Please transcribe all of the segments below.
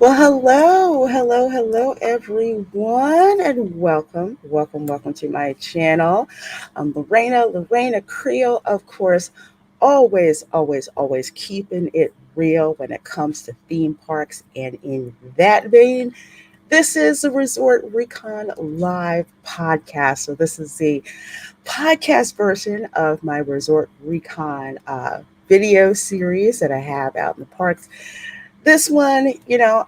Well, hello, everyone, and welcome to my channel. I'm Lorena Creole, of course, always keeping it real when it comes to theme parks. And in that vein, this is a Resort Recon live podcast. So this is the podcast version of my Resort Recon video series that I have out in the parks. This one,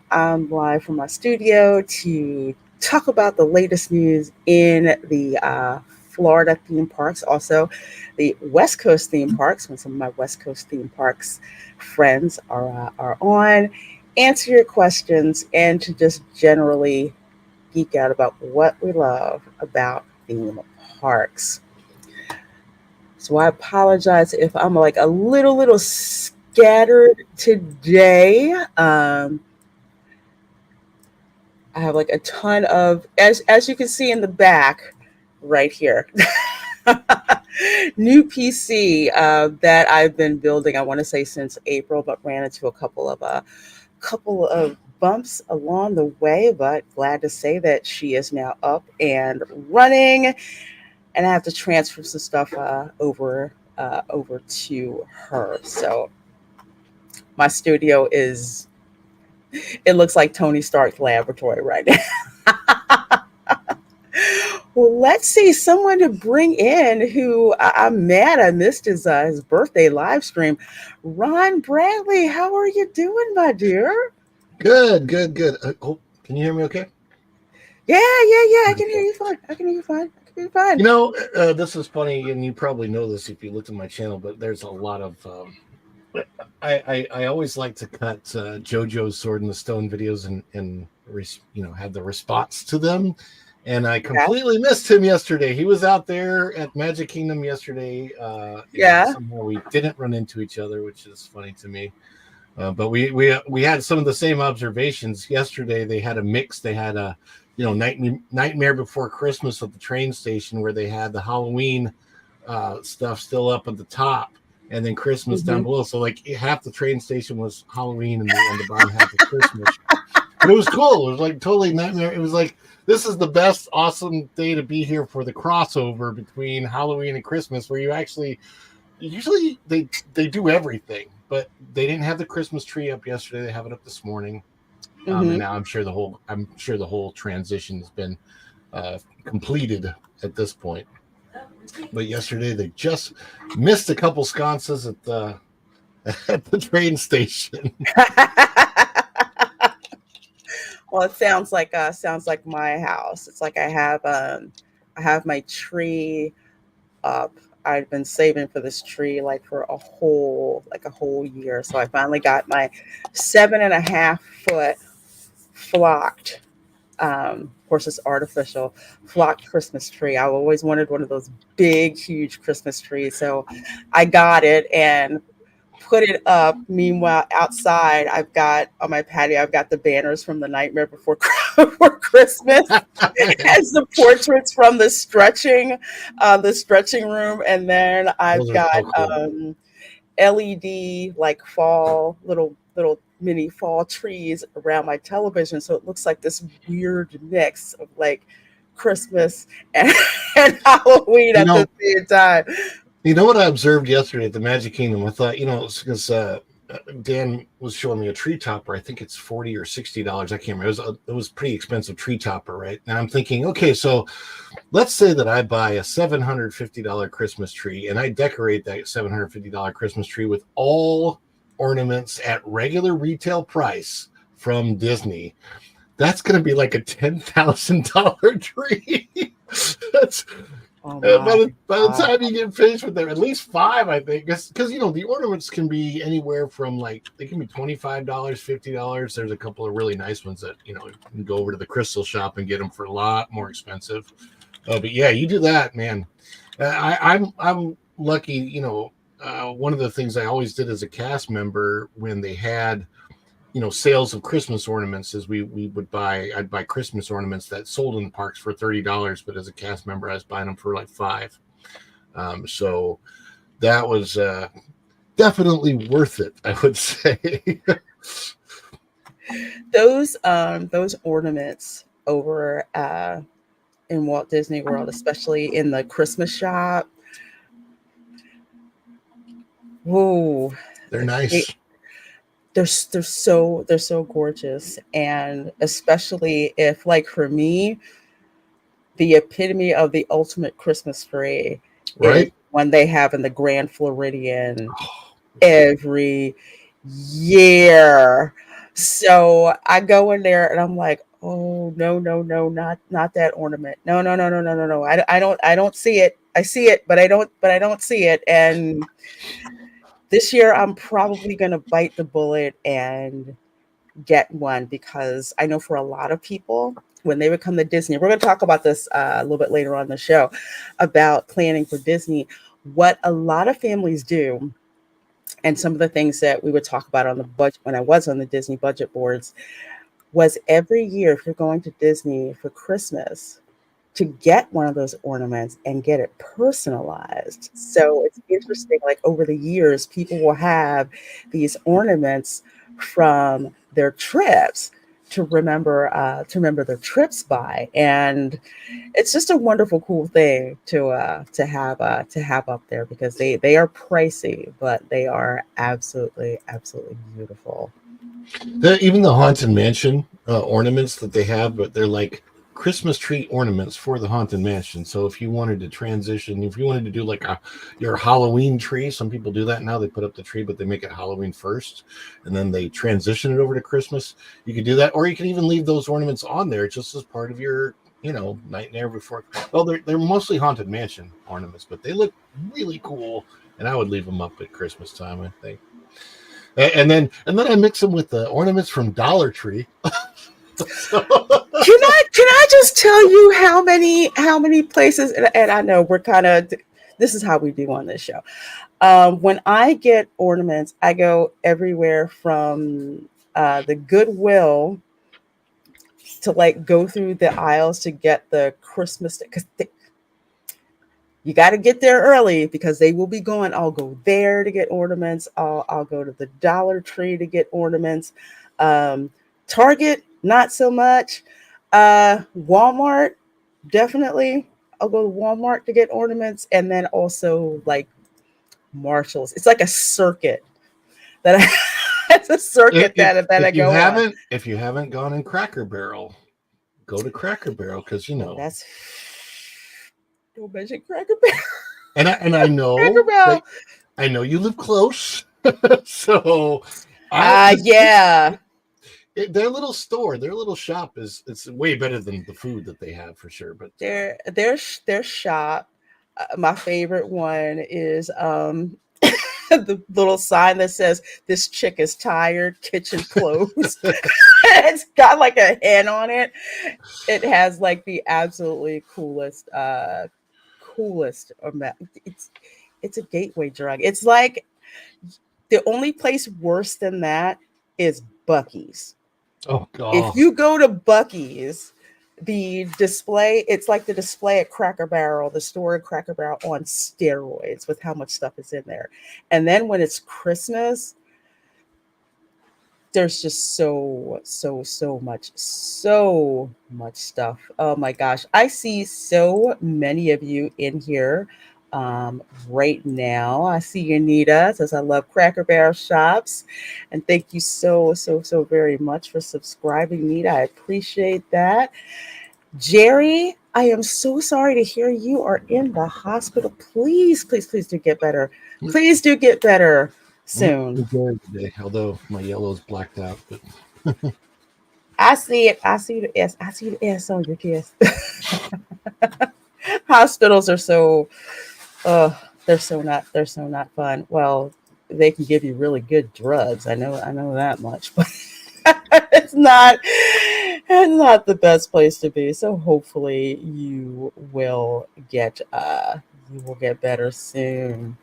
I'm live from my studio to talk about the latest news in the Florida theme parks, also the West Coast theme parks, when some of my West Coast theme parks friends are on, answer your questions, and to just generally geek out about what we love about theme parks. So I apologize if I'm like a little scattered today. I have like a ton of, as you can see in the back right here, new PC that I've been building. I want to say since April, but ran into a couple of bumps along the way. But glad to say that she is now up and running, and I have to transfer some stuff over to her. So my studio is, it looks like Tony Stark's laboratory right now. Well, let's see someone to bring in who I'm mad I missed his birthday live stream. Ron Bradley, how are you doing, my dear? Good. Can you hear me okay? Yeah. I can hear you fine. I can hear you fine. This is funny, and you probably know this if you looked at my channel, but there's a lot of. I always like to cut JoJo's Sword in the Stone videos and have the response to them. And I completely missed him yesterday. He was out there at Magic Kingdom yesterday. And somehow we didn't run into each other, which is funny to me. But we had some of the same observations yesterday. They had a mix. They had a Nightmare Before Christmas at the train station, where they had the Halloween stuff still up at the top, and then Christmas down below. So like half the train station was Halloween, and the bottom half was Christmas. But it was cool. It was like totally nightmare. It was like, this is the best awesome day to be here for the crossover between Halloween and Christmas, where you actually usually they do everything, but they didn't have the Christmas tree up yesterday. They have it up this morning. And now I'm sure the whole transition has been completed at this point. But yesterday they just missed a couple sconces at the train station. Well, it sounds like my house. It's like I have my tree up. I've been saving for this tree like for a whole year. So I finally got my 7.5 foot flocked. Of course, it's artificial flocked Christmas tree. I always wanted one of those big, huge Christmas trees, so I got it and put it up. Meanwhile, outside, I've got on my patio, I've got the banners from the Nightmare Before Christmas as the portraits from the stretching room, and then I've got LED like fall little mini fall trees around my television, so it looks like this weird mix of like Christmas and Halloween at the same time. You know what I observed yesterday at the Magic Kingdom? I thought, because Dan was showing me a tree topper. I think it's $40 or $60. I can't remember. It was pretty expensive tree topper, right? And I'm thinking, okay, so let's say that I buy a $750 Christmas tree, and I decorate that $750 Christmas tree with all ornaments at regular retail price from Disney. That's going to be like a $10,000 tree. That's by the time you get finished with them, at least 5, I think, because the ornaments can be anywhere from they can be $25, $50. There's a couple of really nice ones that you can go over to the crystal shop and get them for a lot more expensive. But yeah, you do that, man. I'm lucky. One of the things I always did as a cast member when they had sales of Christmas ornaments is I'd buy Christmas ornaments that sold in parks for $30, but as a cast member, I was buying them for like $5. So that was definitely worth it, I would say. those ornaments over in Walt Disney World, especially in the Christmas shop. Whoa, They're they, nice. they're so gorgeous, and especially if, like, for me, the epitome of the ultimate Christmas tree is Right? when they have in the Grand Floridian Oh, every year. So I go in there and I'm like, oh no, no, no, not that ornament. No, no, no, no, no, no, no. I don't see it. I see it, but I don't see it. And this year I'm probably gonna bite the bullet and get one, because I know for a lot of people, when they would come to Disney, we're going to talk about this a little bit later on the show about planning for Disney. What a lot of families do, and some of the things that we would talk about on the budget when I was on the Disney budget boards, was every year, if you're going to Disney for Christmas, to get one of those ornaments and get it personalized. So it's interesting, like over the years, people will have these ornaments from their trips to remember their trips by. And it's just a wonderful, cool thing to have up there, because they are pricey, but they are absolutely, absolutely beautiful. even the Haunted Mansion ornaments that they have, but they're like Christmas tree ornaments for the Haunted Mansion. So if you wanted to transition, if you wanted to do like your Halloween tree, some people do that now. They put up the tree, but they make it Halloween first, and then they transition it over to Christmas. You could do that, or you can even leave those ornaments on there just as part of your nightmare before. Well, they're mostly Haunted Mansion ornaments, but they look really cool, and I would leave them up at Christmas time, I think. And then I mix them with the ornaments from Dollar Tree. So, Can I just tell you how many places, and I know we're kind of, this is how we do on this show. When I get ornaments, I go everywhere from the Goodwill to, like, go through the aisles to get the Christmas, because you got to get there early because they will be going. I'll go there to get ornaments. I'll go to the Dollar Tree to get ornaments. Um, Target, not so much. Walmart, definitely. I'll go to Walmart to get ornaments, and then also, like, Marshalls. It's like a circuit that I, it's a circuit that I if you go on. haven't gone in Cracker Barrel, go to Cracker Barrel because Oh, that's, don't mention Cracker Barrel. and I Cracker know that Barrel. I know you live close, so I Yeah. their little store, their little shop is it's way better than the food that they have for sure. But Their shop. My favorite one is the little sign that says "This chick is tired. Kitchen closed." It's got like a hen on it. It has like the absolutely coolest. It's a gateway drug. It's like the only place worse than that is Bucky's. oh If god, you go to Bucky's, the display, it's like the display at Cracker Barrel, the store at Cracker Barrel on steroids with how much stuff is in there. And then when it's Christmas, there's just so much stuff. Oh my gosh. I see so many of you in here right now. I see Anita says, I love Cracker Barrel shops. And thank you so very much for subscribing, Anita. I appreciate that. Jerry, I am so sorry to hear you are in the hospital. Please, please, please do get better. Please do get better soon. today. Although my yellow's blacked out, but I see it. I see the S. I see the S on your chest. Hospitals are so, uh, they're so not fun. Well, they can give you really good drugs. I know that much, but it's not the best place to be. So hopefully you will get better soon.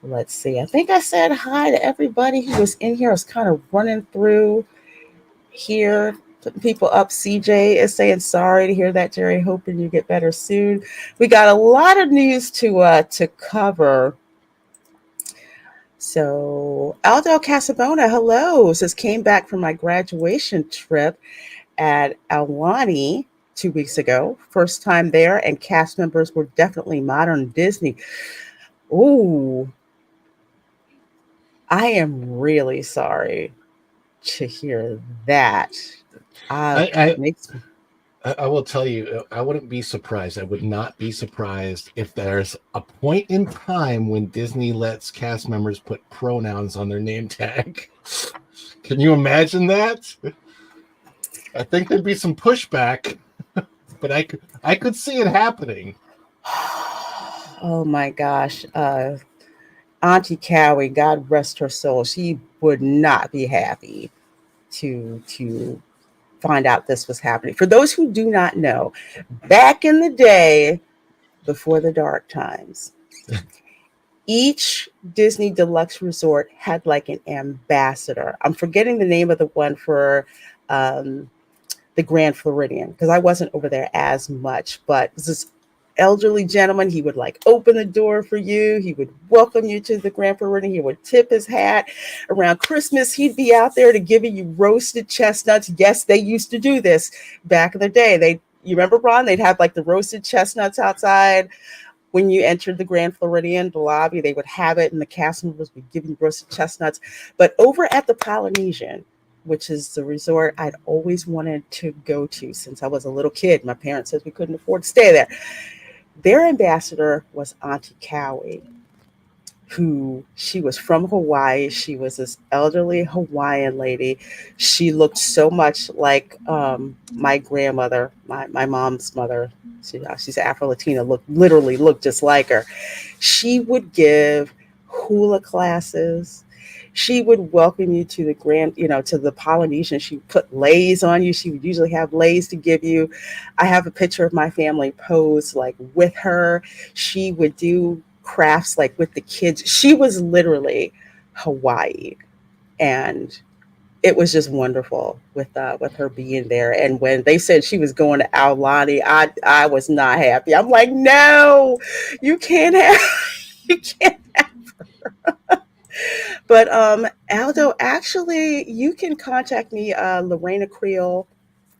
Let's see. I think I said hi to everybody who was in here. I was kind of running through here, putting people up. CJ is saying sorry to hear that, Jerry. Hoping you get better soon. We got a lot of news to cover. So Aldo Casabona, hello. Says came back from my graduation trip at Alwani 2 weeks ago. First time there, and cast members were definitely modern Disney. Ooh, I am really sorry to hear that. I, I Makes me. I will tell you, I wouldn't be surprised. I would not be surprised if there's a point in time when Disney lets cast members put pronouns on their name tag. Can you imagine that? I think there'd be some pushback, but I could see it happening. Oh my gosh. Auntie Cowie, God rest her soul, she would not be happy to find out this was happening. For those who do not know, back in the day, before the dark times, each Disney Deluxe Resort had like an ambassador. I'm forgetting the name of the one for um, the Grand Floridian because I wasn't over there as much, but it was this elderly gentleman. He would like open the door for you. He would welcome you to the Grand Floridian. He would tip his hat. Around Christmas, he'd be out there to giving you roasted chestnuts. Yes, they used to do this back in the day. You remember, Ron? They'd have like the roasted chestnuts outside when you entered the Grand Floridian, the lobby. They would have it, and the cast members would give you roasted chestnuts. But over at the Polynesian, which is the resort I'd always wanted to go to since I was a little kid. My parents said we couldn't afford to stay there. Their ambassador was Auntie Cowie, who she was from Hawaii. She was this elderly Hawaiian lady. She looked so much like my grandmother, my mom's mother. She's Afro Latina, literally looked just like her. She would give hula classes. She would welcome you to the to the Polynesian. She would put leis on you. She would usually have leis to give you. I have a picture of my family posed like with her. She would do crafts like with the kids. She was literally Hawaii, and it was just wonderful with her being there. And when they said she was going to Aulani, I was not happy. I'm like, no, you can't have you can't. But Aldo, actually, you can contact me, Lorena Creole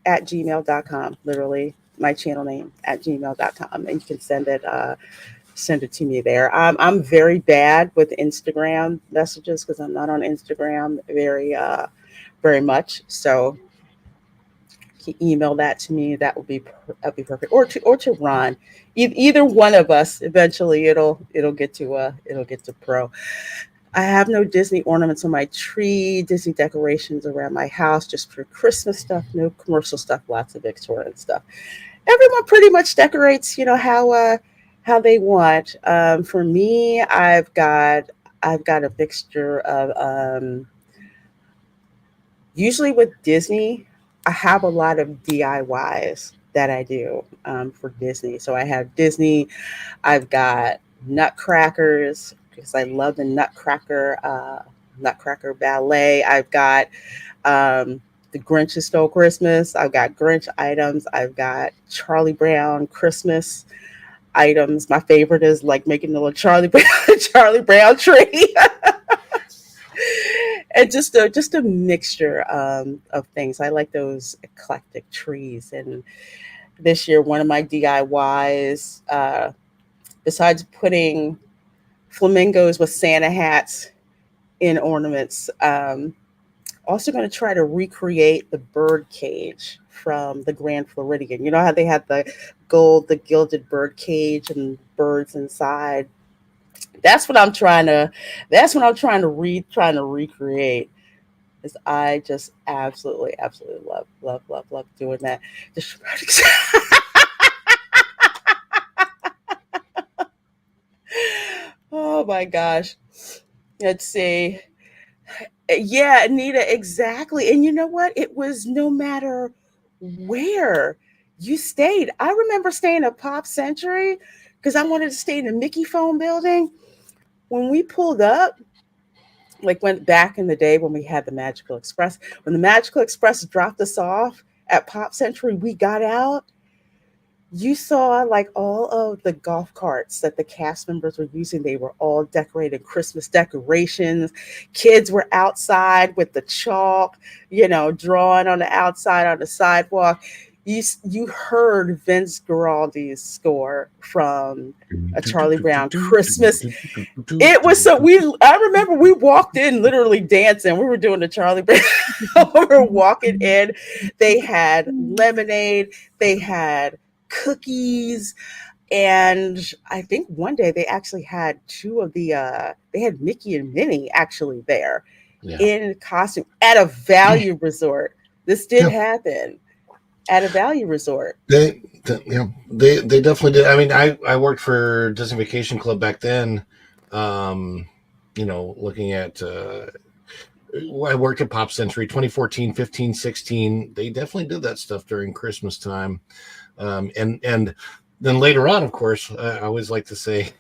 at gmail.com. Literally, my channel name at gmail.com, and you can send it to me there. I'm very bad with Instagram messages because I'm not on Instagram very much. So you can email that to me. That'd be perfect. Or to Ron. Either one of us. Eventually, it'll get to pro. I have no Disney ornaments on my tree, Disney decorations around my house, just for Christmas stuff, no commercial stuff, lots of Victorian stuff. Everyone pretty much decorates, how they want. For me, I've got a mixture of usually with Disney, I have a lot of DIYs that I do for Disney. So I have Disney. I've got nutcrackers because I love the Nutcracker ballet. I've got the Grinch Who Stole Christmas. I've got Grinch items. I've got Charlie Brown Christmas items. My favorite is like making the little Charlie Brown, Charlie Brown tree. And just a mixture of things. I like those eclectic trees. And this year, one of my DIYs, besides putting flamingos with Santa hats in ornaments, also going to try to recreate the bird cage from the Grand Floridian. You know how they had the gilded bird cage and birds inside. That's what I'm trying to. That's what I'm trying to recreate. Is I just absolutely, absolutely love doing that. Just oh my gosh. Let's see. Yeah, Anita, exactly. And you know what? It was no matter where you stayed. I remember staying at Pop Century because I wanted to stay in the Mickey phone building. When we pulled up, like went back in the day when we had the Magical Express, when the Magical Express dropped us off at Pop Century, we got out. you saw like all of the golf carts that the cast members were using. They were all decorated Christmas decorations. Kids were outside with the chalk, drawing on the outside on the sidewalk. You heard Vince Guaraldi's score from a Charlie Brown Christmas. It was so I remember we walked in literally dancing. We were doing the Charlie Brown. We were walking in. They had lemonade. They had cookies, and I think one day they actually had two of the they had Mickey and Minnie actually there in costume at a value resort. This did happen at a value resort. They definitely did. I mean, I worked for Disney Vacation Club back then. Looking at I worked at Pop Century 2014, 15, 16. They definitely did that stuff during Christmas time. And then later on, of course, I always like to say,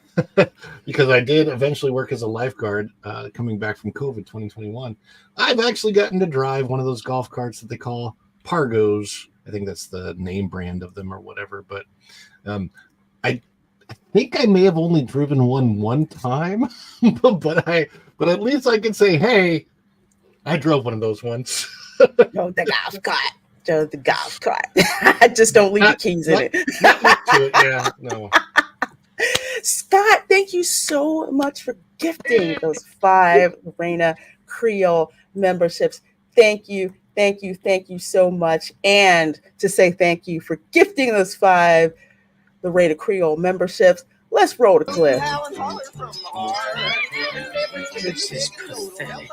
because I did eventually work as a lifeguard coming back from COVID 2021, I've actually gotten to drive one of those golf carts that they call Pargos. I think that's the name brand of them or whatever. But I think I may have only driven one time, but at least I can say, hey, I drove one of those once. Oh, the golf cart. Joe, the golf cart. I just don't leave the keys in it. Yeah, no. Scott, thank you so much for gifting those 5 Reina Creole memberships. Thank you so much. And to say thank you for gifting those 5 the Reina Creole memberships. Let's roll the clip. This is pathetic.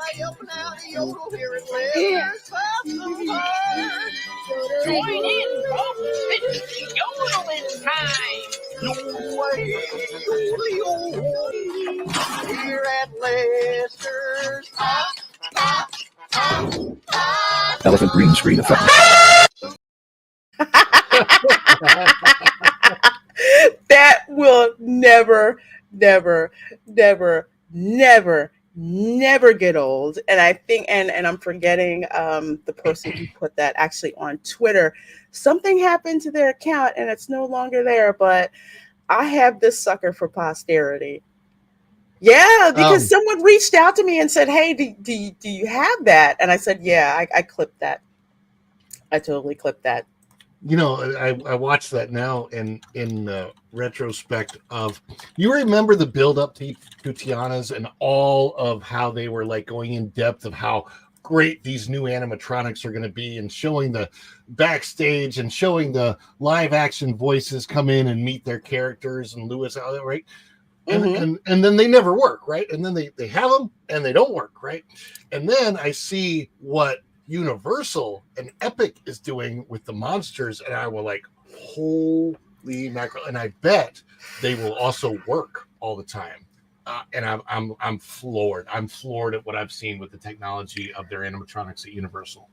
Join in, folks. It's yodeling time. Here at Lester's. Elephant green screen effect. That will never get old. And I think, and I'm forgetting the person who put that actually on Twitter. Something happened to their account and it's no longer there, but I have this sucker for posterity. Yeah, because someone reached out to me and said, hey, do you have that? And I said, yeah, I clipped that. I totally clipped that. I watched that now in retrospect of, you remember the build up to Tiana's and all of how they were like going in depth of how great these new animatronics are going to be, and showing the backstage and showing the live action voices come in and meet their characters and Lewis, right? And then they never work, right? And then they have them and they don't work, right? And then I see what Universal and Epic is doing with the monsters, and I will like, holy mackerel! And I bet they will also work all the time. And I'm floored. I'm floored at what I've seen with the technology of their animatronics at Universal.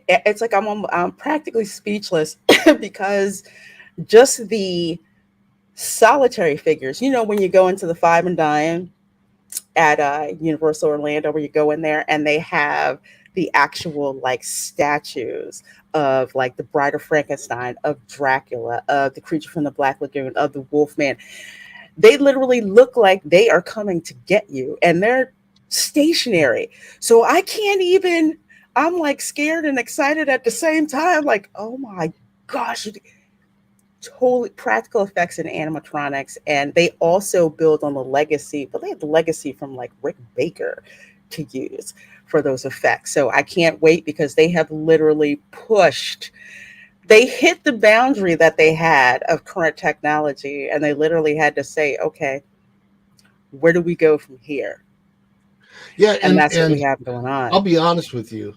It's like I'm practically speechless because just the solitary figures. When you go into the Five and Dime at Universal Orlando, where you go in there and they have the actual like statues of like the Bride of Frankenstein, of Dracula, of the Creature from the Black Lagoon, of the Wolfman. They literally look like they are coming to get you, and they're stationary. So I can't even, I'm like scared and excited at the same time. Like, oh my gosh, totally practical effects and animatronics. And they also build on the legacy, but they have the legacy from like Rick Baker to use for those effects. So I can't wait, because they have literally they hit the boundary that they had of current technology, and they literally had to say, okay, where do we go from here? Yeah, and that's what we have going on. I'll be honest with you.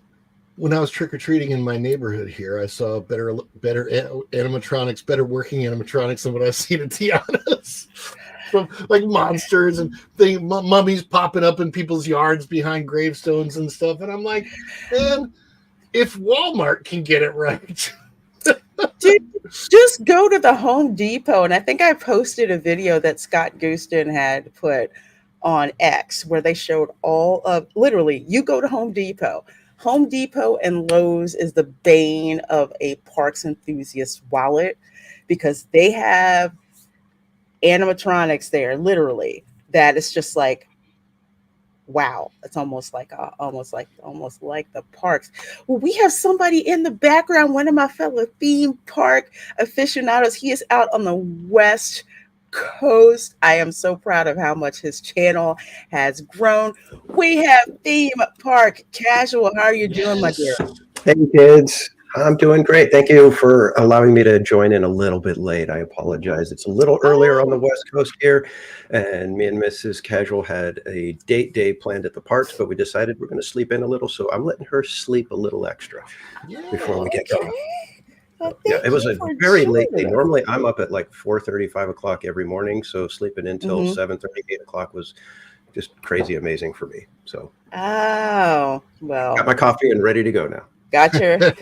When I was trick-or-treating in my neighborhood here, I saw better animatronics, better working animatronics than what I've seen at Tiana's. From like monsters and mummies popping up in people's yards behind gravestones and stuff. And I'm like, man, if Walmart can get it right. Dude, just go to the Home Depot. And I think I posted a video that Scott Gooston had put on X where they showed all of, literally, you go to Home Depot, Home Depot and Lowe's is the bane of a parks enthusiast wallet because they have animatronics there, literally. That is just like wow. It's almost like the parks. Well, we have somebody in the background, one of my fellow theme park aficionados. He is out on the West Coast. I am so proud of how much his channel has grown. We have theme park casual. How are you doing, my dear? Yes. Hey kids, I'm doing great. Thank you for allowing me to join in a little bit late. I apologize. It's a little earlier on the Oh, West Coast here, and me and Mrs. Casual had a date day planned at the parks, but we decided we're going to sleep in a little, so I'm letting her sleep a little extra before we get okay. going. Well, Yeah, it thank was you a for very late day. joining us. Normally, I'm up at like 4:30, 5 o'clock every morning, so sleeping until Mm-hmm. 7:30, 8 o'clock was just crazy amazing for me. So Oh, got well, my coffee and ready to go now. gotcha.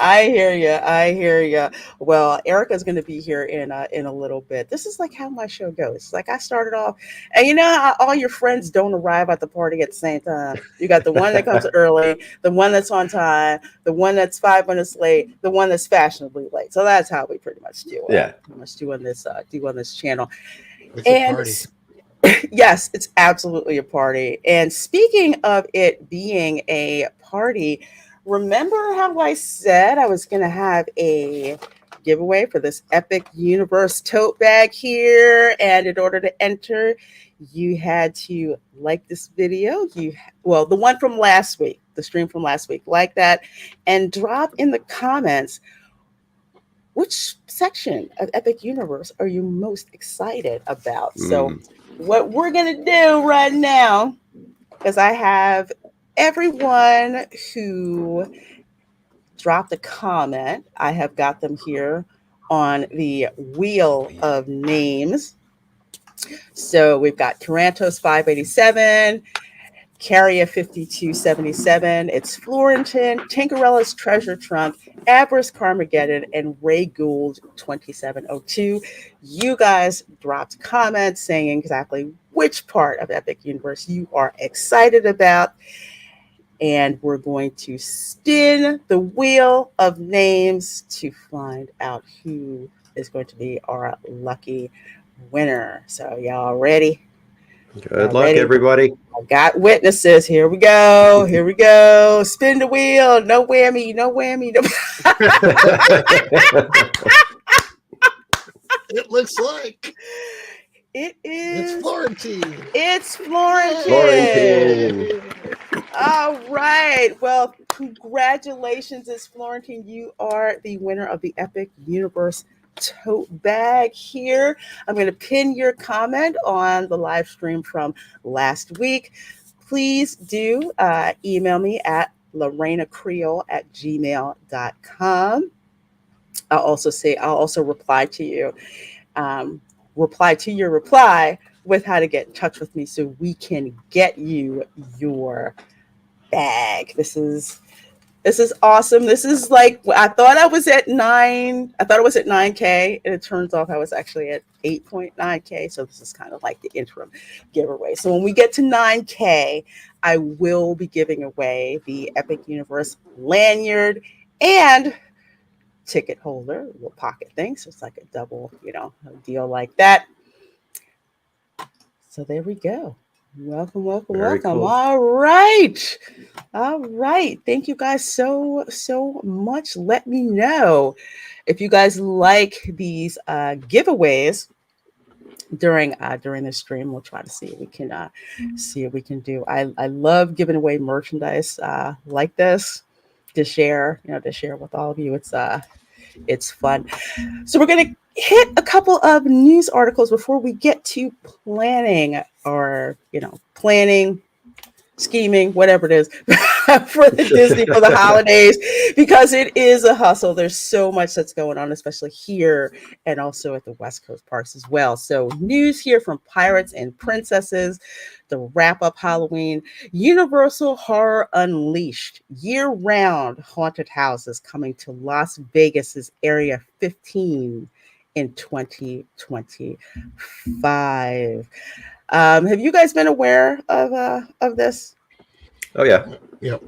I hear you. I hear you. Well, Erica's going to be here in a little bit. This is like how my show goes. Like I started off, and you know how all your friends don't arrive at the party at the same time. You got the one that comes early, the one that's on time, the one that's 5 minutes late, the one that's fashionably late. So that's how we pretty much Yeah, do on this channel. It's a And party. yes, it's absolutely a party. And speaking of it being a party, remember how I said I was going to have a giveaway for this Epic Universe tote bag here? And in order to enter, you had to like this video. Well, the one from last week, the stream from last week, like that, and drop in the comments which section of Epic Universe are you most excited about? So, what we're going to do right now, because I have everyone who dropped a comment, I have got them here on the wheel of names. So, we've got Tarantos 587, Carrier 5277, it's Florentin, Tinkerella's Treasure Trunk, Abras Carmageddon, and Ray Gould 2702. You guys dropped comments saying exactly which part of Epic Universe you are excited about. And we're going to spin the wheel of names to find out who is going to be our lucky winner. So, y'all ready? good luck, everybody. I got witnesses. Here we go. Here we go. Spin the wheel. No whammy. No whammy. No... It looks like It it's is. Florentine. It's Florentine. Florentine. All right. Well, congratulations, it's Florentine. You are the winner of the Epic Universe tote bag here. I'm going to pin your comment on the live stream from last week. Please do email me at LorenaCreole@gmail.com. I'll also reply to you, reply to your reply with how to get in touch with me so we can get you your bag. This is awesome. This is like I thought I was at 9K, and it turns off I was actually at 8.9K. So this is kind of like the interim giveaway. So when we get to 9K, I will be giving away the Epic Universe lanyard and ticket holder, a little pocket thing. So it's like a double, a deal like that. So there we go. Welcome, welcome, Very welcome. cool. All right. All right. Thank you guys so much. Let me know if you guys like these giveaways during the stream. We'll try to see if we can do. I love giving away merchandise like this to share with all of you. It's fun. So we're going to hit a couple of news articles before we get to planning scheming, whatever it is for the Disney for the holidays, because it is a hustle. There's so much that's going on, especially here and also at the West Coast parks as well. So news here from Pirates and Princesses, the wrap up Halloween, Universal Horror Unleashed, year-round haunted houses coming to Las Vegas's Area 15 in 2025. Have you guys been aware of this? Oh yeah, Yep.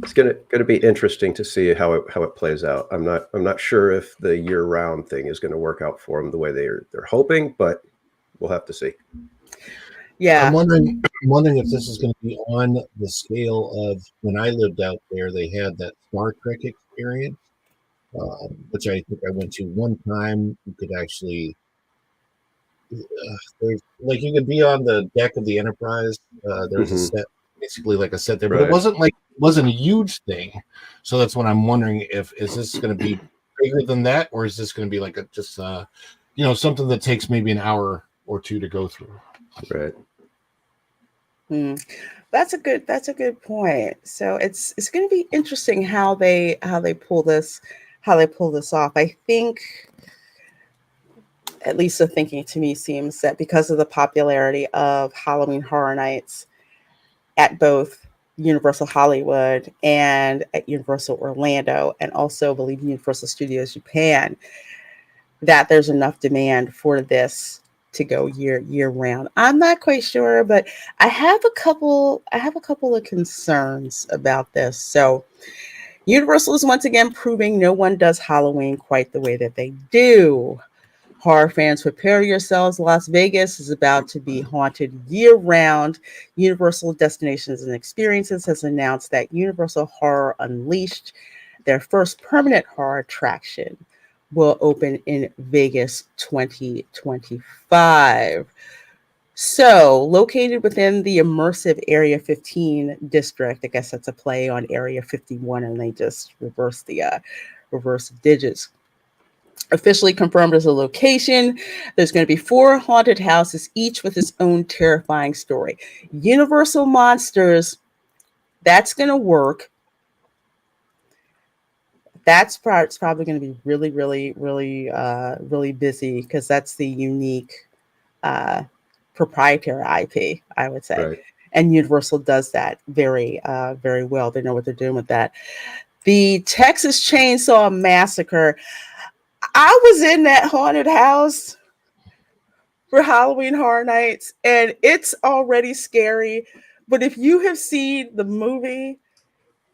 it's gonna be interesting to see how it plays out. I'm not sure if the year round thing is going to work out for them the way they're hoping, but we'll have to see. Yeah. I'm wondering if this is going to be on the scale of when I lived out there. They had that Star Trek experience, which I think I went to one time. You could actually, there's like you could be on the deck of the Enterprise. There's a set, basically like a set there, but it Right. wasn't a huge thing. So that's what I'm wondering if is this going to be bigger than that, or is this going to be like just something that takes maybe an hour or two to go through. Right. That's a good point. So it's going to be interesting how they pull this off. I think, at least the thinking to me seems that because of the popularity of Halloween Horror Nights at both Universal Hollywood and at Universal Orlando, and also I believe Universal Studios Japan, that there's enough demand for this to go year round. I'm not quite sure, but I have a couple of concerns about this. So Universal is once again proving no one does Halloween quite the way that they do. Horror fans, prepare yourselves. Las Vegas is about to be haunted year round. Universal Destinations and Experiences has announced that Universal Horror Unleashed, their first permanent horror attraction, will open in Vegas 2025. So, located within the immersive Area 15 district, I guess that's a play on Area 51, and they just reverse digits. Officially confirmed as a location, there's going to be 4 haunted houses, each with its own terrifying story. Universal Monsters, that's going to work. That's probably going to be really, really, really, really busy because that's the unique proprietary IP, I would say. Right. And Universal does that very, very well. They know what they're doing with that. The Texas Chainsaw Massacre. I was in that haunted house for Halloween Horror Nights, and it's already scary. But if you have seen the movie,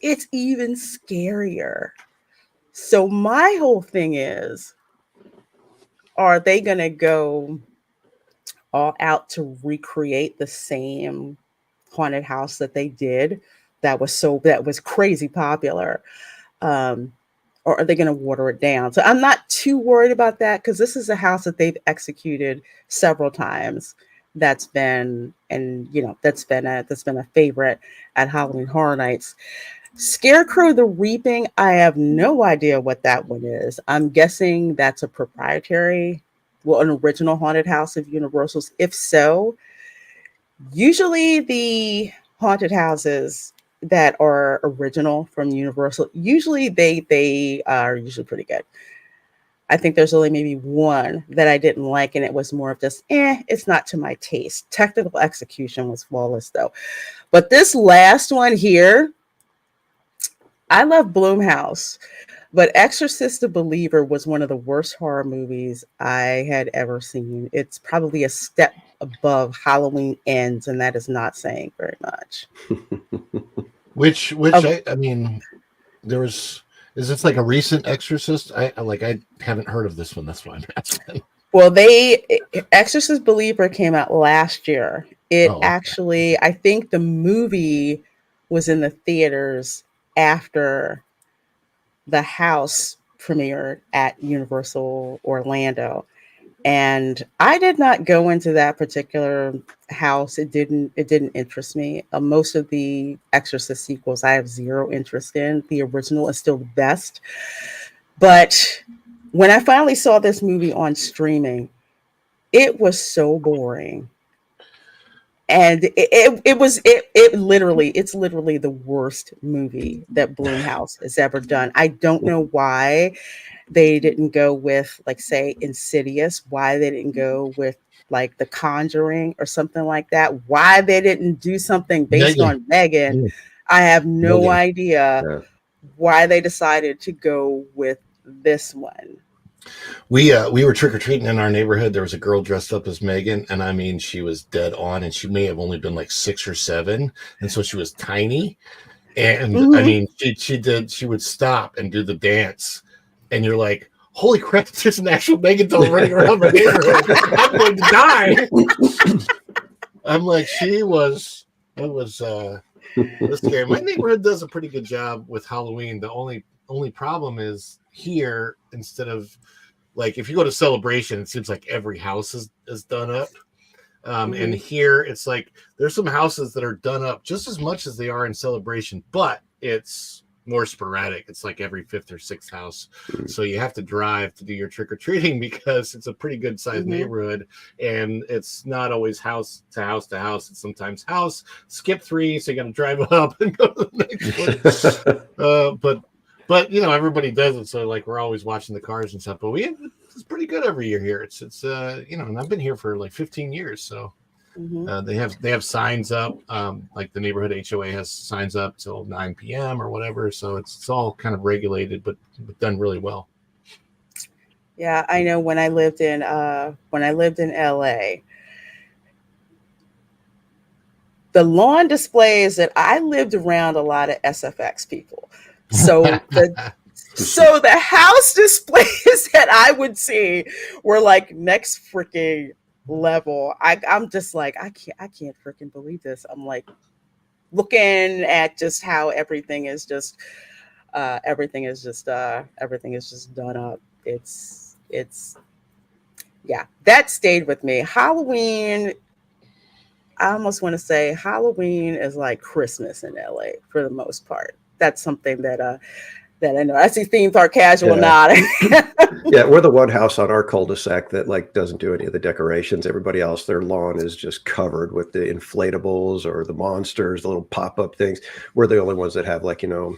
it's even scarier. So my whole thing is, are they going to go all out to recreate the same haunted house that they did that was crazy popular? Or are they going to water it down? So I'm not too worried about that because this is a house that they've executed several times. That's been a favorite at Halloween Horror Nights. Scarecrow the Reaping, I have no idea what that one is. I'm guessing that's a proprietary, an original haunted house of Universal's. If so, usually the haunted houses that are original from Universal, usually they are usually pretty good. I think there's only maybe one that I didn't like, and it was more of just, it's not to my taste. Technical execution was flawless though. But this last one here, I love Blumhouse, but Exorcist the Believer was one of the worst horror movies I had ever seen. It's probably a step above Halloween Ends, and that is not saying very much. Which I mean, is this like a recent Exorcist? I haven't heard of this one. That's why I'm asking. Well, Exorcist Believer came out last year. Actually, I think the movie was in the theaters after the house premiered at Universal Orlando. And I did not go into that particular house. It didn't interest me. Most of the Exorcist sequels I have zero interest in. The original is still the best. But when I finally saw this movie on streaming, it was so boring. And it's literally the worst movie that Blumhouse has ever done. I don't know why they didn't go with, like, say, Insidious, why they didn't go with like The Conjuring or something like that, why they didn't do something based on Megan. I have no idea why they decided to go with this one. We were trick or treating in our neighborhood. There was a girl dressed up as Megan, and I mean, she was dead on, and she may have only been like 6 or 7, and so she was tiny. And I mean, she would stop and do the dance, and you're like, holy crap, there's an actual Megan doll running around my neighborhood. I'm going to die. I'm like, it was scary. My neighborhood does a pretty good job with Halloween. The only problem is here, instead of like, if you go to Celebration, it seems like every house is done up. And here it's like there's some houses that are done up just as much as they are in Celebration, but it's more sporadic. It's like every 5th or 6th house. So you have to drive to do your trick-or-treating because it's a pretty good sized neighborhood, and it's not always house to house to house. It's sometimes house, skip 3, so you got to drive up and go to the next one. But you know, everybody does it, so like we're always watching the cars and stuff. But it's pretty good every year here. It's you know, and I've been here for like 15 years, so they have signs up. Like the neighborhood HOA has signs up till 9 p.m. or whatever. So it's all kind of regulated, but done really well. Yeah, I know when I lived in LA, the lawn displays that I lived around a lot of SFX people. So the house displays that I would see were like next freaking level. I'm just like, I can't freaking believe this. I'm like looking at just how everything is just done up. It's yeah, that stayed with me. Halloween, I almost want to say Halloween is like Christmas in LA for the most part. That's something that I know. I see Theme Park Casual nod. Yeah, we're the one house on our cul-de-sac that like doesn't do any of the decorations. Everybody else, their lawn is just covered with the inflatables or the monsters, the little pop-up things. We're the only ones that have, like, you know,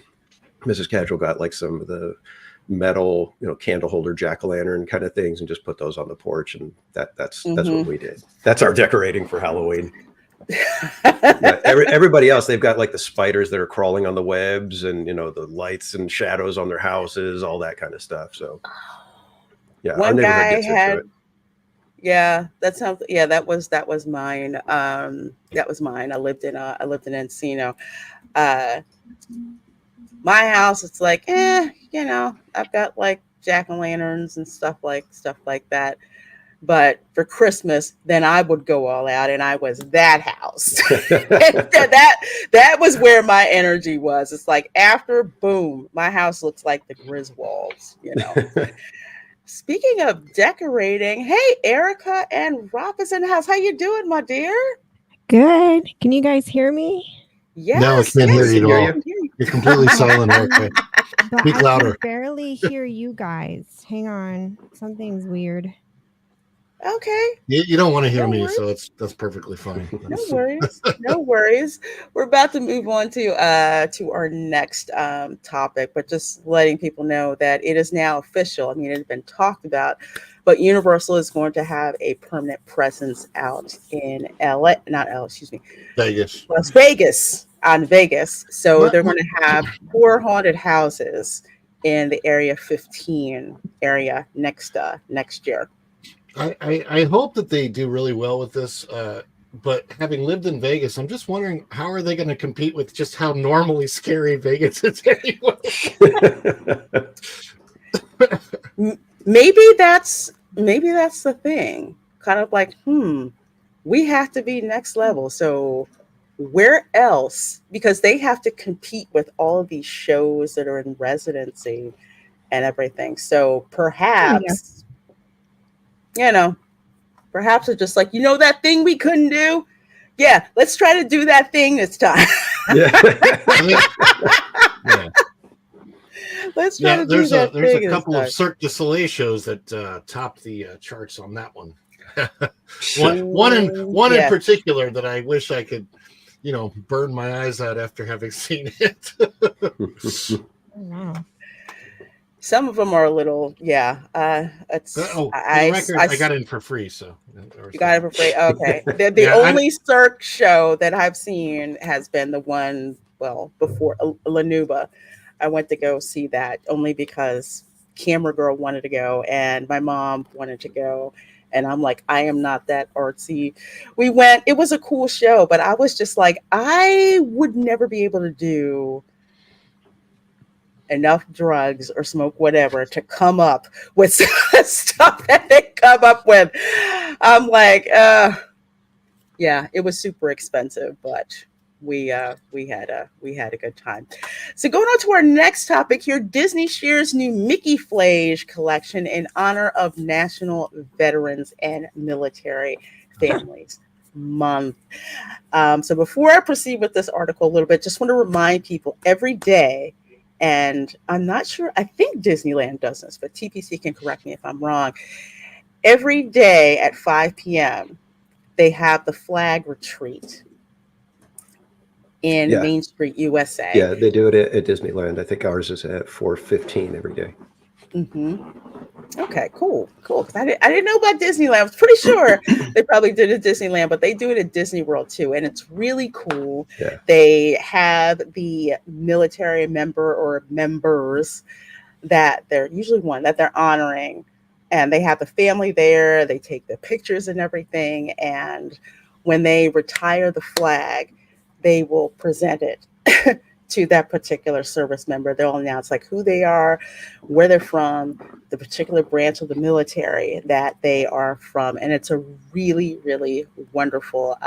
Mrs. Casual got like some of the metal, you know, candle holder jack-o'-lantern kind of things and just put those on the porch, and that's what we did. That's our decorating for Halloween. Yeah, everybody else, they've got like the spiders that are crawling on the webs, and you know, the lights and shadows on their houses, all that kind of stuff. So yeah, One our neighborhood guy gets had, into it. yeah, that sounds, yeah, that was mine. That was mine. I lived in Encino. My house, it's like, you know, I've got like jack-o'-lanterns and stuff like that. But for Christmas, then I would go all out, and I was that house. that was where my energy was. It's like after boom, my house looks like the Griswolds, you know. Speaking of decorating, hey, Erica and Rob is in the house. How you doing, my dear? Good. Can you guys hear me? Yes, No, I can't hear you at all. you. You're completely silent, Erica. But Speak I louder. can barely hear you guys. Hang on. Something's weird. Okay. You don't want to hear No me, worries. so that's perfectly fine. No worries. No worries. We're about to move on to our next topic, but just letting people know that it is now official. I mean, it has been talked about, but Universal is going to have a permanent presence out in Vegas. Las Vegas, on Vegas. So they're going to have 4 haunted houses in the Area 15 area next year. I hope that they do really well with this. But having lived in Vegas, I'm just wondering, how are they going to compete with just how normally scary Vegas is anyway? Maybe that's the thing. Kind of like, we have to be next level. So where else? Because they have to compete with all of these shows that are in residency and everything. So perhaps, you know, perhaps it's just like, you know, that thing we couldn't do? Yeah, let's try to do that thing this time. Let's try to do that thing. There's a couple of Cirque du Soleil shows that topped the charts on that one. one in particular that I wish I could, you know, burn my eyes out after having seen it. Wow. Some of them are a little, it's. I got in for free, so you got it for free. Okay, the only Cirque show that I've seen has been the one, well, before La Nuba. I went to go see that only because camera girl wanted to go, and my mom wanted to go. And I'm like, I am not that artsy. We went, it was a cool show, but I was just like, I would never be able to do enough drugs or smoke whatever to come up with stuff that they come up with. I'm like, yeah, it was super expensive, but we had a good time. So going on to our next topic here, Disney shares new Mickey Flage collection in honor of National Veterans and Military Families Month. So before I proceed with this article a little bit, just want to remind people every day, and I'm not sure, I think Disneyland does this, but TPC can correct me if I'm wrong. Every day at 5 p.m., they have the flag retreat in Yeah. Main Street, USA. Yeah, they do it at Disneyland. I think ours is at 4:15 every day. Okay, cool. Because I didn't know about Disneyland. I was pretty sure they probably did it at Disneyland, but they do it at Disney World too, and it's really cool. Yeah. They have the military member or members that they're usually one that they're honoring, and they have the family there. They take the pictures and everything, and when they retire the flag, they will present it to that particular service member. They'll announce like who they are, where they're from, the particular branch of the military that they are from. And it's a really, really wonderful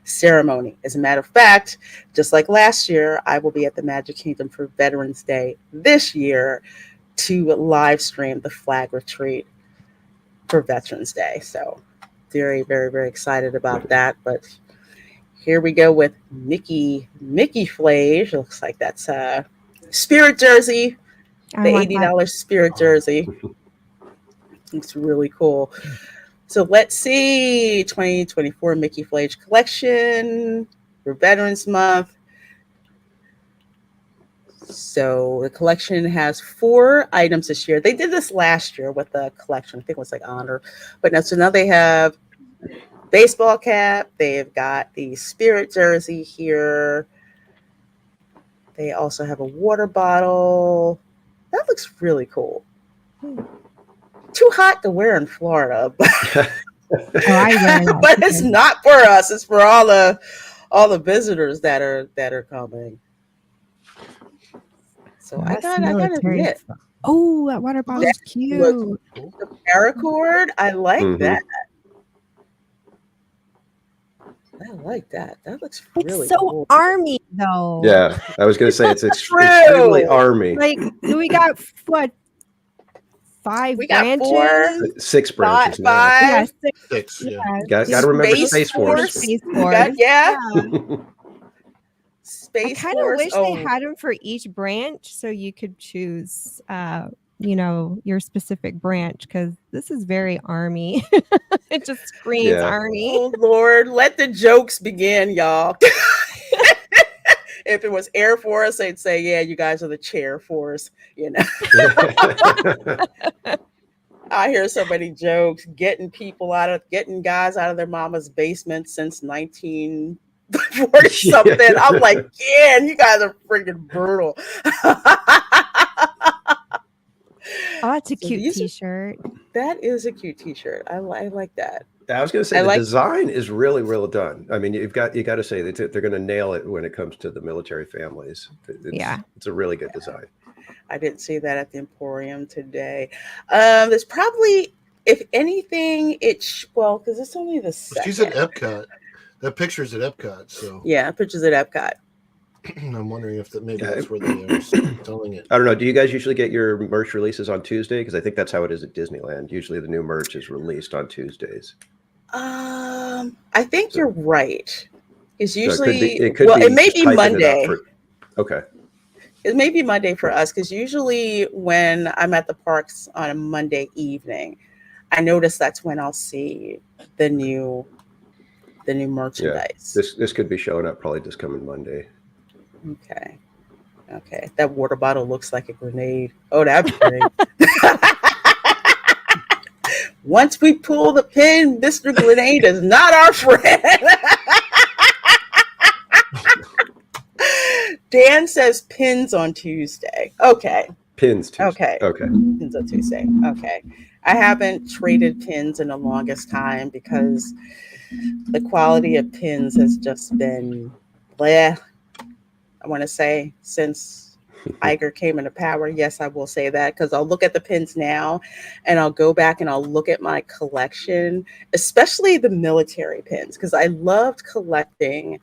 ceremony. As a matter of fact, just like last year, I will be at the Magic Kingdom for Veterans Day this year to live stream the flag retreat for Veterans Day. So very, very, very excited about that. But here we go with Mickey Flage. Looks like that's a Spirit jersey, the $80 Spirit jersey. It's really cool. So let's see, 2024 Mickey Flage collection for Veterans Month. So the collection has 4 items this year. They did this last year with the collection. I think it was like honor. But now they have baseball cap. They've got the Spirit jersey here. They also have a water bottle. That looks really cool. Too hot to wear in Florida, but, but it's not for us. It's for all the visitors that are coming. So I gotta admit. Oh, that water bottle is cute. The paracord, I like that. I like that. That looks really so cool. army though. Yeah, I was going to say it's extremely army. Like we got what? 5 we branches? Got 4. 6 branches. Now. 5. Yeah, 6. Yeah. Got to remember Space Force. Space Force. Yeah. I kind of wish they had them for each branch so you could choose your specific branch, because this is very army. It just screams army. Oh Lord, let the jokes begin, y'all. If it was Air Force, they'd say, yeah, you guys are the chair force, I hear so many jokes, getting guys out of their mama's basement since 1940 something. Yeah. I'm like, yeah, you guys are freaking brutal. Oh, that's a cute t-shirt. That is a cute t-shirt. I like that. I was going to say the design is really well done. I mean, you got to say that they're going to nail it when it comes to the military families. It's a really good design. I didn't see that at the Emporium today. There's probably, if anything, because it's only the second. She's at Epcot. That picture's at Epcot. So yeah, pictures at Epcot. I'm wondering if that's where they are selling it. I don't know. Do you guys usually get your merch releases on Tuesday? Because I think that's how it is at Disneyland. Usually the new merch is released on Tuesdays. I think you're right. It's usually it may be Monday. Okay. It may be Monday for us, because usually when I'm at the parks on a Monday evening, I notice that's when I'll see the new merchandise. Yeah. This could be showing up probably this coming Monday. Okay. That water bottle looks like a grenade. Oh, that's great. Once we pull the pin, Mr. Grenade is not our friend. Dan says pins on Tuesday. Okay. Pins Tuesday. Okay. Okay. Pins on Tuesday. Okay. I haven't traded pins in the longest time because the quality of pins has just been bleh. I want to say since Iger came into power. Yes, I will say that because I'll look at the pins now and I'll go back and I'll look at my collection, especially the military pins, because I loved collecting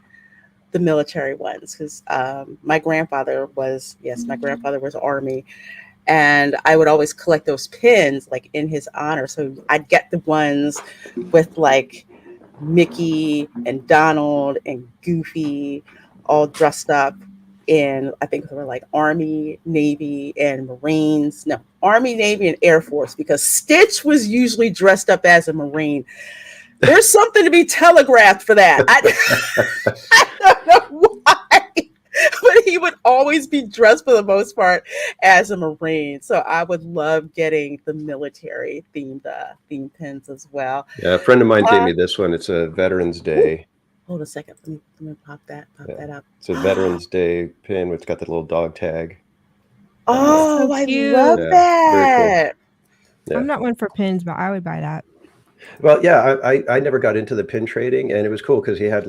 the military ones because my grandfather was, yes, my grandfather was Army, and I would always collect those pins like in his honor. So I'd get the ones with like Mickey and Donald and Goofy all dressed up in, I think they were like Army, Navy, and Marines. No, Army, Navy, and Air Force, because Stitch was usually dressed up as a Marine. There's something to be telegraphed for that. I don't know why, but he would always be dressed for the most part as a Marine. So I would love getting the military themed pins as well. Yeah, a friend of mine gave me this one. It's a Veterans Day. Hold a second. Let me pop that up. It's a Veterans Day pin. It's got the little dog tag. Oh, So I cute. love Yeah, very that. Yeah. I'm not one for pins, but I would buy that. Well, yeah, I never got into the pin trading, and it was cool because he had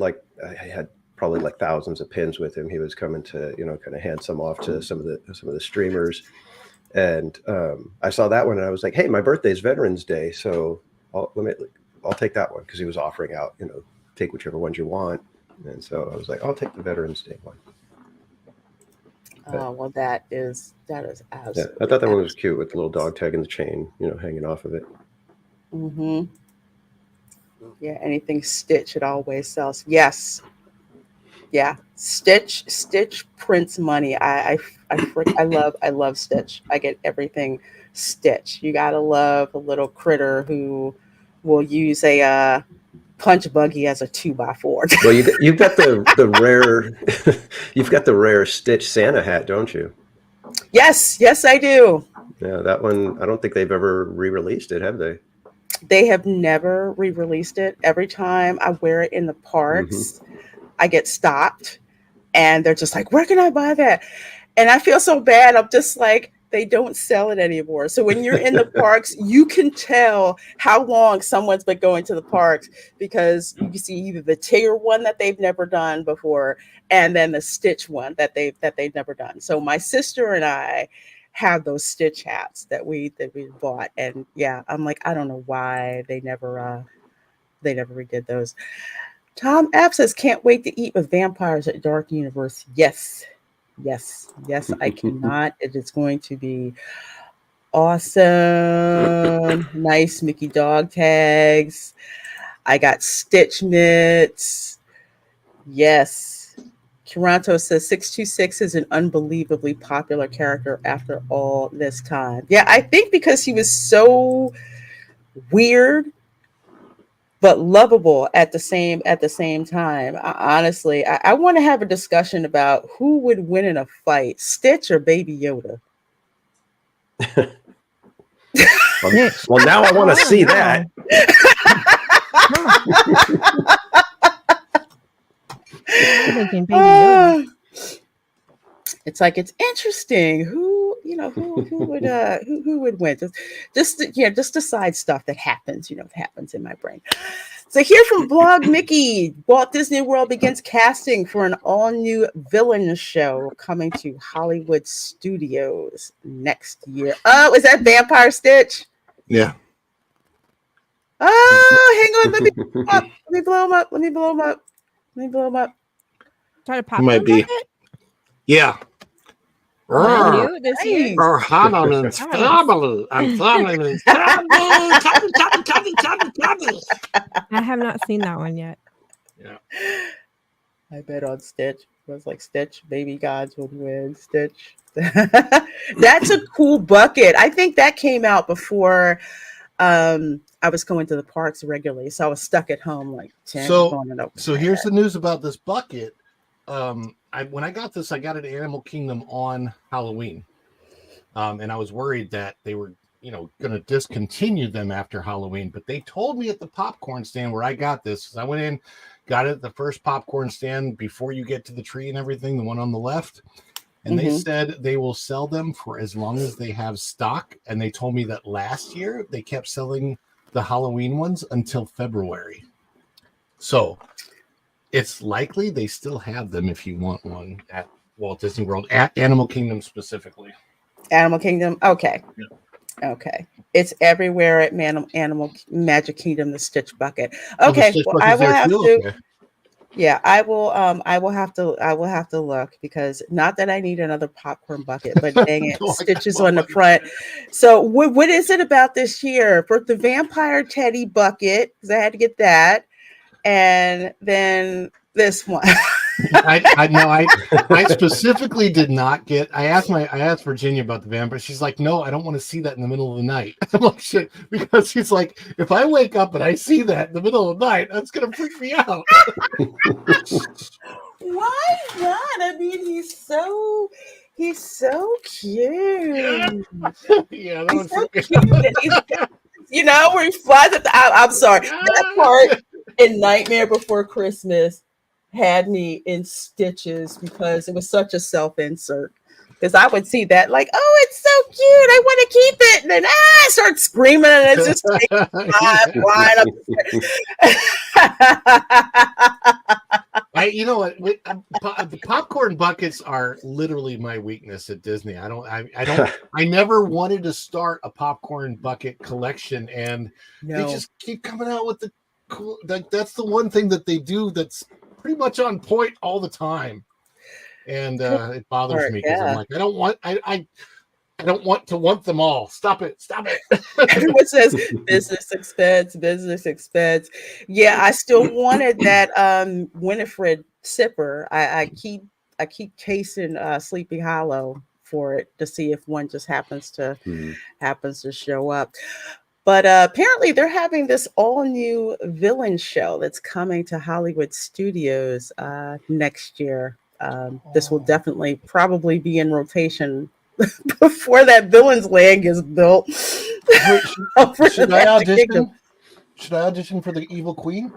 probably like thousands of pins with him. He was coming to, kind of hand some off to some of the streamers, and I saw that one and I was like, hey, my birthday's Veterans Day, so I'll take that one because he was offering out, take whichever ones you want, and so I was like, I'll take the Veterans Day one. Oh, well, that is absolutely. Yeah, I thought that one was cute with the little dog tag and the chain, hanging off of it. Mm-hmm. Yeah, anything Stitch, it always sells. Yes. Yeah, Stitch prints money. I love Stitch. I get everything Stitch. You gotta love a little critter who will use a punch buggy as a 2x4. Well, you've got the rare, you've got the rare Stitch Santa hat, don't you? Yes, I do. Yeah, that one. I don't think they've ever re-released it, have they? They have never re-released it. Every time I wear it in the parks, I get stopped and they're just like, where can I buy that? And I feel so bad. I'm just like, they don't sell it anymore. So when you're in the parks, you can tell how long someone's been going to the parks because you can see either the Tigger one that they've never done before and then the Stitch one that they've never done. So my sister and I have those Stitch hats that we bought, and yeah, I'm like, I don't know why they never redid those. Tom F says, can't wait to eat with vampires at Dark Universe. Yes, I cannot. It is going to be awesome. Nice Mickey dog tags. I got Stitch mitts. Yes. Toronto says 626 is an unbelievably popular character after all this time. Yeah, I think because he was so weird but lovable at the same time. Honestly, I want to have a discussion about who would win in a fight, Stitch or Baby Yoda. Well, now I want to see that. I'm thinking Baby Yoda. It's like, it's interesting who would win. Just decide stuff that happens, happens in my brain. So here from Blog Mickey, Walt Disney World begins casting for an all-new villain show coming to Hollywood studios next year. Oh, is that Vampire Stitch? Yeah. Oh, hang on, let me blow him up. Try to pop It might be. Yeah. New this year. Hanon's family. I'm family. I have not seen that one yet. Yeah. I bet on Stitch. It was like Stitch, Baby Gods would win. Stitch. That's a cool bucket. I think that came out before I was going to the parks regularly, so I was stuck at home like 10. So here's the news about this bucket. When I got this, I got it at Animal Kingdom on Halloween, and I was worried that they were, going to discontinue them after Halloween. But they told me at the popcorn stand where I got this, because I went in, got it at the first popcorn stand before you get to the tree and everything, the one on the left. and they said they will sell them for as long as they have stock. And they told me that last year they kept selling the Halloween ones until February. So it's likely they still have them if you want one at Walt Disney World, at Animal Kingdom specifically. Animal Kingdom. Okay. Yeah. Okay. It's everywhere at Animal Magic Kingdom, the Stitch Bucket. Oh, the Okay. Stitch Well, I Bucket's will there have too? to. Okay. Yeah, I will have to look, because not that I need another popcorn bucket, but dang it, No, I got Stitches one on the bucket. front. So what is it about this year for the vampire teddy bucket? Because I had to get that, and then this one. I specifically did not get. I asked Virginia about the vampire. She's like, no, I don't want to see that in the middle of the night. I'm like, shit, because she's like, if I wake up and I see that in the middle of the night, that's gonna freak me out. Why not? I mean, he's so cute. Yeah, that He's would so freak cute. me out. And he's, where he flies at the. I'm sorry, that part in Nightmare Before Christmas had me in stitches because it was such a self-insert. Because I would see that, like, oh, it's so cute, I want to keep it, and then I start screaming, and it's just flying up. You know what? The popcorn buckets are literally my weakness at Disney. I never wanted to start a popcorn bucket collection, and they just keep coming out with the cool. That's the one thing that they do that's pretty much on point all the time, and it bothers me because I'm like, I don't want to want them all. Stop it. Everyone says business expense. Yeah, I still wanted that Winifred sipper. I keep chasing Sleepy Hollow for it to see if one just happens to show up. But apparently they're having this all new villain show that's coming to Hollywood Studios next year. This will definitely probably be in rotation before that villain's land gets built. Should I audition? Should I audition for the Evil Queen?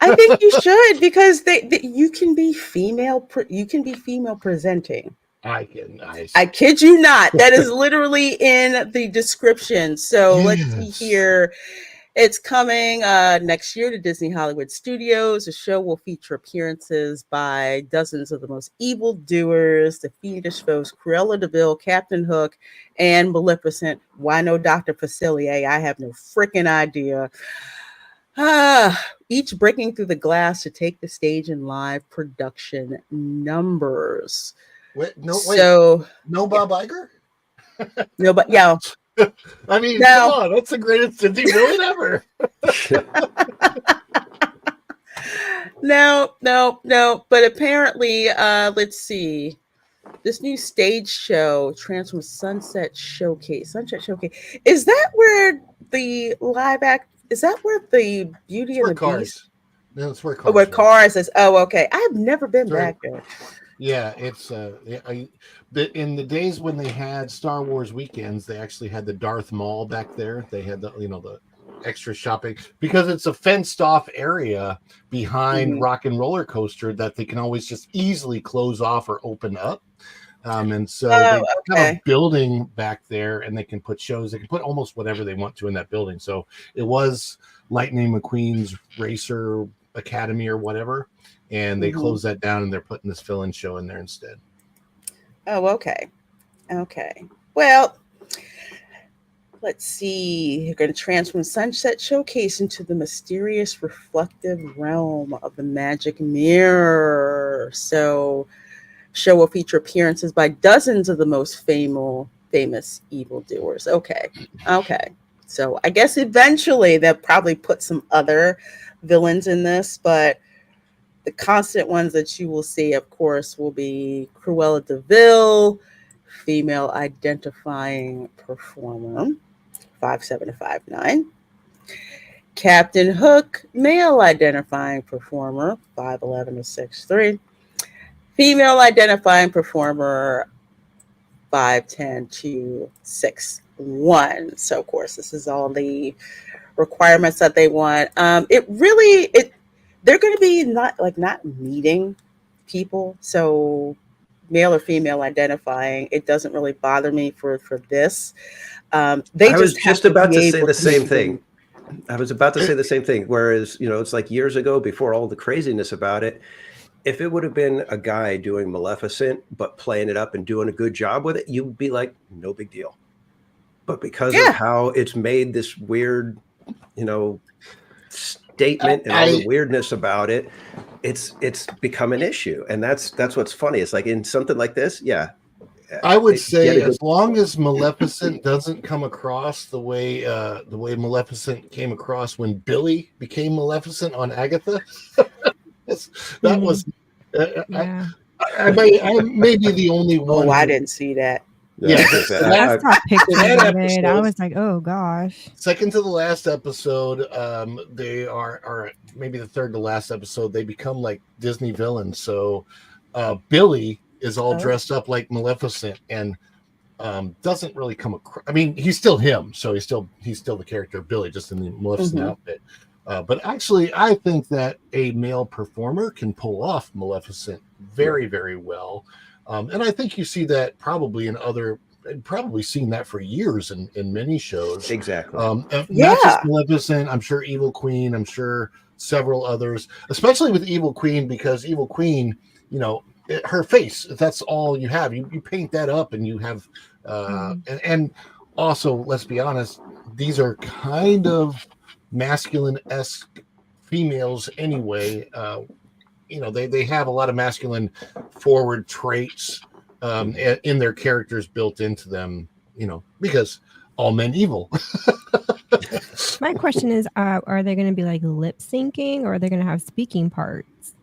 I think you should, because you can be female. You can be female presenting. I can. I kid you not. That is literally in the description. So let's see here. It's coming next year to Disney Hollywood Studios. The show will feature appearances by dozens of the most evil doers, the fiendish foes Cruella de Vil, Captain Hook, and Maleficent. Why no Dr. Facilier? I have no freaking idea. Each breaking through the glass to take the stage in live production numbers. No Bob Iger? No, but yeah. I mean, come on, that's the greatest Disney villain ever. No. But apparently, let's see. This new stage show, Transform Sunset Showcase. Is that where the live act? Is that where the Beauty and the Beast? No, it's where Cars. Oh, where Cars is. Oh, okay. I have never been back there. Yeah, it's in the days when they had Star Wars weekends, they actually had the Darth Mall back there. They had the extra shopping, because it's a fenced off area behind Rock and Roller Coaster that they can always just easily close off or open up. And so they have a building back there, and they can put shows. They can put almost whatever they want to in that building. So it was Lightning McQueen's Racer Academy or whatever. And they closed that down, and they're putting this fill-in show in there instead. Oh, okay. Well, let's see. You're going to transform Sunset Showcase into the mysterious, reflective realm of the magic mirror. So, show will feature appearances by dozens of the most famous evildoers. Okay. So, I guess eventually they'll probably put some other villains in this, but the constant ones that you will see, of course, will be Cruella de Vil, female identifying performer, 5'7" to 5'9". Captain Hook, male identifying performer, 5'11" to 6'3". Female identifying performer, 5'10" to 6'1". So, of course, this is all the requirements that they want. They're going to be not meeting people. So, male or female identifying. It doesn't really bother me for this. They I was just have just about be to say able the to same move thing. them. I was about to say the same thing. Whereas, it's like years ago, before all the craziness about it, if it would have been a guy doing Maleficent, but playing it up and doing a good job with it, you'd be like, no big deal. But because of Yeah. how it's made this weird, statement and all the weirdness about it, it's become an issue. And that's what's funny. It's like in something like this, yeah. I would get say a good as long as Maleficent doesn't come across the way Maleficent came across when Billy became Maleficent on Agatha, that was Yeah. I may be the only one. Oh, I who- didn't see that. Yeah, Yeah, I was gonna say, I saw pictures that of it. I episode- was like, oh gosh. Second to the last episode, they are maybe the third to last episode. They become like Disney villains. So Billy is all Oh. dressed up like Maleficent and doesn't really come across. I mean, he's still him, so he's still the character of Billy, just in the Maleficent Mhm. outfit. But actually, I think that a male performer can pull off Maleficent very, very well. And I think you see that probably probably seen that for years in many shows. exactly. Not Yeah. just Maleficent, I'm sure Evil Queen, I'm sure several others, especially with Evil Queen, because Evil Queen, her face, if that's all you have, you paint that up and you have, and also, let's be honest, these are kind of masculine-esque females anyway. They have a lot of masculine forward traits in their characters built into them, because all men evil. My question is, are they going to be like lip syncing, or are they going to have speaking parts?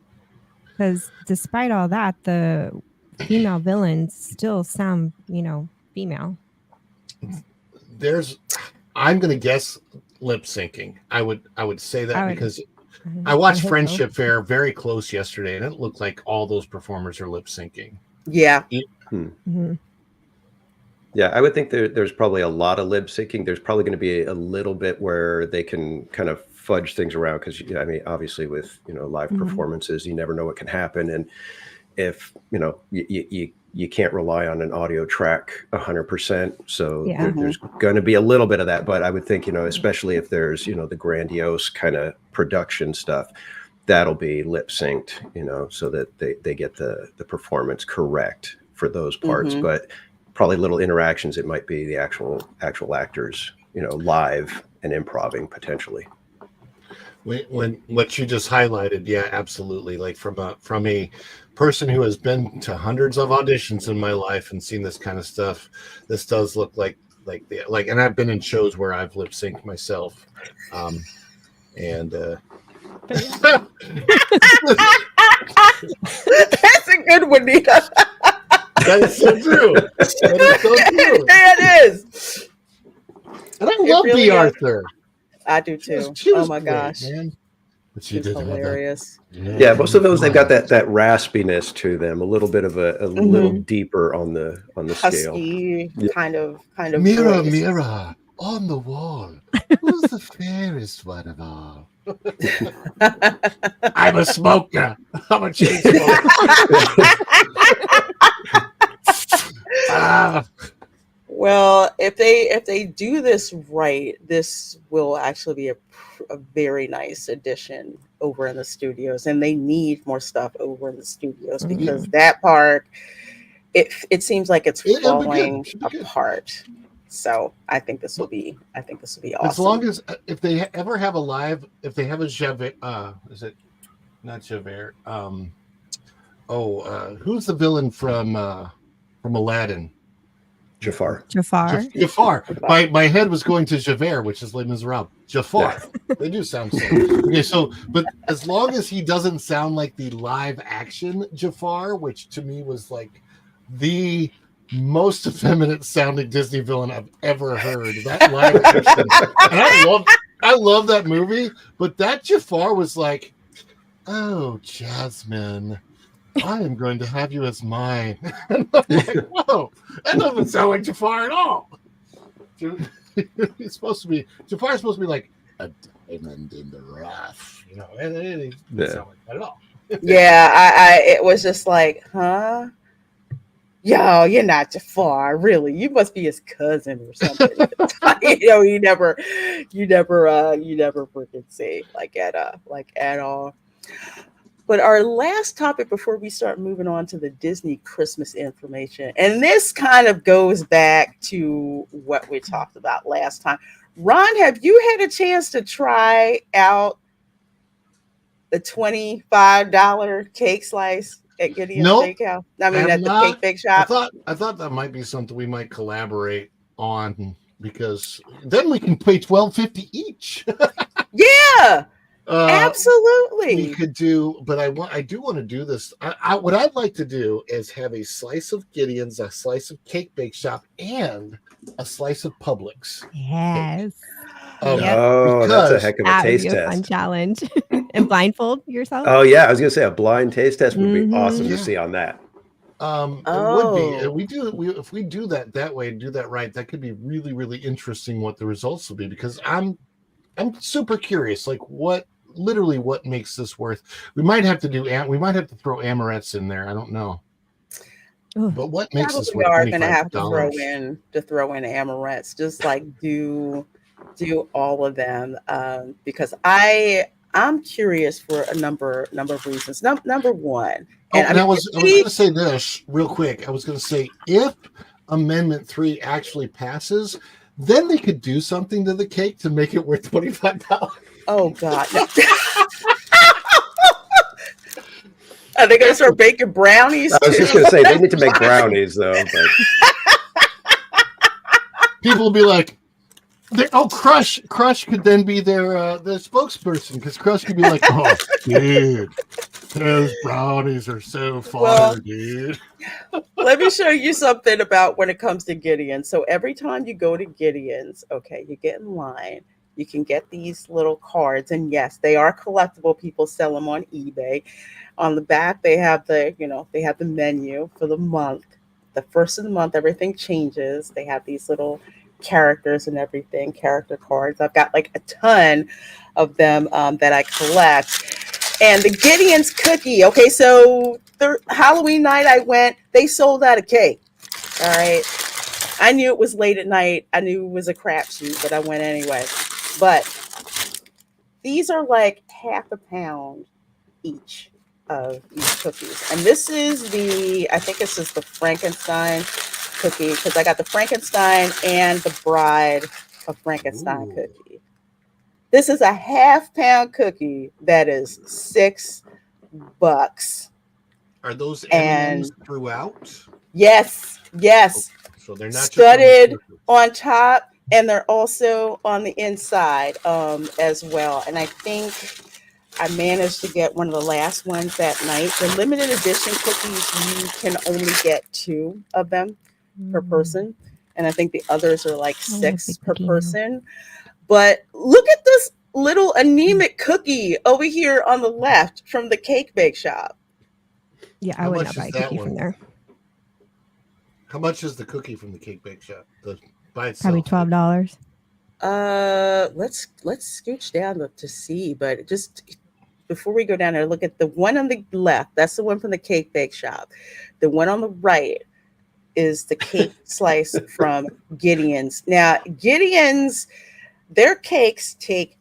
Because despite all that, the female villains still sound, female. I'm going to guess lip syncing. I would say that because I I watched hope so. Friendship Fair very close yesterday, and it looked like all those performers are lip syncing. Yeah. Mhm. Yeah, I would think there's probably a lot of lip syncing. There's probably going to be a little bit where they can kind of fudge things around because, I mean, obviously with, live performances, you never know what can happen. And if, you can't rely on an audio track 100%. So Yeah. there's going to be a little bit of that. But I would think, especially if there's, the grandiose kind of production stuff, that'll be lip synced, so that they get the performance correct for those parts. Mhm. But probably little interactions, it might be the actual actors, live and improvising potentially. When what you just highlighted, yeah, absolutely. Like from a person who has been to hundreds of auditions in my life and seen this kind of stuff, this does look like, and I've been in shows where I've lip synced myself, and That's a good one, Nita. that is so true. That is so true. It is. And I It love really B. is. Arthur. I do too. She was Oh my great, gosh. man. But she She's didn't have that. hilarious. Yeah, most of those, they've got that raspiness to them, a little bit of a little deeper on the scale. Husky Yeah. kind of Mirror, voice. mirror on the wall, who's the fairest one of all? I'm a smoker. I'm a chain smoker. Well, if they do this right, this will actually be a very nice addition over in the studios, and they need more stuff over in the studios because that part, it seems like it's It'll be good. falling Should be good. apart. So I think this will be awesome. As long as if they ever have a live, if they have a Javert, is it not Javert? Who's the villain from Aladdin? Jafar. Jafar. My head was going to Javert, which is Les Miserables. Jafar. They do sound similar. Okay, so but as long as he doesn't sound like the live action Jafar, which to me was like the most effeminate sounding Disney villain I've ever heard. That live action. And I love that movie, but that Jafar was like, oh, Jasmine, I am going to have you as mine. And I'm like, whoa, that doesn't sound like Jafar at all. Jafar's supposed to be like a diamond in the rough, and it doesn't sound like that at all. Yeah, it was just like, huh? Yo, you're not Jafar, really. You must be his cousin or something. You never freaking see like at all. But our last topic before we start moving on to the Disney Christmas information, and this kind of goes back to what we talked about last time. Ron, have you had a chance to try out the $25 cake slice at Gideon's Nope, Bakehouse? I have At the not. Cake Bake Shop. I thought that might be something we might collaborate on because then we can pay $12.50 each. Yeah, We absolutely. could do, but I do want to do this. What I'd like to do is have a slice of Gideon's, a slice of Cake Bake Shop, and a slice of Publix. Yes. Yep. Oh, that's a Because heck of a That would taste be a fun test. challenge. And blindfold yourself. Oh yeah, I was gonna say a blind taste test would be Mhm. awesome to Yeah. see on that. It would be. Oh. If we do that way, do that right, that could be really, really interesting what the results will be, because I'm super curious, like what makes this worth. We might have to throw amarettes in there. I don't know. Ooh. But what makes this Probably worth are going to have $25? to throw in amarettes, just like do all of them, because I'm curious for a number of reasons. Number one, Oh, and I and mean, I was going to say this real quick. I was going to say, if Amendment 3 actually passes, then they could do something to the cake to make it worth $25. oh God, no. Are they going to start baking brownies I was too? just gonna say they need to make brownies though, but People will be like, Crush could then be their spokesperson, because Crush could be like, oh, dude, those brownies are so fire, Well, dude. Let me show you something about when it comes to Gideon. So every time you go to Gideon's, okay, you get in line. You can get these little cards, and yes, they are collectible. People sell them on eBay. On the back, they have the menu for the month. The first of the month, everything changes. They have these little characters and everything, character cards. I've got like a ton of them that I collect. And the Gideon's cookie. Okay, so Halloween night I went, they sold out of cake. All right. I knew it was late at night. I knew it was a crapshoot, but I went anyway. But these are like half a pound each of these cookies. And this is I think this is the Frankenstein cookie, because I got the Frankenstein and the Bride of Frankenstein Ooh. cookie. This is a half-pound cookie that is $6. Are those And M&Ms throughout? yes, So they're not just studded on the surface. on top, and they're also on the inside as well. And I think I managed to get one of the last ones that night. The limited edition cookies, you can only get 2 of them per person. And I think the others are like I want a 6 big per cookie now. person. But look at this little anemic cookie over here on the left from the Cake Bake Shop. Yeah, I How would much not buy a is that cookie one? from there. How much is the cookie from the Cake Bake Shop? By itself? Probably $12. Let's scooch down to see, but just before we go down there, look at the one on the left. That's the one from the Cake Bake Shop. The one on the right is the cake slice from Gideon's. Now, Gideon's, their cakes take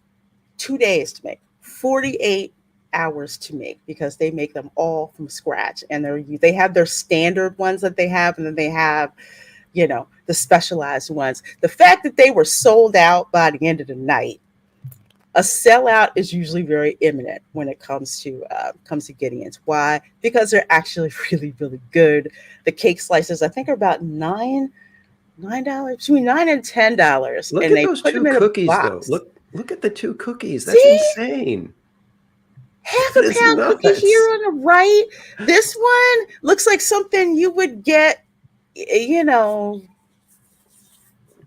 2 days to make, 48 hours to make, because they make them all from scratch. And they have their standard ones that they have, and then they have, the specialized ones. The fact that they were sold out by the end of the night, a sellout is usually very imminent when it comes to Gideon's. Why? Because they're actually really, really good. The cake slices, I think, are about $9 between $9 and $10. look and at they those put 2 them in a cookies though. box. Look at the 2 cookies. That's See? insane. Half That a is pound cookie nuts. here on the right. This one looks like something you would get,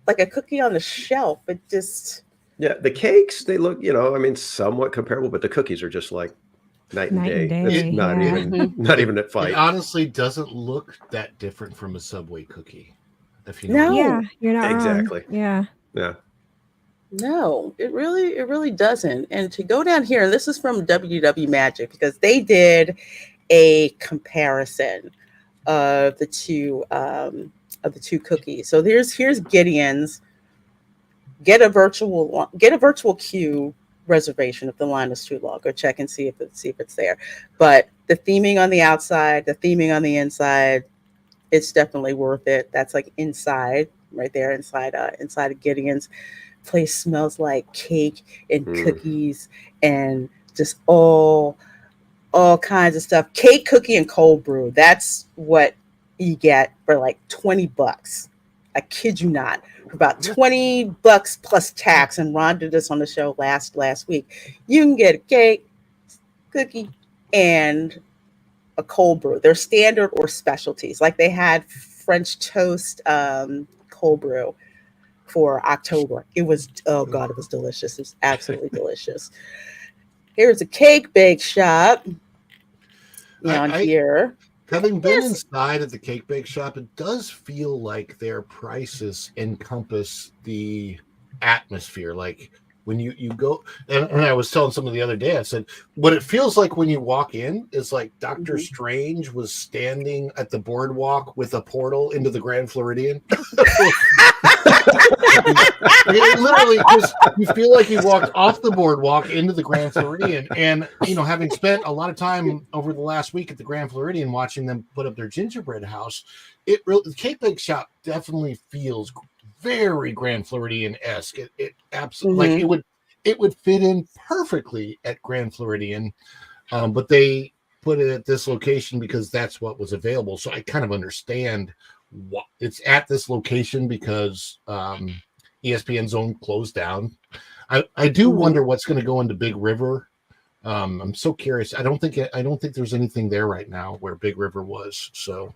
like a cookie on the shelf. It just, Yeah, the cakes, they look, I mean, somewhat comparable, but the cookies are just like night and Night day. and It's day, not yeah. even not even a It fight. honestly doesn't look that different from a Subway cookie. If you know No. what I mean. Yeah, you're not Exactly. wrong. Yeah. Yeah. no, it really doesn't. And to go down here, and this is from WW Magic, because they did a comparison of the two cookies. So here's Gideon's. Get a virtual queue reservation if the line is too long. Go check and see if it's there. But the theming on the outside, the theming on the inside, it's definitely worth it. That's like inside, right there, inside of Gideon's. Place smells like cake and cookies and just all kinds of stuff. Cake, cookie, and cold brew. That's what you get for like $20. I kid you not. For about $20 plus tax. And Ron did this on the show last week. You can get a cake, cookie, and a cold brew. They're standard or specialties. Like they had French toast cold brew for October. It was, oh God, it was delicious. It was absolutely delicious. Here's a cake bake shop. Here. Having been inside at the cake bake shop, it does feel like their prices encompass the atmosphere. Like when you go, and I was telling someone the other day, I said, what it feels like when you walk in is like Doctor Strange was standing at the boardwalk with a portal into the Grand Floridian. Literally, you feel like you walked off the boardwalk into the Grand Floridian. And, having spent a lot of time over the last week at the Grand Floridian watching them put up their gingerbread house, the cake bake shop definitely feels very Grand Floridian-esque. It absolutely, like it would fit in perfectly at Grand Floridian, but they put it at this location because that's what was available. So I kind of understand what it's at this location because ESPN Zone closed down. I do wonder what's going to go into Big River. I'm so curious. I don't think there's anything there right now where Big River was. So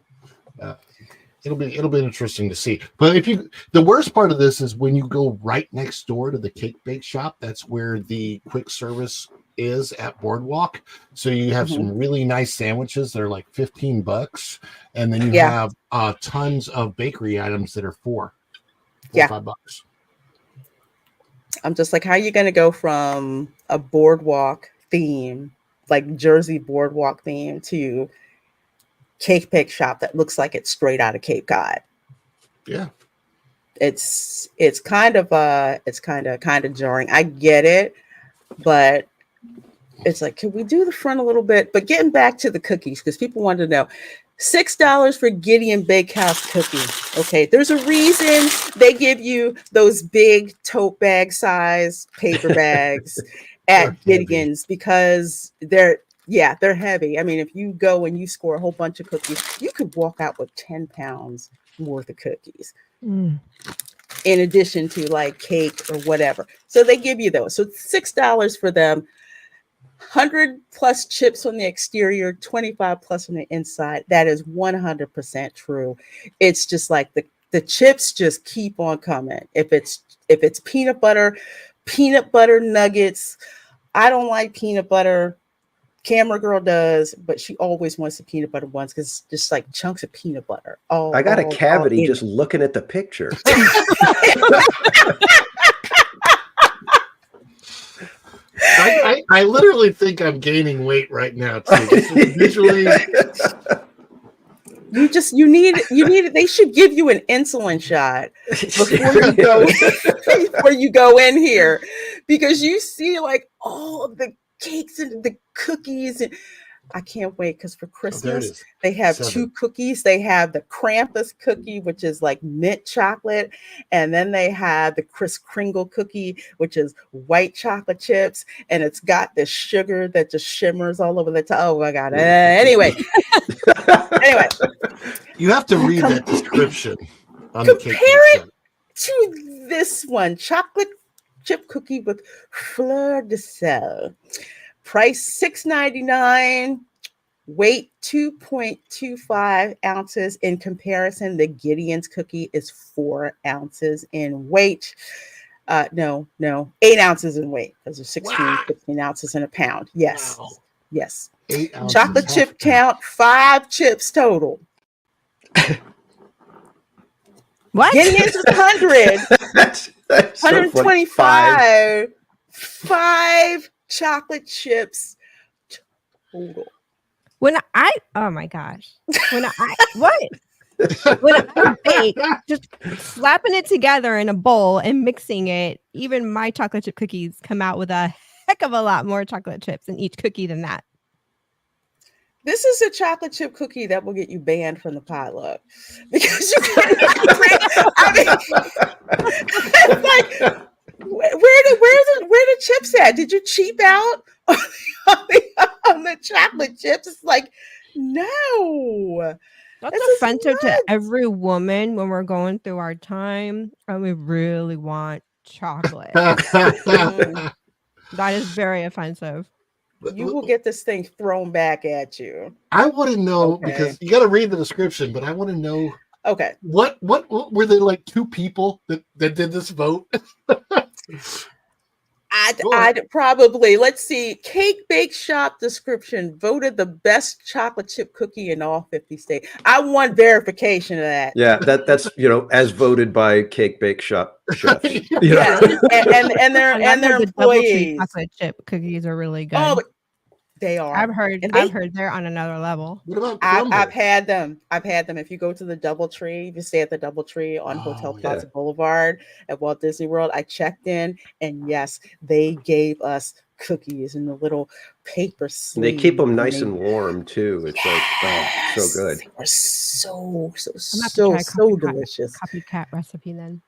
it'll be interesting to see. But the worst part of this is when you go right next door to the cake bake shop. That's where the quick service is at Boardwalk. So you have some really nice sandwiches that are like $15, and then you have tons of bakery items that are $4 or $5. I'm just like, how are you going to go from a boardwalk theme, like Jersey boardwalk theme, to cake bake shop that looks like it's straight out of Cape Cod? Yeah, it's kind of jarring. I get it, but it's like, can we do the front a little bit? But getting back to the cookies, because people want to know, $6 for Gideon Bakehouse cookies. Okay, there's a reason they give you those big tote bag size paper bags at Gideon's, because they're heavy. I mean, if you go and you score a whole bunch of cookies, you could walk out with 10 pounds worth of cookies. In addition to like cake or whatever. So they give you those. So $6 for them. 100 plus chips on the exterior, 25 plus on the inside. That is 100% true. It's just like the chips just keep on coming. If it's peanut butter nuggets. I don't like peanut butter. Camera girl does, but she always wants the peanut butter ones because it's just like chunks of peanut butter. I got a cavity just looking at the picture. I literally think I'm gaining weight right now too. Visually, you need it. They should give you an insulin shot before you go in here, because you see like all of the cakes and the cookies, and I can't wait because for Christmas they have 2 cookies. They have the Krampus cookie, which is like mint chocolate, and then they have the Kris Kringle cookie, which is white chocolate chips, and it's got this sugar that just shimmers all over the top. Oh my God! Anyway, you have to read that description. Compare it to this one: chocolate chip cookie with fleur de sel. Price $6.99, weight 2.25 ounces. In comparison, the Gideon's cookie is 4 ounces in weight. No, 8 ounces in weight, because there's 16 ounces in a pound. Yes, yes. 8 ounces. Chocolate chip count, 5 chips total. What? Gideon's is 100. That's 125. 5 chocolate chips total. Oh my gosh. What? When I bake, just slapping it together in a bowl and mixing it, even my chocolate chip cookies come out with a heck of a lot more chocolate chips in each cookie than that. This is a chocolate chip cookie that will get you banned from the potluck because you cannot bring. I mean, it's like where the chips at? Did you cheap out on the chocolate chips? It's like no. That's This is offensive to nuts. every woman when we're going through our time and we really want chocolate. Mm. That is very offensive. You will get this thing thrown back at you. I want to know Okay. because you got to read the description, but I want to know Okay. what were there like two people that did this vote? I'd probably, let's see, Cake Bake Shop description voted the best chocolate chip cookie in all 50 states. I want verification of that. Yeah, that's as voted by Cake Bake Shop chefs. Yeah, and their The DoubleTree employees. chocolate chip cookies are really good. Oh, they are. I've heard they're on another level. What about I've had them. If you go to the DoubleTree, if you stay at the DoubleTree on Hotel Plaza Boulevard at Walt Disney World, I checked in, and yes, they gave us cookies in the little paper sleeve. They keep them nice and warm too. It's like so good. They were so delicious. Copycat recipe then.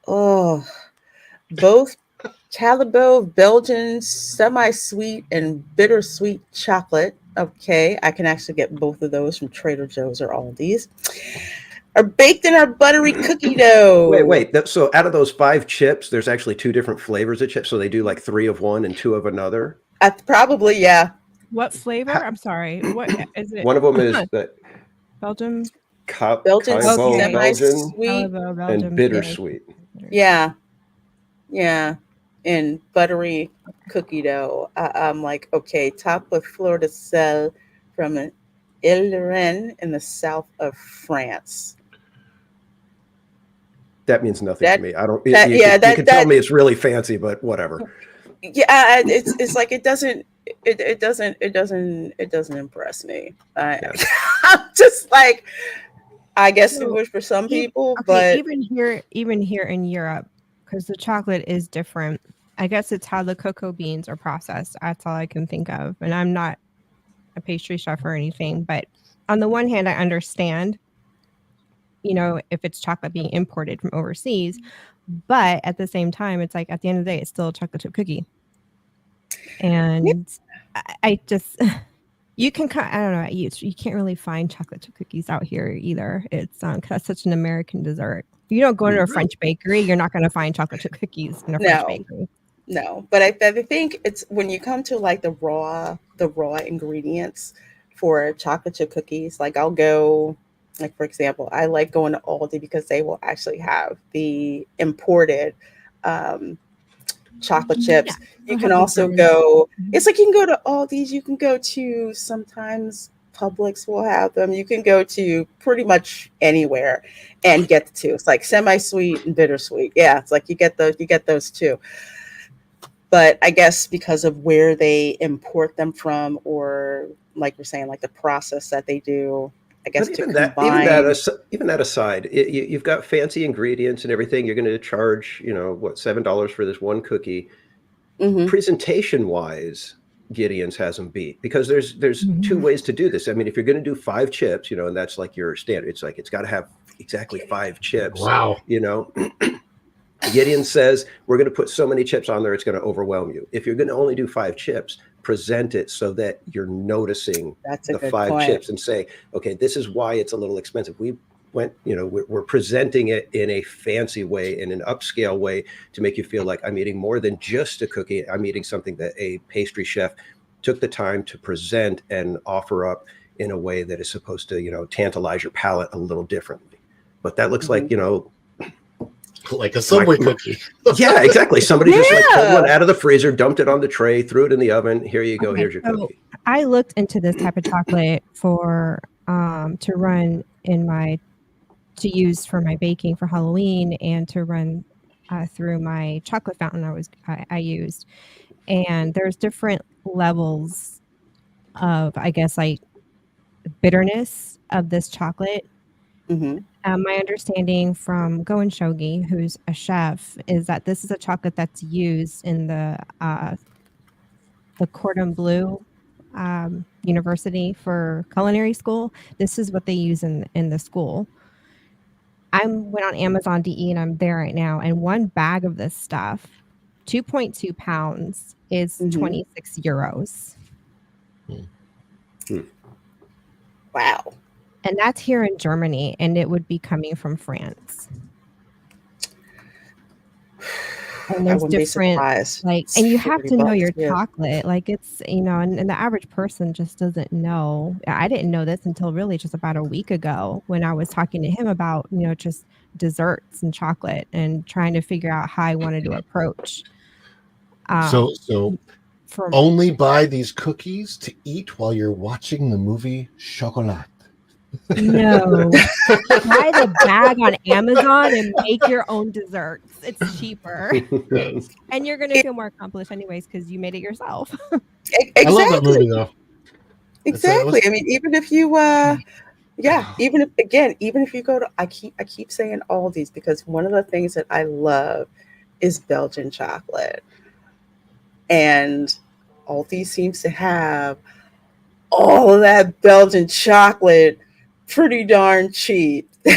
Oh, both Calibo Belgian semi-sweet and bittersweet chocolate. Okay, I can actually get both of those from Trader Joe's or Aldi's. Are baked in our buttery cookie dough. Wait. So out of those 5 chips, there's actually 2 different flavors of chips. So they do like 3 of one and 2 of another. Probably, yeah. What flavor? I'm sorry. What is it? One of them is the Belgium. Belgian semi-sweet and bittersweet. Yeah. And buttery cookie dough. I'm like, okay, top with fleur de sel from Ile-de-Rennes in the south of France. That means nothing to me. I don't. You can tell me it's really fancy, but whatever. Yeah, it's like it doesn't impress me. I'm just like, I guess it was for some people, but even here in Europe, because the chocolate is different. I guess it's how the cocoa beans are processed. That's all I can think of. And I'm not a pastry chef or anything, but on the one hand, I understand, if it's chocolate being imported from overseas, but at the same time, it's like at the end of the day, it's still a chocolate chip cookie. And I just, you can, I don't know, you can't really find chocolate chip cookies out here either. It's because that's such an American dessert. You don't go into a French bakery, you're not going to find chocolate chip cookies in a French bakery. No, but I think it's when you come to like the raw ingredients for chocolate chip cookies. Like I'll go, like for example, I like going to Aldi because they will actually have the imported chocolate chips. You can also go. It's like you can go to Aldi's. You can go to sometimes Publix will have them. You can go to pretty much anywhere and get the two. It's like semi-sweet and bittersweet. Yeah, it's like you get those two. But I guess because of where they import them from, or like you're saying, like the process that they do, I guess even that aside, you've got fancy ingredients and everything. You're going to charge, $7 for this one cookie. Mm-hmm. Presentation wise, Gideon's has them beat because there's 2 ways to do this. I mean, if you're going to do 5 chips, and that's like your standard. It's like it's got to have exactly 5 chips. Wow. Gideon says we're going to put so many chips on there it's going to overwhelm you. If you're going to only do 5 chips, present it so that you're noticing the 5 chips and say, okay, this is why it's a little expensive. We went, we're presenting it in a fancy way, in an upscale way to make you feel like I'm eating more than just a cookie. I'm eating something that a pastry chef took the time to present and offer up in a way that is supposed to, tantalize your palate a little differently. But that looks like, like a Subway cookie. Yeah, exactly. Somebody just like pulled one out of the freezer, dumped it on the tray, threw it in the oven. Here you go. Okay, here's your cookie. I looked into this type of chocolate for to run to use for my baking for Halloween and to run through my chocolate fountain I used. And there's different levels of, I guess, like bitterness of this chocolate. Mm-hmm. My understanding from Goen Shogi, who's a chef, is that this is a chocolate that's used in the Cordon Bleu University for culinary school. This is what they use in the school. I went on Amazon DE and I'm there right now. And one bag of this stuff, 2.2 pounds, is Mhm. 26 euros. Wow. And that's here in Germany, and it would be coming from France. And I there's wouldn't be different, surprised. like, It's and you have to know $40, your yeah. chocolate. Like, it's, and the average person just doesn't know. I didn't know this until really just about a week ago when I was talking to him about, just desserts and chocolate and trying to figure out how I wanted to approach. So From only buy these cookies to eat while you're watching the movie Chocolat. No, buy the bag on Amazon and make your own desserts. It's cheaper, and you're gonna feel more accomplished anyways because you made it yourself. Exactly. I love that movie though. Exactly. I mean, even if you even if you go to I keep saying all these because one of the things that I love is Belgian chocolate. And Aldi seems to have all of that Belgian chocolate pretty darn cheap. I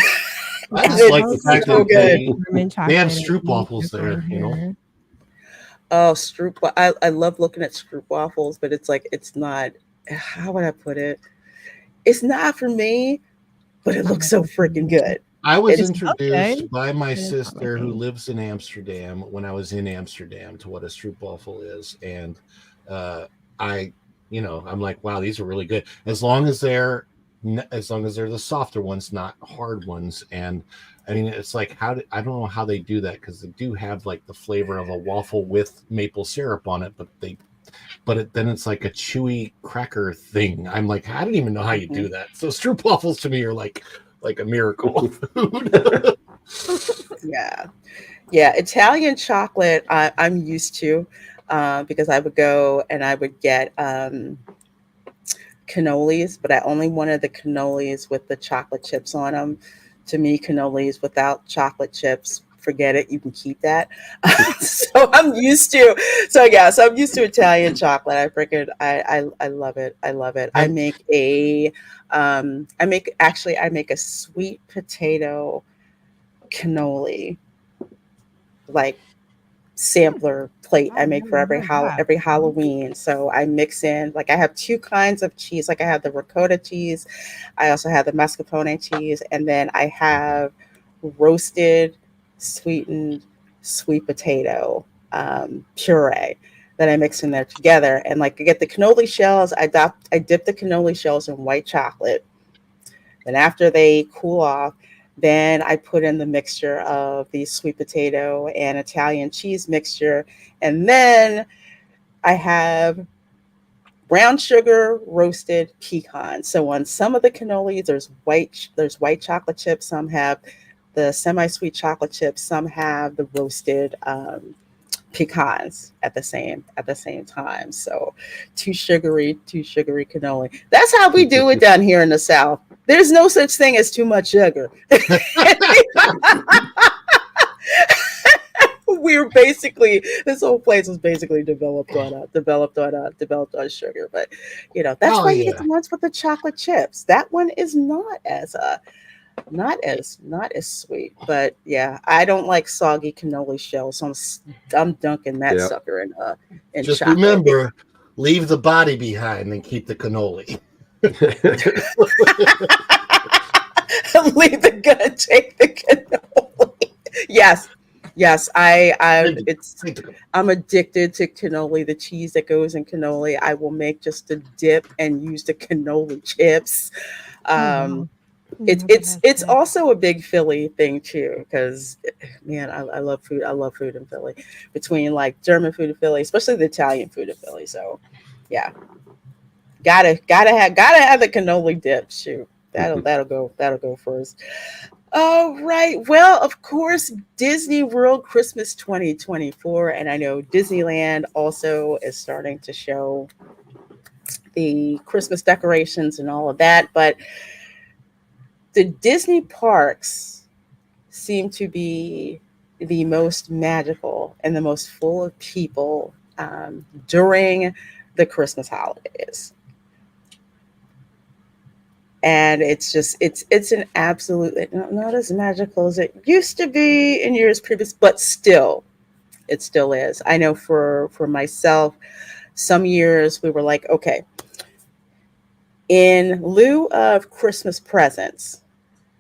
Yeah, just like the It's fact so that good. German they have chocolate is stroopwafels easy to there, find you know. here. Oh, stroop. I love looking at stroop waffles, but it's not, how would I put it? It's not for me, but it looks so freaking good. I was It's introduced okay, by my but it's not my sister who thing. lives in Amsterdam when I was in Amsterdam to what a stroopwafel is, and I, I'm like, wow, these are really good. As long as they're the softer ones, not hard ones. And I mean, it's like I don't know how they do that because they do have like the flavor of a waffle with maple syrup on it, but then it's like a chewy cracker thing. I'm like, I don't even know how you do that. So stroopwafels to me are like a miracle food. Yeah. Yeah. Italian chocolate, I'm used to because I would go and I would get cannolis, but I only wanted the cannolis with the chocolate chips on them. To me, cannolis without chocolate chips, forget it. You can keep that. So I'm used to. So I'm used to Italian chocolate. I love it. I love it. I'm I make a sweet potato cannoli, like sampler plate I I've make for never heard that. every Halloween. So I mix in, like, I have two kinds of cheese. Like I have the ricotta cheese, I also have the mascarpone cheese, and then I have roasted sweetened sweet potato puree that I mix in there together. And like I get the cannoli shells, I dip the cannoli shells in white chocolate. Then after they cool off, then I put in the mixture of the sweet potato and Italian cheese mixture. And then I have brown sugar roasted pecans. So on some of the cannolis, there's white chocolate chips. Some have the semi-sweet chocolate chips. Some have the roasted pecans at the same time. So too sugary cannoli. That's how we do it down here in the South. There's no such thing as too much sugar. We're basically, this whole place was basically developed on sugar. But that's oh why you get yeah. the ones with the chocolate chips. That one is not as sweet. But yeah, I don't like soggy cannoli shells. So I'm dunking that Yeah. sucker in Just chocolate. remember, leave the body behind and keep the cannoli. Leave the gun, take the cannoli. Yes. I'm addicted to cannoli, the cheese that goes in cannoli. I will make just a dip and use the cannoli chips. Oh, wow. Um, Never that it's shit. also a big Philly thing too, because man, I love food. I love food in Philly. Between like German food in Philly, especially the Italian food in Philly. So yeah, gotta have the cannoli dip. Shoot, that'll go first. All right. Well, of course, Disney World Christmas 2024, and I know Disneyland also is starting to show the Christmas decorations and all of that. But the Disney parks seem to be the most magical and the most full of people during the Christmas holidays. And it's just it's an absolutely not as magical as it used to be in years previous, but still it still is. I know for myself, some years we were like, okay, in lieu of Christmas presents,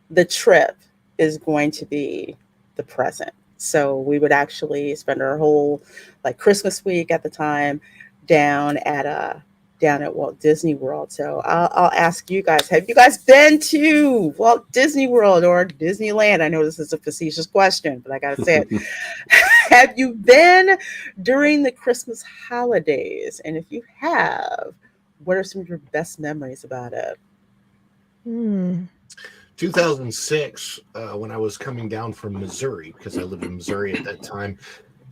the trip is going to be the present. So we would actually spend our whole like Christmas week at the time down at Walt Disney World. So I'll ask you guys, have you guys been to Walt Disney World or Disneyland? I know this is a facetious question, but I got to say it. Have you been during the Christmas holidays? And if you have, what are some of your best memories about it? 2006, when I was coming down from Missouri, because I lived in Missouri at that time.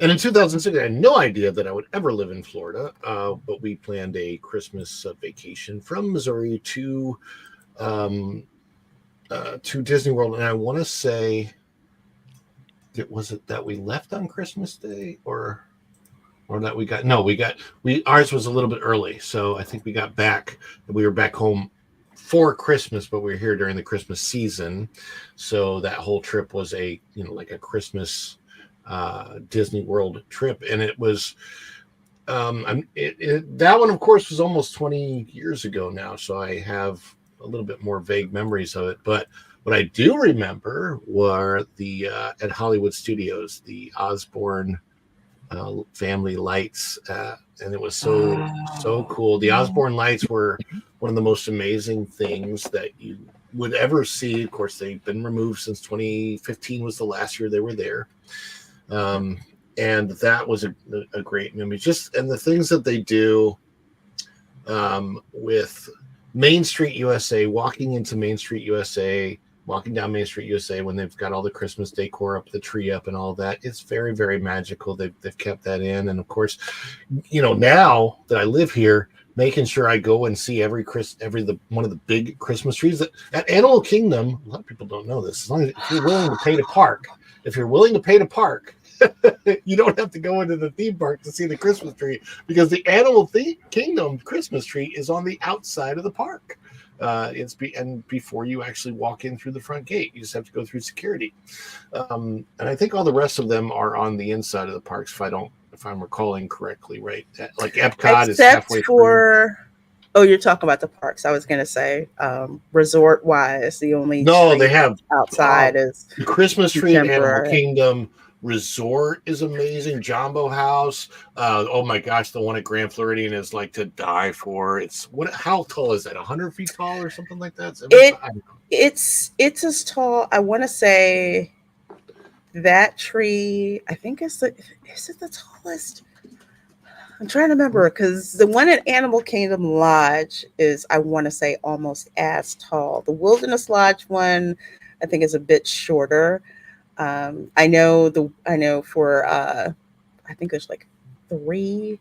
And in 2006, I had no idea that I would ever live in Florida, but we planned a Christmas vacation from Missouri to Disney World. And I want to say, was it that we left on Christmas Day or that ours was a little bit early. So I think we got back, we were back home for Christmas, but we were here during the Christmas season. So that whole trip was like a Christmas Disney World trip, and it was that one, of course, was almost 20 years ago now, so I have a little bit more vague memories of it. But what I do remember were the at Hollywood Studios, the Osborne family lights, and it was so cool. The Osborne lights were one of the most amazing things that you would ever see. Of course, they've been removed since 2015 was the last year they were there. And that was a great memory. And the things that they do with Main Street USA, walking down Main Street USA when they've got all the Christmas decor up, the tree up and all that. It's very, very magical. They've kept that in. And of course, now that I live here, making sure I go and see one of the big Christmas trees at Animal Kingdom. A lot of people don't know this. As long as if you're willing to pay to park, you don't have to go into the theme park to see the Christmas tree, because the Animal Kingdom Christmas tree is on the outside of the park. And before you actually walk in through the front gate, you just have to go through security. And I think all the rest of them are on the inside of the parks, if I'm recalling correctly, right? Like Epcot is halfway through. Oh, you're talking about the parks. I was going to say, resort wise, the only they have outside is the Christmas tree at Animal Gingerbread. Kingdom. Resort is amazing. Jumbo House. Oh my gosh, the one at Grand Floridian is like to die for. How tall is that? 100 feet tall or something like that? It's as tall. I want to say that tree, I think is it the tallest? I'm trying to remember, because the one at Animal Kingdom Lodge is, I want to say, almost as tall. The Wilderness Lodge one, I think, is a bit shorter. I know for I think there's like 3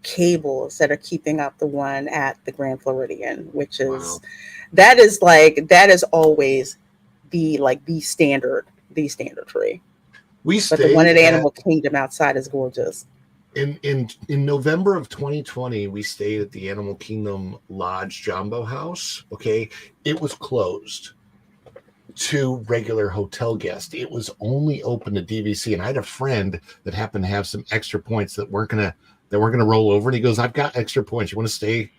cables that are keeping up the one at the Grand Floridian, which is that is always the standard tree. But the one at Animal Kingdom outside is gorgeous. In November of 2020, we stayed at the Animal Kingdom Lodge Jumbo House. Okay, it was closed to regular hotel guests. It was only open to DVC, and I had a friend that happened to have some extra points that weren't gonna roll over, and he goes, "I've got extra points. You want to stay?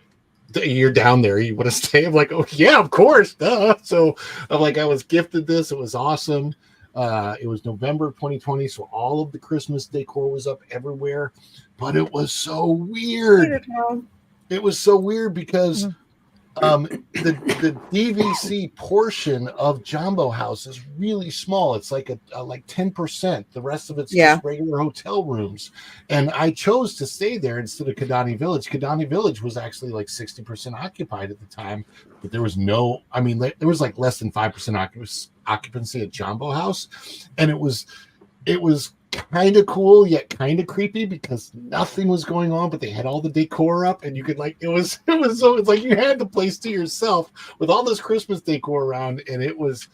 You're down there. You want to stay?" I'm like, "Oh yeah, of course, duh." So I'm like, I was gifted this. It was awesome. It was November 2020, so all of the Christmas decor was up everywhere, but it was so weird. It was so weird because the DVC portion of Jumbo House is really small. It's like like 10%. The rest of it's just regular hotel rooms. And I chose to stay there instead of Kidani Village. Kidani Village was actually like 60% occupied at the time, but there was there was like less than 5% occupancy at Jumbo House, and it was kind of cool yet kind of creepy because nothing was going on, but they had all the decor up, and you could like it's like you had the place to yourself with all this Christmas decor around, and it was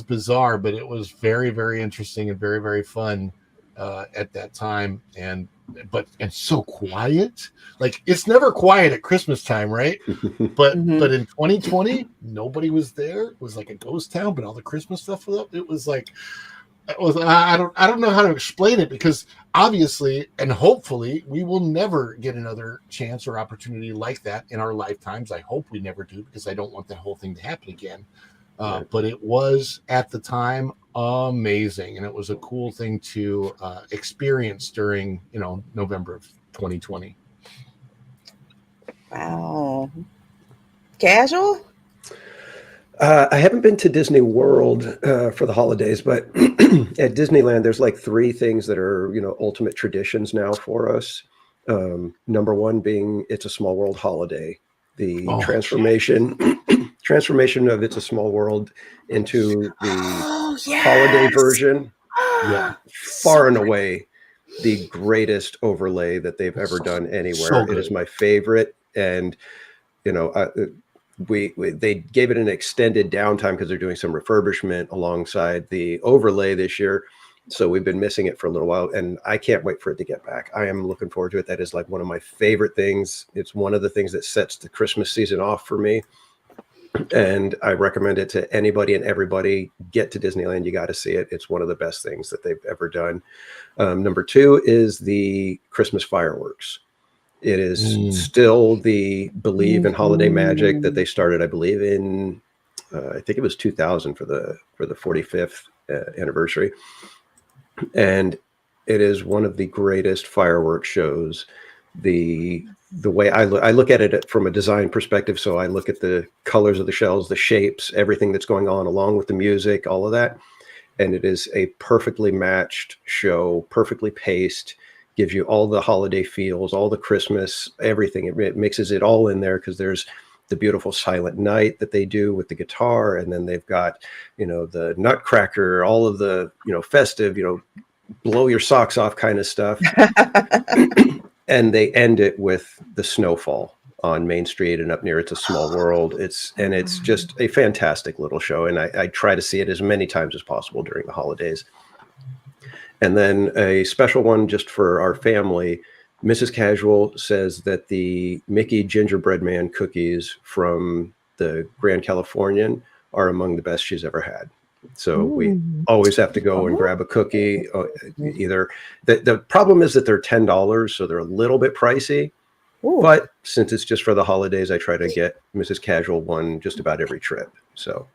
bizarre, but it was very, very interesting and very, very fun at that time. And so quiet. Like it's never quiet at Christmas time, right? But in 2020, nobody was there. It was like a ghost town, but all the Christmas stuff was up. It was like I don't know how to explain it, because obviously and hopefully we will never get another chance or opportunity like that in our lifetimes. I hope we never do, because I don't want that whole thing to happen again. But it was at the time amazing, and it was a cool thing to experience during November of 2020. Wow. Casual? I haven't been to Disney World for the holidays, but at Disneyland, there's like 3 things that are, ultimate traditions now for us. Number one being It's a Small World holiday. The transformation of It's a Small World into the holiday version. Yeah. Far and away the greatest overlay that they've ever done anywhere. It is my favorite. And, they gave it an extended downtime because they're doing some refurbishment alongside the overlay this year. So we've been missing it for a little while, and I can't wait for it to get back. I am looking forward to it. That is like one of my favorite things. It's one of the things that sets the Christmas season off for me. And I recommend it to anybody and everybody. Get to Disneyland. You got to see it. It's one of the best things that they've ever done. Number 2 is the Christmas fireworks. It is still the believe in holiday magic that they started, I believe, in I think it was 2000 for the 45th anniversary. And it is one of the greatest fireworks shows. The way I look at it from a design perspective, so I look at the colors of the shells, the shapes, everything that's going on, along with the music, all of that. And it is a perfectly matched show, perfectly paced, gives you all the holiday feels, all the Christmas, everything. It mixes it all in there, because there's the beautiful Silent Night that they do with the guitar, and then they've got the Nutcracker, all of the festive, blow your socks off kind of stuff. And they end it with the snowfall on Main Street and up near It's a Small World. It's just a fantastic little show, and I try to see it as many times as possible during the holidays. And then a special one just for our family. Mrs. Casual says that the Mickey Gingerbread Man cookies from the Grand Californian are among the best she's ever had. So we always have to go and grab a cookie. Either the problem is that they're $10, so they're a little bit pricey. But since it's just for the holidays, I try to get Mrs. Casual one just about every trip. So,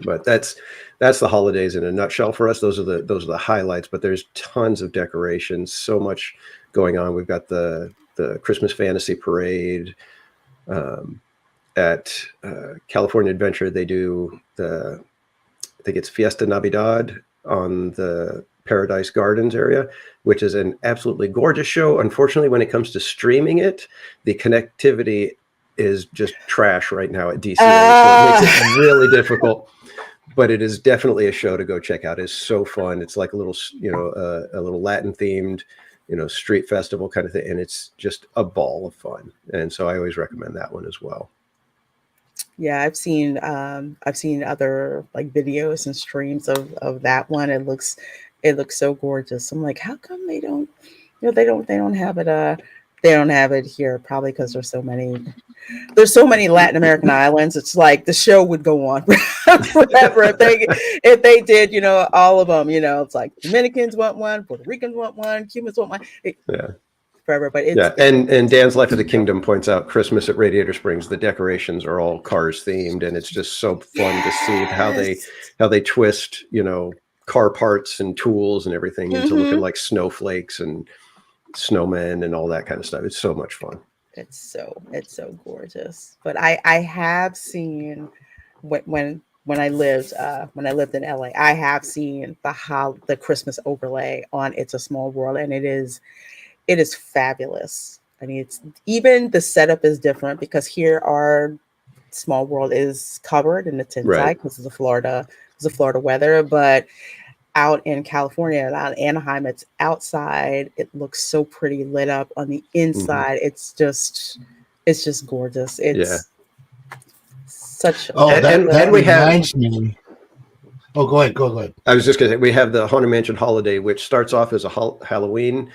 but that's the holidays in a nutshell for us. Those are the highlights. But there's tons of decorations, so much going on. We've got the Christmas Fantasy Parade at California Adventure. They do I think it's Fiesta Navidad on the Paradise Gardens area, which is an absolutely gorgeous show. Unfortunately, when it comes to streaming it, the connectivity is just trash right now at DCA, so it makes it really difficult. But it is definitely a show to go check out. It's so fun. It's like a little, a little Latin themed, street festival kind of thing, and it's just a ball of fun. And so I always recommend that one as well. Yeah, I've seen other like videos and streams of that one. It looks so gorgeous. I'm like, how come they don't have it they don't have it here? Probably because there's so many Latin American islands. It's like the show would go on forever if they did, all of them. It's like Dominicans want one, Puerto Ricans want one, Cubans want one. Forever, but it's and Dan's Life of the Kingdom points out Christmas at Radiator Springs, the decorations are all Cars themed, and it's just so fun to see how they twist car parts and tools and everything into looking like snowflakes and snowmen and all that kind of stuff. It's so much fun. It's so gorgeous. But I have seen when I lived in LA, I have seen the Christmas overlay on It's a Small World, and it is fabulous. I mean, it's even the setup is different because here our Small World is covered and it's inside because of the Florida weather. But out in California, out in Anaheim, it's outside. It looks so pretty lit up on the inside. It's just gorgeous. Yeah. It's such Oh, And- that, and- that and we have- reminds me. Oh, go ahead. I was just going to say, we have the Haunted Mansion Holiday, which starts off as a Halloween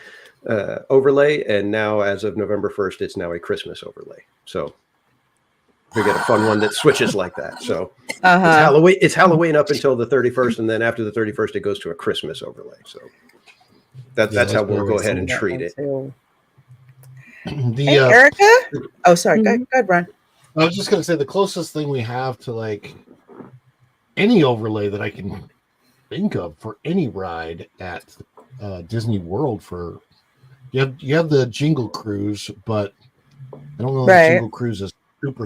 overlay, and now as of November 1st, it's now a Christmas overlay. So we get a fun one that switches like that. So it's Halloween up until the 31st, and then after the 31st, it goes to a Christmas overlay. So that's how we'll go ahead and treat it. Hey, Erica? Oh, sorry. Go ahead, Ron. I was just going to say the closest thing we have to like any overlay that I can think of for any ride at Disney World for you have the Jingle Cruise, but I don't know if Jingle Cruise is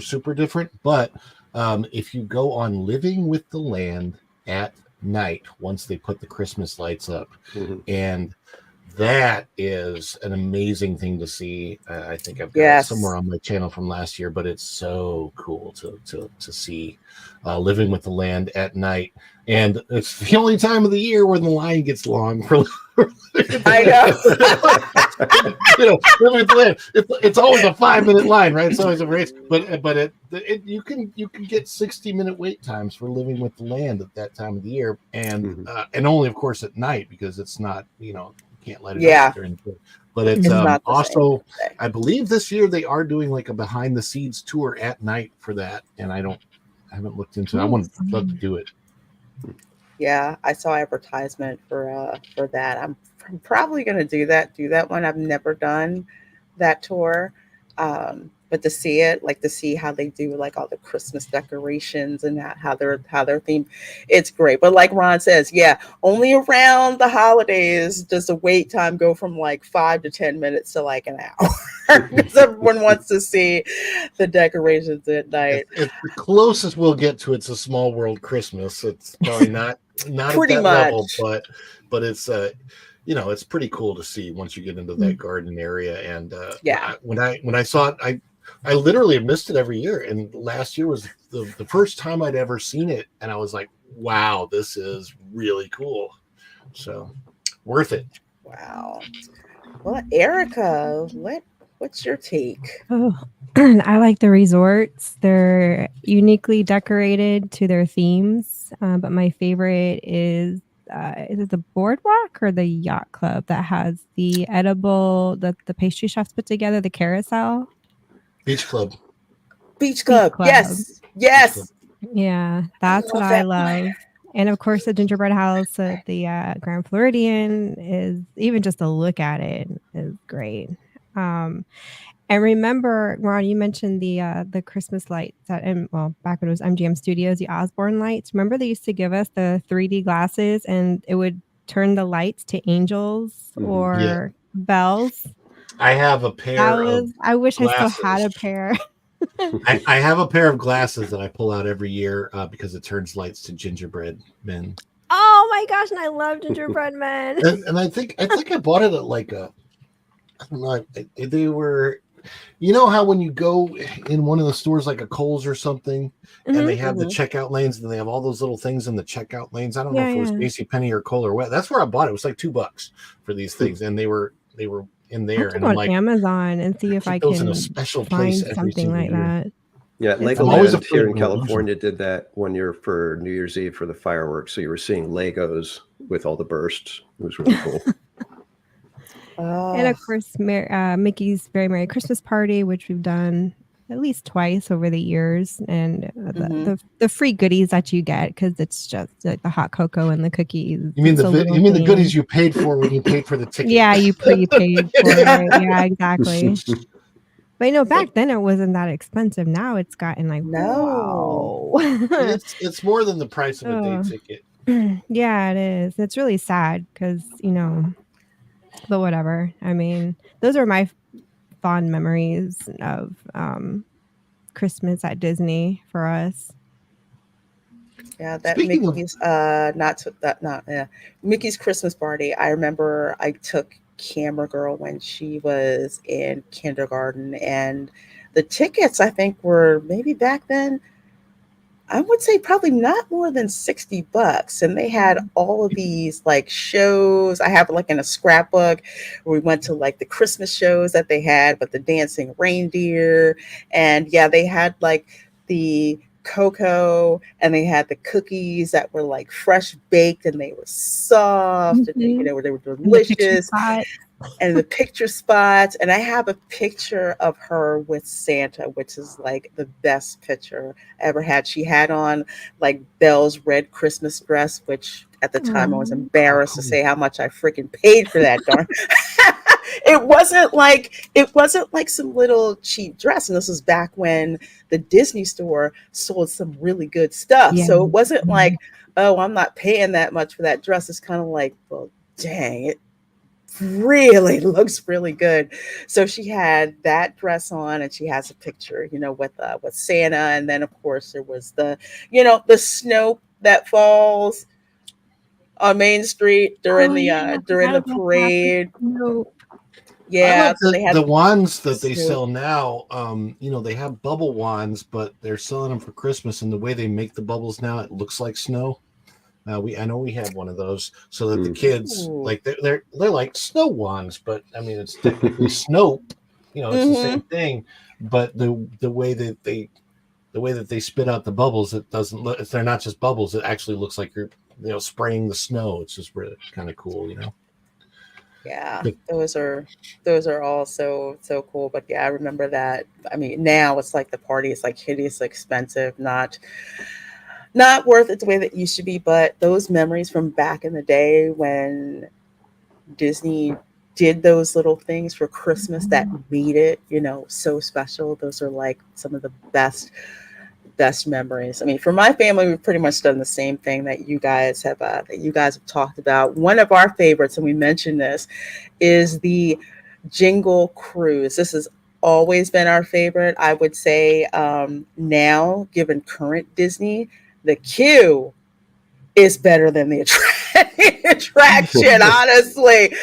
super different. But if you go on Living with the Land at night, once they put the Christmas lights up, and that is an amazing thing to see. I think I've got it somewhere on my channel from last year, but it's so cool to see Living with the Land at night. And it's the only time of the year when the line gets long for I know. Living with the Land. It's always a 5-minute line, right? It's always a race, but you can get 60-minute wait times for Living with the Land at that time of the year, and only of course at night, because it's not can't let it up during the day. But it's also I believe this year they are doing like a behind the scenes tour at night for that, and I haven't looked into it. I would love to do it. Yeah, I saw advertisement for that. I'm probably gonna do that one. I've never done that tour. But to see it, like to see how they do like all the Christmas decorations and how they're themed, it's great. But like Ron says, only around the holidays does the wait time go from like 5 to 10 minutes to like an hour, because everyone wants to see the decorations at night. It's the closest we'll get to It's a Small World Christmas. It's probably not pretty at that much level, but it's it's pretty cool to see once you get into that garden area. And when I saw it, I literally have missed it every year, and last year was the first time I'd ever seen it, and I was like, wow, this is really cool. So worth it. Wow. Well, Erica, what's your take? Oh, I like the resorts. They're uniquely decorated to their themes, but my favorite is it the Boardwalk or the Yacht Club that has the edible that the pastry chefs put together, the carousel? Beach Club. Beach Club. Yes. Yeah, that's what I love. And of course, the Gingerbread House at the Grand Floridian is, even just to look at it is great. And remember, Ron, you mentioned the Christmas lights back when it was MGM Studios, the Osborne lights. Remember they used to give us the 3D glasses, and it would turn the lights to angels or bells. I have a pair I wish glasses. I still had a pair. I have a pair of glasses that I pull out every year because it turns lights to gingerbread men. Oh my gosh, and I love gingerbread men. And I think I bought it at like I don't know. They were, how when you go in one of the stores like a Kohl's or something, and they have the checkout lanes, and they have all those little things in the checkout lanes. I don't know if it was JCPenney or Kohl or what. That's where I bought it. It was like $2 for these things, and they were in there. And I'm like, Amazon and see if I can in a special find place something like year. that. Yeah, Legoland here in California did that one year for New Year's Eve for the fireworks. So you were seeing Legos with all the bursts. It was really cool. And of course, Mickey's Very Merry Christmas Party, which we've done at least twice over the years, and the free goodies that you get, because it's just like the hot cocoa and the cookies. You mean the goodies you paid for when you paid for the ticket? Yeah, you paid for it. Yeah, exactly. But back then it wasn't that expensive. Now it's gotten like wow. it's more than the price of a day ticket. Yeah, it is. It's really sad because but whatever. I mean, those are my fond memories of Christmas at Disney for us. Yeah, that Mickey's Christmas Party. I remember I took Camera Girl when she was in kindergarten, and the tickets I think were maybe back then I would say probably not more than $60. And they had all of these like shows. I have like in a scrapbook where we went to like the Christmas shows that they had, but the dancing reindeer. And yeah, they had like the cocoa and they had the cookies that were like fresh baked and they were soft and Mhm. they were And the picture delicious spot. and the picture spots. And I have a picture of her with Santa, which is like the best picture I ever had. She had on like Belle's red Christmas dress, which at the time I was Aw. embarrassed to Cool. say how much I freaking paid for that darn. It wasn't like some little cheap dress. And this was back when the Disney store sold some really good stuff. Yeah. So it wasn't like, oh, I'm not paying that much for that dress. It's kind of like, well, dang, it really looks really good. So she had that dress on, and she has a picture, with Santa, and then of course there was the snow that falls on Main Street during Oh the yeah, I during forgot the about that. parade. No. I Yeah, like so they had the wands that they snow. sell now. They have bubble wands, but they're selling them for Christmas, and the way they make the bubbles now, it looks like snow. I know we had one of those, so that the kids Ooh. like they're like snow wands, but I mean it's technically snow. It's the Mm-hmm. same thing, but the way that they spit out the bubbles, it doesn't look. If they're not just bubbles, it actually looks like you're spraying the snow. It's just really kind of cool. Yeah, But those are all so cool. But yeah, I remember that. I mean, now it's like the party is like hideously expensive, not worth it the way that it used to be. But those memories from back in the day when Disney did those little things for Christmas that made it, so special. Those are like some of the best memories. I mean, for my family, we've pretty much done the same thing that you guys have talked about. One of our favorites, and we mentioned this, is the Jingle Cruise. This has always been our favorite. I would say now, given current Disney, the queue is better than the attraction. Honestly,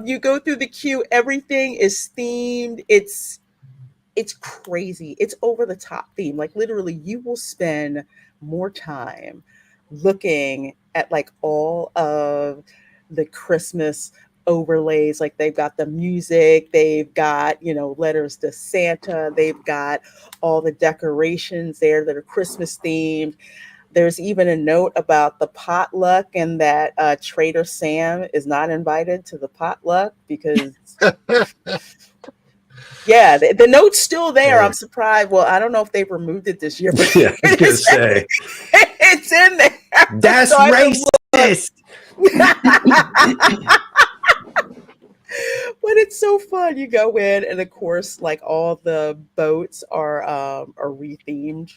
you go through the queue, everything is themed. It's crazy. It's over the top theme. Like literally, you will spend more time looking at like all of the Christmas overlays. Like they've got the music, they've got, letters to Santa, they've got all the decorations there that are Christmas themed. There's even a note about the potluck and that Trader Sam is not invited to the potluck because yeah, the note's still there. I'm surprised. Well, I don't know if they've removed it this year, but Yeah, I was gonna say it's in there. that's So racist. but it's so fun. You go in, and of course, like all the boats are rethemed,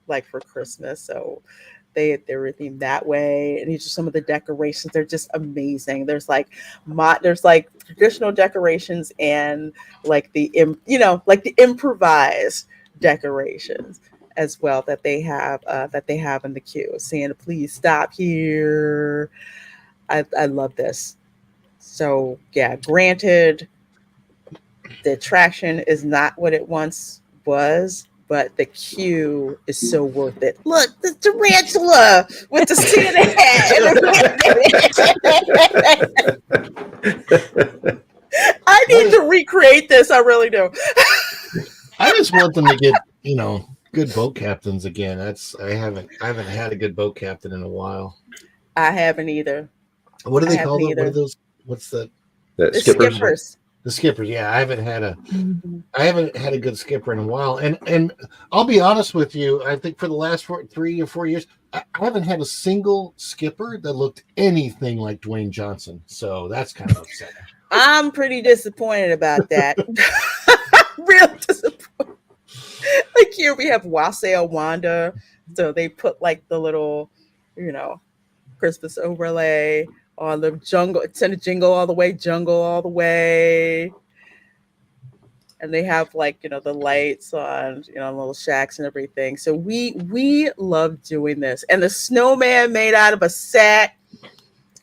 like for Christmas. So they're themed that way, and these are some of the decorations. They're just amazing. There's like traditional decorations and like like the improvised decorations as well that they have in the queue. Santa, please stop here. I love this. So yeah, granted, the attraction is not what it once was, but the queue is so worth it. Look, the tarantula with the Santa hat. I need to recreate this. I really do. I just want them to get good boat captains again. I haven't had a good boat captain in a while. I haven't either. What do I they haven't call them? What are either. those? What's the The The skippers. skippers. the skippers? Yeah, Mhm. I haven't had a good skipper in a while. And I'll be honest with you. I think for the last 3 or 4 years, I haven't had a single skipper that looked anything like Dwayne Johnson. So that's kind of upsetting. I'm pretty disappointed about that. Real disappointed. Like here we have Wassail Wanda. So they put like the little, you know, Christmas overlay on the jungle. It's in a jungle all the way. And they have like, the lights on, little shacks and everything. So we love doing this. And the snowman made out of a sack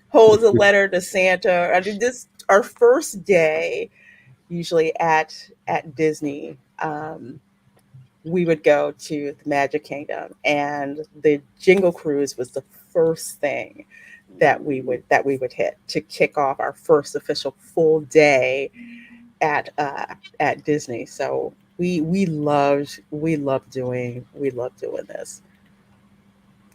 holds a letter to Santa. I mean, this our first day usually at Disney. we would go to the Magic Kingdom, and the Jingle Cruise was the first thing that we would hit to kick off our first official full day at Disney. So we loved doing this.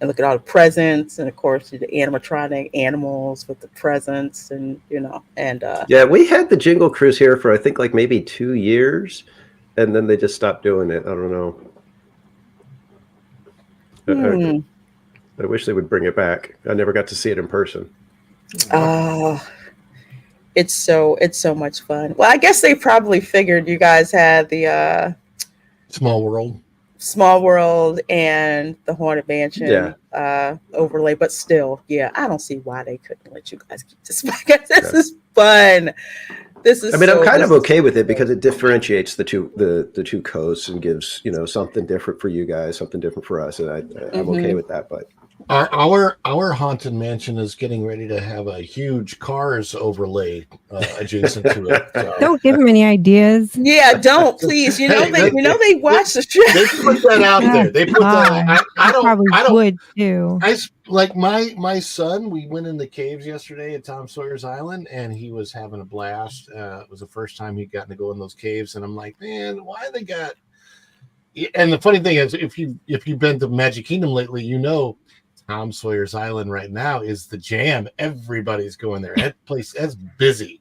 And look at all the presents, and of course the animatronic animals with the presents, and Yeah, we had the Jingle Cruise here for I think like maybe 2 years, and then they just stopped doing it. I don't know. hmm, I wish they would bring it back. I never got to see it in person. oh, it's so much fun. Well, I guess they probably figured you guys had the Small World. Small World and the Haunted Mansion Yeah. overlay, but still, yeah, I don't see why they couldn't let you guys keep this. Because this is fun. This is. I mean, I'm kind of this is okay with it so because good. it differentiates the two coasts and gives something different for you guys, something different for us, and I'm okay Mhm. with that. But Our haunted mansion is getting ready to have a huge Cars overlay adjacent to it. So. Don't give him any ideas. Yeah, don't please. Hey, They watch the show. they put that out there. They put that. God, I probably don't. would too. Like my son. We went in the caves yesterday at Tom Sawyer's Island, and he was having a blast. It was the first time he'd gotten to go in those caves, and I'm like, man, why they got? And the funny thing is, if you've been to Magic Kingdom lately, Tom Sawyer's Island right now is the jam. Everybody's going there. That place is busy,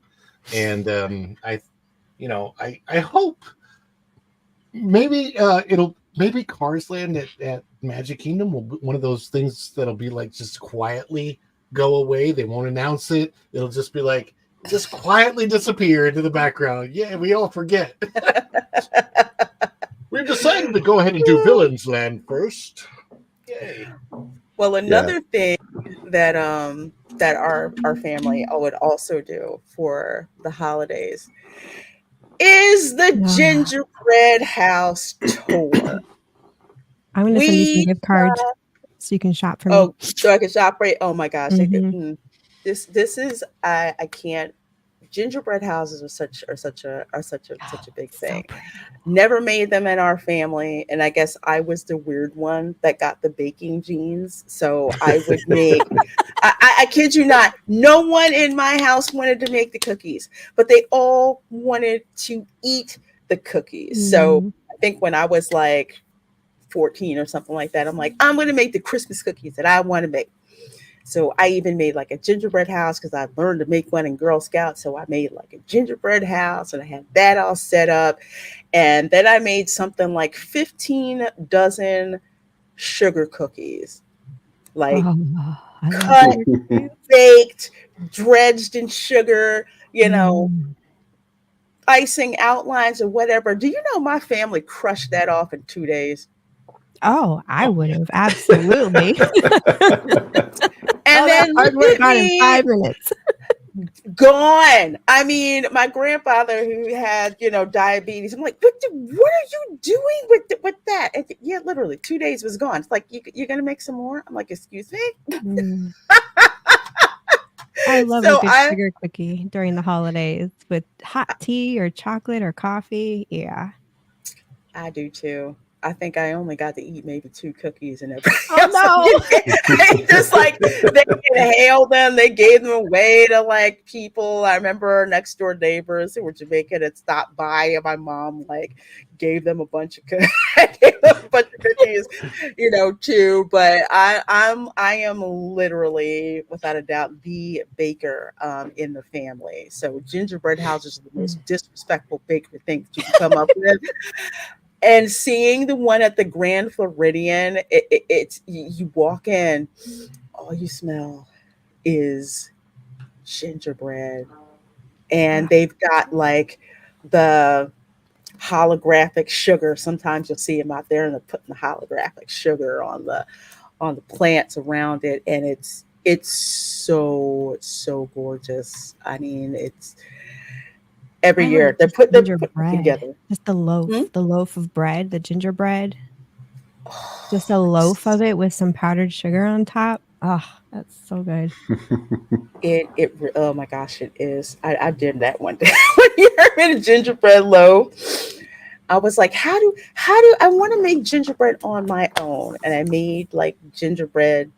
and I hope maybe maybe Cars Land at Magic Kingdom will be one of those things that'll be like just quietly go away. They won't announce it. It'll just be like just quietly disappear into the background. Yeah, we all forget. We've decided to go ahead and do Villains Land first. Yay. Well, another thing that that our family would also do for the holidays is the Gingerbread House tour. I'm going to send you some We gift cards so you can shop for me. Oh, so I can shop right. Oh my gosh. Mhm. This is I can't. Gingerbread houses are such a big So thing. pretty. Never made them in our family, and I guess I was the weird one that got the baking genes. So I would make. I kid you not. No one in my house wanted to make the cookies, but they all wanted to eat the cookies. So Mhm. I think when I was like 14 or something like that, I'm like, I'm going to make the Christmas cookies that I want to make. So I even made like a gingerbread house because I learned to make one in Girl Scouts. So I made like a gingerbread house, and I had that all set up. And then I made something like 15 dozen sugar cookies, like Oh, I love cut, sugar cookies. baked, dredged in sugar, Mm. icing outlines or whatever. Do you know my family crushed that off in 2 days? Oh, I Oh, would yeah. have. Absolutely. And All that then hard look work at gone in me, 5 minutes. gone. I mean, my grandfather who had, diabetes. I'm like, what are you doing with that? And yeah, literally 2 days was gone. It's like you're gonna make some more. I'm like, excuse me. Mm. I love a So good sugar cookie during the holidays with hot tea or chocolate or coffee. Yeah. I do too. I think I only got to eat maybe 2 cookies, and everything Oh else. no. They just like they inhaled them. They gave them away to like people. I remember next door neighbors who were Jamaican that stopped by, and my mom like gave them a bunch of cookies, too. But I am literally, without a doubt, the baker in the family. So gingerbread houses are the most disrespectful bakery thing that you can come up with. And seeing the one at the Grand Floridian, it's you walk in, all you smell is gingerbread, and they've got like the holographic sugar. Sometimes you'll see them out there, and they're putting the holographic sugar on the plants around it, and it's so gorgeous. I mean, it's every I love year they're putting it gingerbread. together. Just the loaf of bread, the gingerbread. Just a loaf of it with some powdered sugar on top. Oh, that's so good. Oh my gosh, it is. I did that one day. When you made a gingerbread loaf, I was like, how do I want to make gingerbread on my own? And I made like gingerbread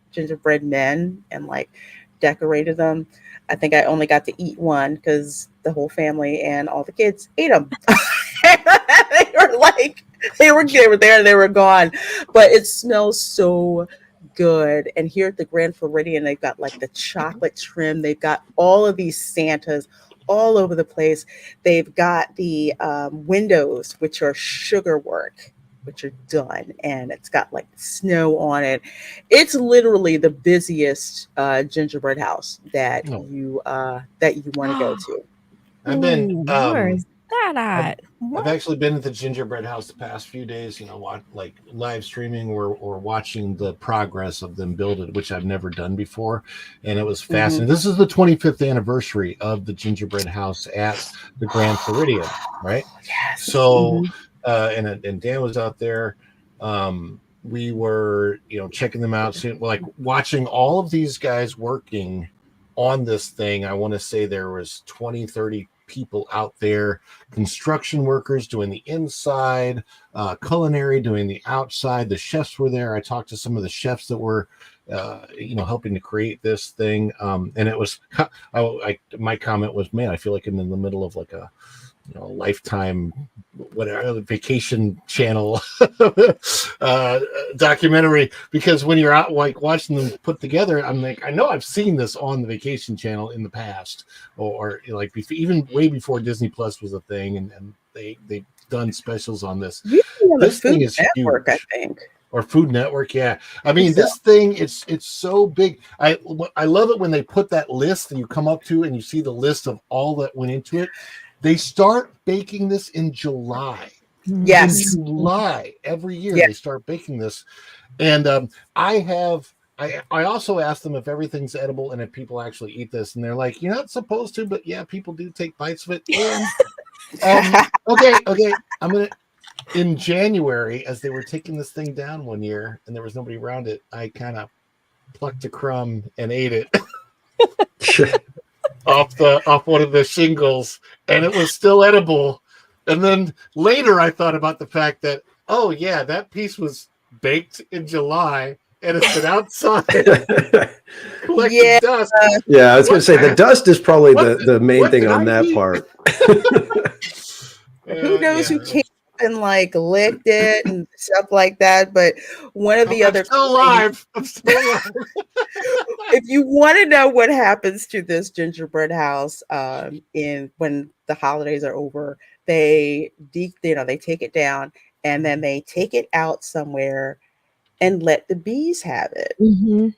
men and like decorated them. I think I only got to eat one because the whole family and all the kids ate them. They were like, they were there and they were gone. But it smells so good. And here at the Grand Floridian, they've got like the chocolate trim. They've got all of these Santas all over the place. They've got the windows, which are sugar work, which are done, and it's got like snow on it. It's literally the busiest gingerbread house that No. you want to go to. I've been Where's that at? I've actually been at the gingerbread house the past few days, like live streaming or watching the progress of them build it, which I've never done before. And it was fascinating. This is the 25th anniversary of the gingerbread house at the Grand Floridian, right? Yes. So, and Dan was out there. We were, checking them out, like watching all of these guys working on this thing. I want to say there was 20, 30 people out there, construction workers doing the inside, culinary doing the outside. The chefs were there. I talked to some of the chefs that were helping to create this thing, and it was my comment was, man, I feel like I'm in the middle of like a Lifetime whatever vacation channel documentary, because when you're out like watching them put together, I'm like, I know I've seen this on the vacation channel in the past, or like even way before Disney Plus was a thing, and they've done specials on this. This thing is Network, huge. I think. Or Food Network, yeah. I mean, this thing, it's so big. I love it when they put that list that you come up to and you see the list of all that went into it. They start baking this in July. Yes. In July every year, Yeah. they start baking this. And I also asked them if everything's edible and if people actually eat this. And they're like, you're not supposed to, but yeah, people do take bites of it. And okay. I'm going to, in January, as they were taking this thing down one year and there was nobody around it, I kind of plucked a crumb and ate it. off one of the shingles, and it was still edible. And then later I thought about the fact that, oh yeah, that piece was baked in July and it's been outside collecting dust. Yeah, I was going to say the dust is probably the main thing on that part. Who knows who came and like licked it and stuff like that? But one of the other I'm still alive. If you want to know what happens to this gingerbread house when the holidays are over, they take it down and then they take it out somewhere and let the bees have it. Mm-hmm.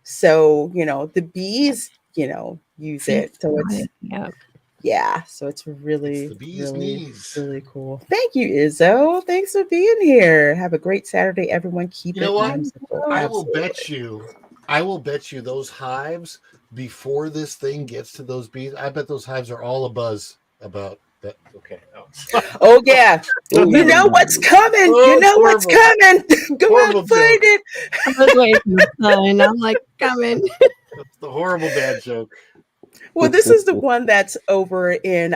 So the bees use it. So it's so it's really really cool. Thank you, Izzo. Thanks for being here. Have a great Saturday, everyone. Keep it whimsical. I will bet you those hives, before this thing gets to those bees, I bet those hives are all abuzz about that. Okay. Oh yeah. You know what's coming. What's coming. Go out and find it. I was waiting for the sign. I'm like, coming. That's the horrible bad joke. Well, this is the one that's over in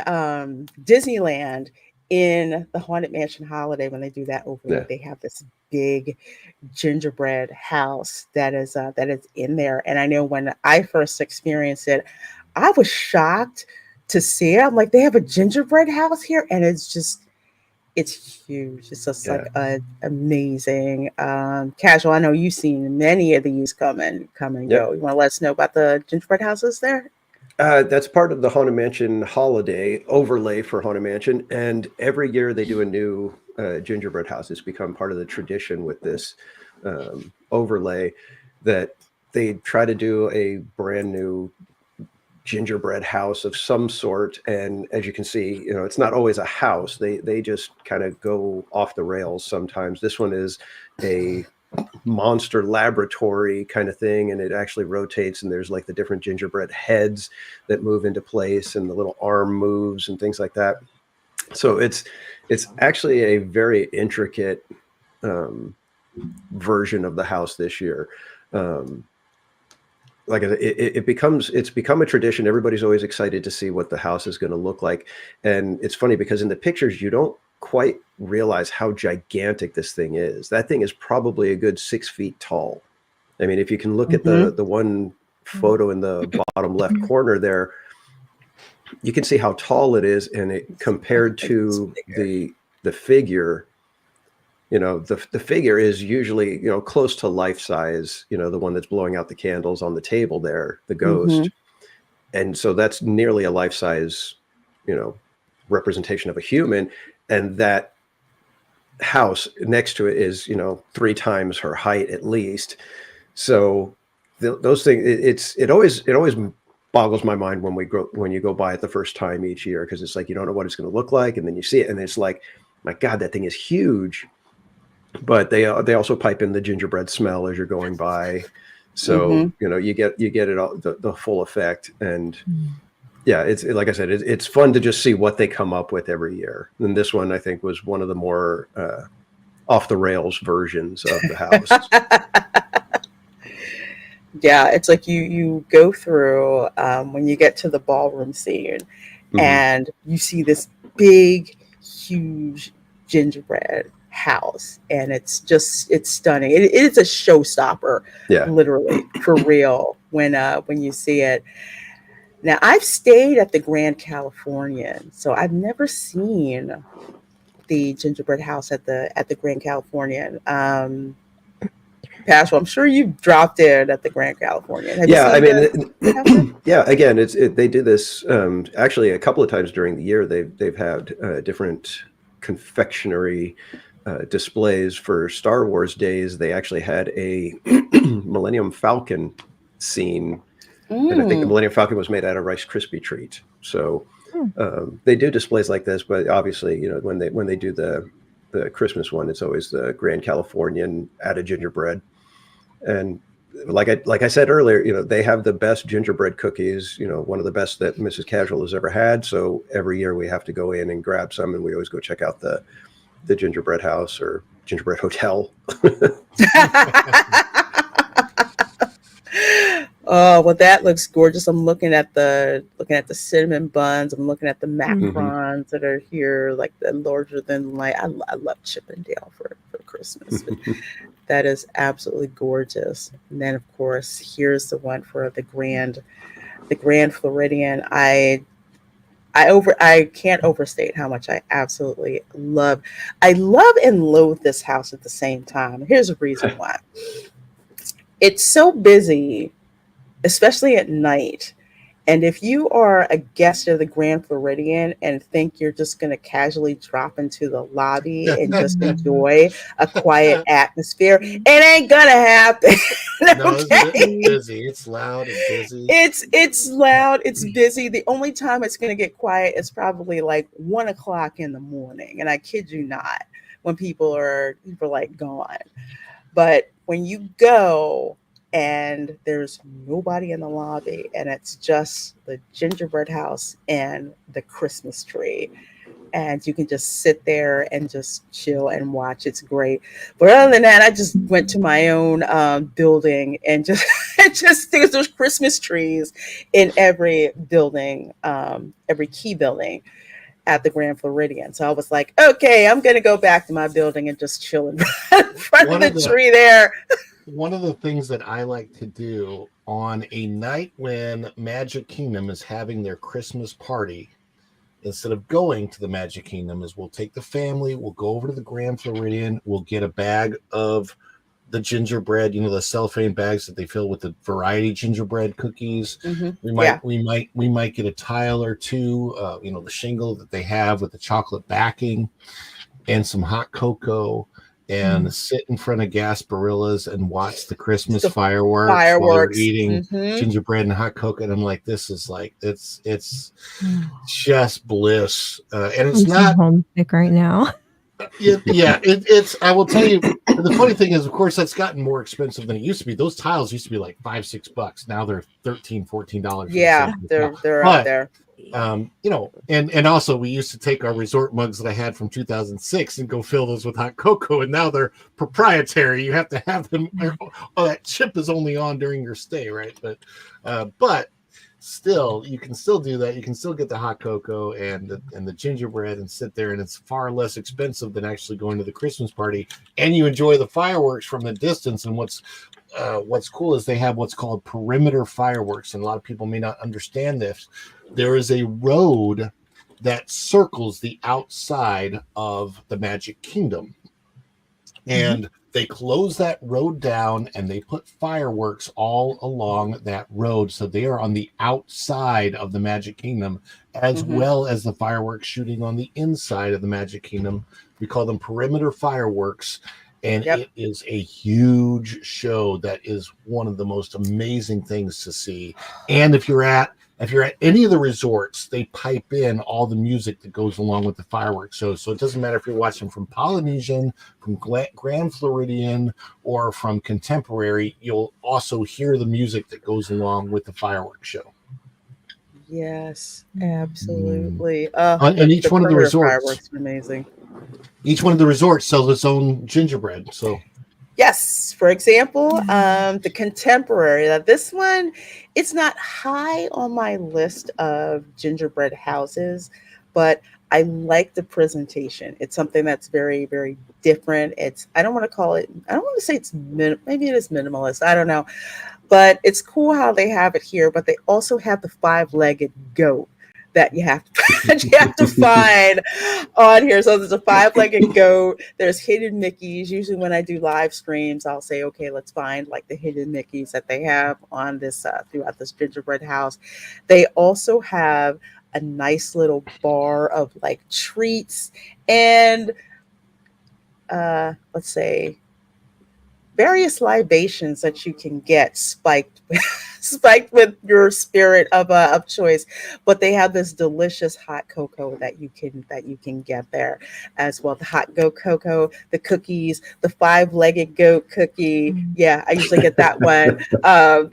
Disneyland in the Haunted Mansion Holiday. When they do that overlay, they have this big gingerbread house that is in there. And I know when I first experienced it, I was shocked to see it. I'm like, they have a gingerbread house here, and it's huge. It's just like amazing. Casual, I know you've seen many of these come and go. You want to let us know about the gingerbread houses there? That's part of the Haunted Mansion holiday overlay for Haunted Mansion, and every year they do a new gingerbread house. It's become part of the tradition with this overlay that they try to do a brand new gingerbread house of some sort. And as you can see, it's not always a house. They just kind of go off the rails sometimes. This one is a monster laboratory kind of thing, and it actually rotates, and there's like the different gingerbread heads that move into place, and the little arm moves and things like that. So it's actually a very intricate version of the house this year. Like it's become a tradition. Everybody's always excited to see what the house is going to look like. And it's funny because in the pictures, you don't quite realize how gigantic this thing is. That thing is probably a good 6 feet tall. I mean, if you can look at the one photo in the bottom left corner there, you can see how tall it is, and it compared to the figure. You know, the figure is usually, you know, close to life size, you know, the one that's blowing out the candles on the table there, the ghost. And so that's nearly a life size, you know, representation of a human. And that house next to it is, you know, 3 times her height at least. So those things, it always boggles my mind when you go by it the first time each year, because it's like, you don't know what it's going to look like. And then you see it and it's like, my God, that thing is huge. But they also pipe in the gingerbread smell as you're going by, so you know, you get it all, the full effect. And yeah, it's like I said, it's fun to just see what they come up with every year. And this one, I think, was one of the more off the rails versions of the house. Yeah, it's like you go through when you get to the ballroom scene, and you see this big, huge gingerbread house, and it's stunning. It is a showstopper, literally, for real, when you see it. Now, I've stayed at the Grand Californian, so I've never seen the gingerbread house at the Grand Californian. Paschal, I'm sure you've dropped in at the Grand Californian. Have you seen yeah, again, they do this actually a couple of times during the year. They've had different confectionery displays for Star Wars days. They actually had a Millennium Falcon scene, and I think the Millennium Falcon was made out of Rice Krispie treat. So they do displays like this, but obviously, you know, when they do the Christmas one, it's always the Grand Californian added gingerbread. And like I said earlier, you know, they have the best gingerbread cookies, you know, one of the best that Mrs. Casual has ever had. So every year we have to go in and grab some, and we always go check out the gingerbread house or gingerbread hotel. Oh, well, that looks gorgeous. I'm looking at the cinnamon buns. I'm looking at the macarons that are here, like the larger than life. I love Chippendale for Christmas. That is absolutely gorgeous. And then, of course, here's the one for the Grand Floridian. I can't overstate how much I absolutely love. I love and loathe this house at the same time. Here's a reason why. It's so busy, especially at night. And if you are a guest of the Grand Floridian and think you're just going to casually drop into the lobby and just enjoy a quiet atmosphere, it ain't going to happen. No, it's busy. It's loud and busy. It's loud. It's busy. The only time it's going to get quiet is probably like 1 o'clock in the morning. And I kid you not, when people are like gone. But when you go and there's nobody in the lobby and it's just the gingerbread house and the Christmas tree, and you can just sit there and just chill and watch, it's great. But other than that, I just went to my own building and just because there's Christmas trees in every building, every key building at the Grand Floridian. So I was like, okay, I'm going to go back to my building and just chill in front of the tree there. One of the things that I like to do on a night when Magic Kingdom is having their Christmas party, instead of going to the Magic Kingdom, is we'll take the family, we'll go over to the Grand Floridian, we'll get a bag of the gingerbread, you know, the cellophane bags that they fill with the variety gingerbread cookies. We might get a tile or two, you know, the shingle that they have with the chocolate backing, and some hot cocoa, and sit in front of Gasparillas and watch the Christmas fireworks while we're eating gingerbread and hot cocoa. And I'm like, this is like, it's just bliss. And it's not homesick right now. It's I will tell you, the funny thing is, of course, that's gotten more expensive than it used to be. Those tiles used to be like $5-6. Now they're $13-14. Yeah, they're out there. You know, and also we used to take our resort mugs that I had from 2006 and go fill those with hot cocoa, and now they're proprietary. You have to have them. Oh, that chip is only on during your stay, right? But still, you can still do that. You can still get the hot cocoa and the gingerbread and sit there, and it's far less expensive than actually going to the Christmas party. And you enjoy the fireworks from the distance. And what's cool is they have what's called perimeter fireworks, and a lot of people may not understand this. There is a road that circles the outside of the Magic Kingdom, and they close that road down and they put fireworks all along that road. So they are on the outside of the Magic Kingdom, as well as the fireworks shooting on the inside of the Magic Kingdom. We call them perimeter fireworks. And it is a huge show that is one of the most amazing things to see. And if you're at any of the resorts, they pipe in all the music that goes along with the fireworks show. So it doesn't matter if you're watching from Polynesian, from Grand Floridian, or from Contemporary, you'll also hear the music that goes along with the fireworks show. Yes, absolutely. And each one of the resorts, fireworks are amazing. Each one of the resorts sells its own gingerbread. So yes, for example, the Contemporary. Now, this one, it's not high on my list of gingerbread houses, but I like the presentation. It's something that's very, very different. I don't want to say it's maybe it is minimalist. I don't know. But it's cool how they have it here, but they also have the 5-legged goat that you have to find on here. So there's a 5-legged goat. There's hidden Mickeys. Usually when I do live streams, I'll say, okay, let's find like the hidden Mickeys that they have on this throughout this gingerbread house. They also have a nice little bar of like treats and let's say various libations that you can get spiked with your spirit of choice. But they have this delicious hot cocoa that you can get there as well. The hot goat cocoa, the cookies, the 5-legged goat cookie. Yeah, I usually get that one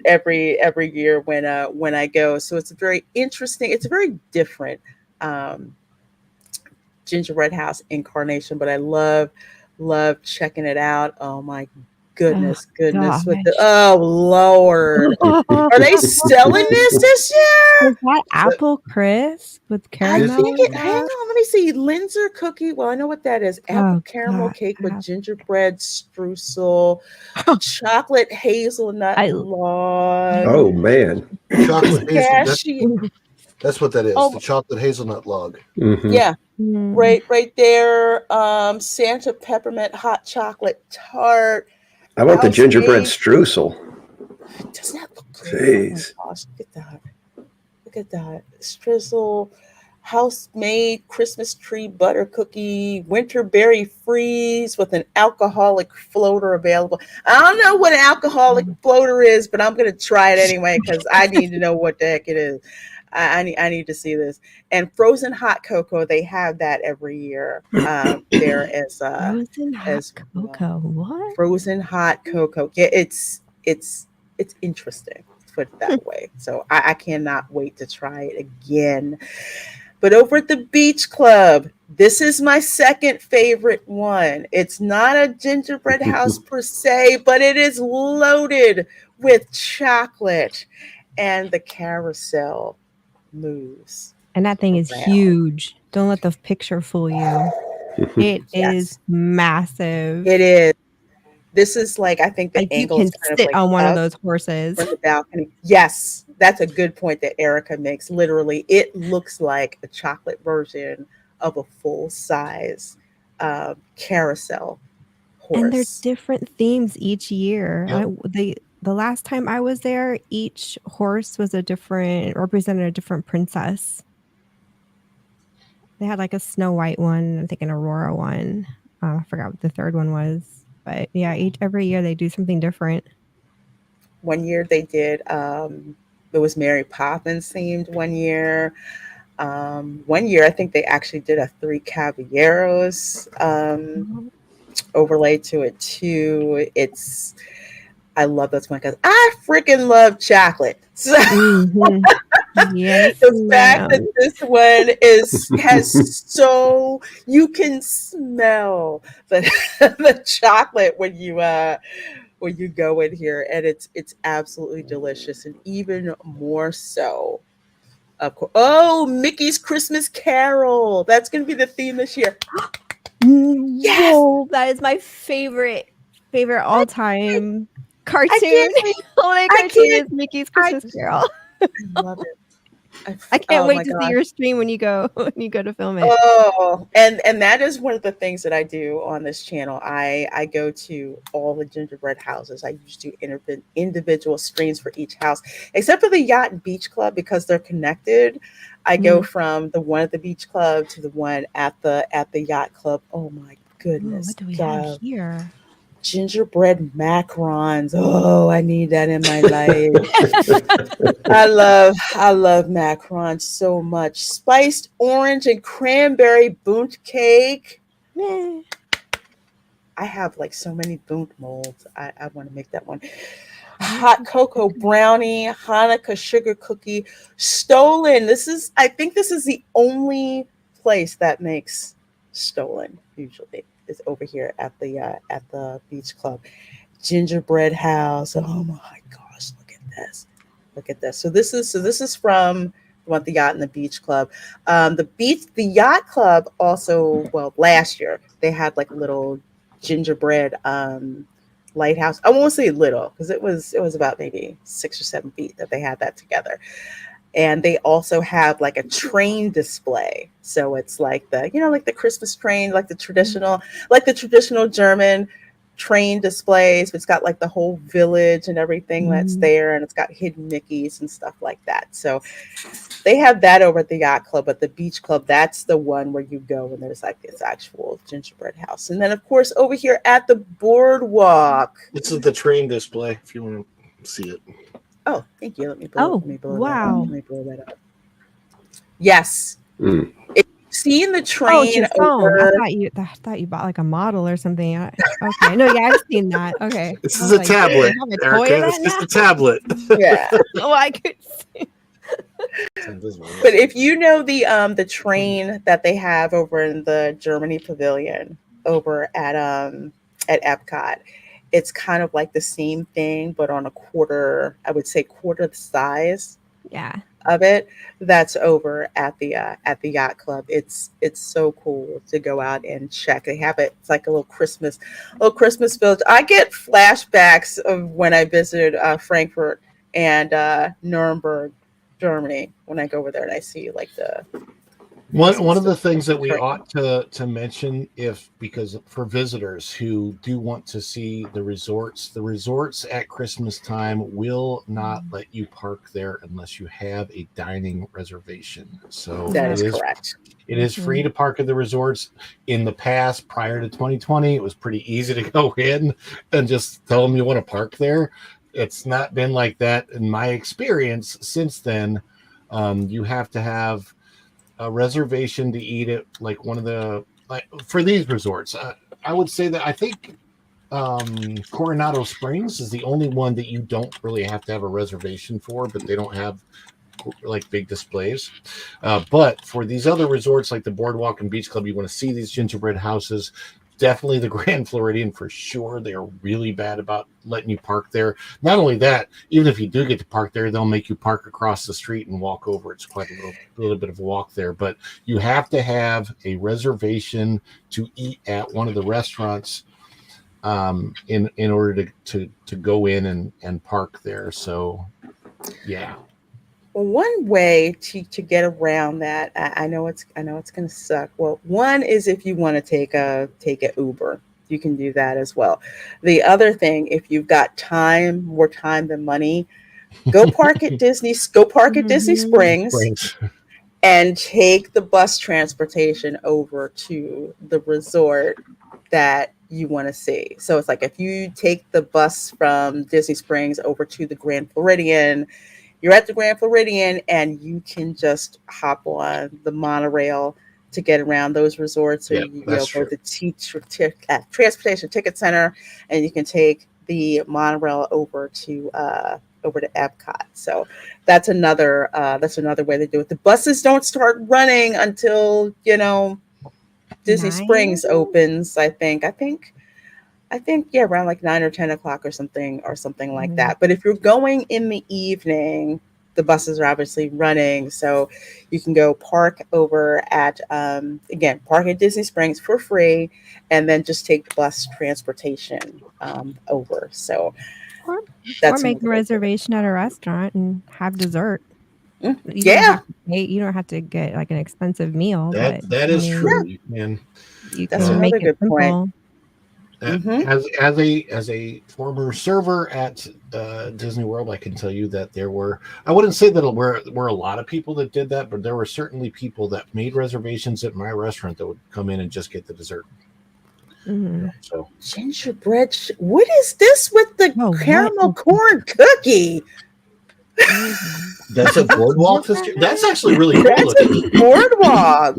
every year when I go. So it's a very interesting, it's a very different gingerbread house incarnation, but I love checking it out. Oh my goodness with the Lord. Are they selling this year? Is that apple crisp with caramel? I think hang on, let me see. Linzer cookie. Well, I know what that is. Apple caramel cake with gingerbread streusel, chocolate hazelnut log. Oh man. Chocolate hazelnut. That's what that is. The chocolate hazelnut log. Yeah. Right there. Santa peppermint hot chocolate tart. I want the gingerbread streusel. Doesn't that look good? Jeez. Oh my gosh, look at that. Streusel, house-made Christmas tree butter cookie, winter berry freeze with an alcoholic floater available. I don't know what an alcoholic floater is, but I'm going to try it anyway because I need to know what the heck it is. I need to see this. And frozen hot cocoa, they have that every year. There as frozen hot cocoa. What? Frozen hot cocoa. Yeah, it's interesting. Put it that way. So I cannot wait to try it again. But over at the Beach Club, this is my second favorite one. It's not a gingerbread house per se, but it is loaded with chocolate, and the carousel moves. And that thing is huge. Don't let the picture fool you. It is massive. It is. This is like, I think the angle you can sit on one of those horses from the balcony. Yes, that's a good point that Erica makes. Literally, it looks like a chocolate version of a full-size carousel horse. And there's different themes each year. Yep. The last time I was there, each horse was represented a different princess. They had like a Snow White one, I think an Aurora one. I forgot what the third one was. But yeah, every year they do something different. One year they did, it was Mary Poppins themed one year. One year I think they actually did a Three Caballeros overlay to it too. I love this one because I freaking love chocolate. So yes, the fact that this one has so you can smell the chocolate when when you go in here, and it's absolutely delicious, and even more so. Of course. Oh, Mickey's Christmas Carol. That's going to be the theme this year. Yes. Whoa, that is my favorite all time cartoon. can't wait. Holiday I cartoon can't- is Mickey's Christmas Carol. I love it. I can't Oh wait my to see gosh. your stream when you go to film it. Oh, and that is one of the things that I do on this channel. I go to all the gingerbread houses. I usually do individual streams for each house, except for the yacht and beach club because they're connected. I go from the one at the beach club to the one at the yacht club. Oh my Ooh, goodness! what do we have here? Gingerbread macarons. Oh, I need that in my life. I love macarons so much. Spiced orange and cranberry bundt cake. Meh. I have like so many bundt molds. I want to make that one. Hot cocoa brownie, Hanukkah sugar cookie, stolen. I think this is the only place that makes stolen usually is over here at the beach club. Gingerbread house. Oh my gosh, look at this. Look at this. So this is from the yacht and the beach club. The yacht club also, well, last year they had like a little gingerbread lighthouse. I won't say little because it was about maybe 6 or 7 feet that they had that together. And they also have like a train display. So it's like like the Christmas train, like the traditional German train displays. It's got like the whole village and everything that's there, and it's got hidden Mickeys and stuff like that. So they have that over at the yacht club, but the beach club, that's the one where you go and there's like this actual gingerbread house. And then of course over here at the boardwalk. This is the train display if you want to see it. Oh, thank you. Let me blow wow. that up. Let me blow that up. Yes. Mm. Seeing the Oh, train it's your phone. over. I thought you bought like a model or something. Okay, no, yeah, I've seen that. Okay, This is a tablet, "Do you have a toy of Erica. that It's just now?" a tablet. Yeah. Oh, I could see. But if you know the train that they have over in the Germany pavilion over at Epcot, it's kind of like the same thing, but on a quarter, I would say quarter the size Yeah. of it. That's over at the yacht club. It's so cool to go out and check. They have it. It's like a little Christmas village. I get flashbacks of when I visited Frankfurt and Nuremberg, Germany, when I go over there and I see like the One of the things that we ought to mention, because for visitors who do want to see the resorts at Christmas time will not let you park there unless you have a dining reservation. So that is correct. It is free to park at the resorts. In the past, prior to 2020, it was pretty easy to go in and just tell them you want to park there. It's not been like that in my experience since then. You have to have a reservation to eat at like one of the for these resorts. I would say that I think Coronado Springs is the only one that you don't really have to have a reservation for, but they don't have like big displays. But for these other resorts like the Boardwalk and Beach Club, you want to see these gingerbread houses. Definitely the Grand Floridian for sure. They are really bad about letting you park there. Not only that, even if you do get to park there, they'll make you park across the street and walk over. It's quite a little bit of a walk there. But you have to have a reservation to eat at one of the restaurants in order to go in and park there. So yeah. Well, one way to get around that, I know it's going to suck. Well, one is if you want to take a Uber, you can do that as well. The other thing, if you've got more time than money, go park at Disney Springs and take the bus transportation over to the resort that you want to see. So it's like if you take the bus from Disney Springs over to the Grand Floridian, you're at the Grand Floridian and you can just hop on the monorail to get around those resorts, or you go to the transportation ticket center and you can take the monorail over to Epcot. So that's another way to do it. The buses don't start running until Disney Springs opens. I think I think around like 9 or 10 o'clock or something like Mhm. that. But if you're going in the evening, the buses are obviously running, so you can go park over at again park at Disney Springs for free, and then just take the bus transportation over. So Or or that's make another a way to do it. reservation at a restaurant and have dessert. You don't Yeah, have to pay. You don't have to get like an expensive meal, That but that I is yeah, true. mean, You can. you that's can Uh, make another it good point. simple. Hmm. as a former server at Disney World, I can tell you that there were. I wouldn't say that were a lot of people that did that, but there were certainly people that made reservations at my restaurant that would come in and just get the dessert. Mhm. So Gingerbread. What is this with the Oh, what caramel is this? corn cookie? What is it? that's a Is that boardwalk. That's gingerbread? actually really cool That's a looking. boardwalk.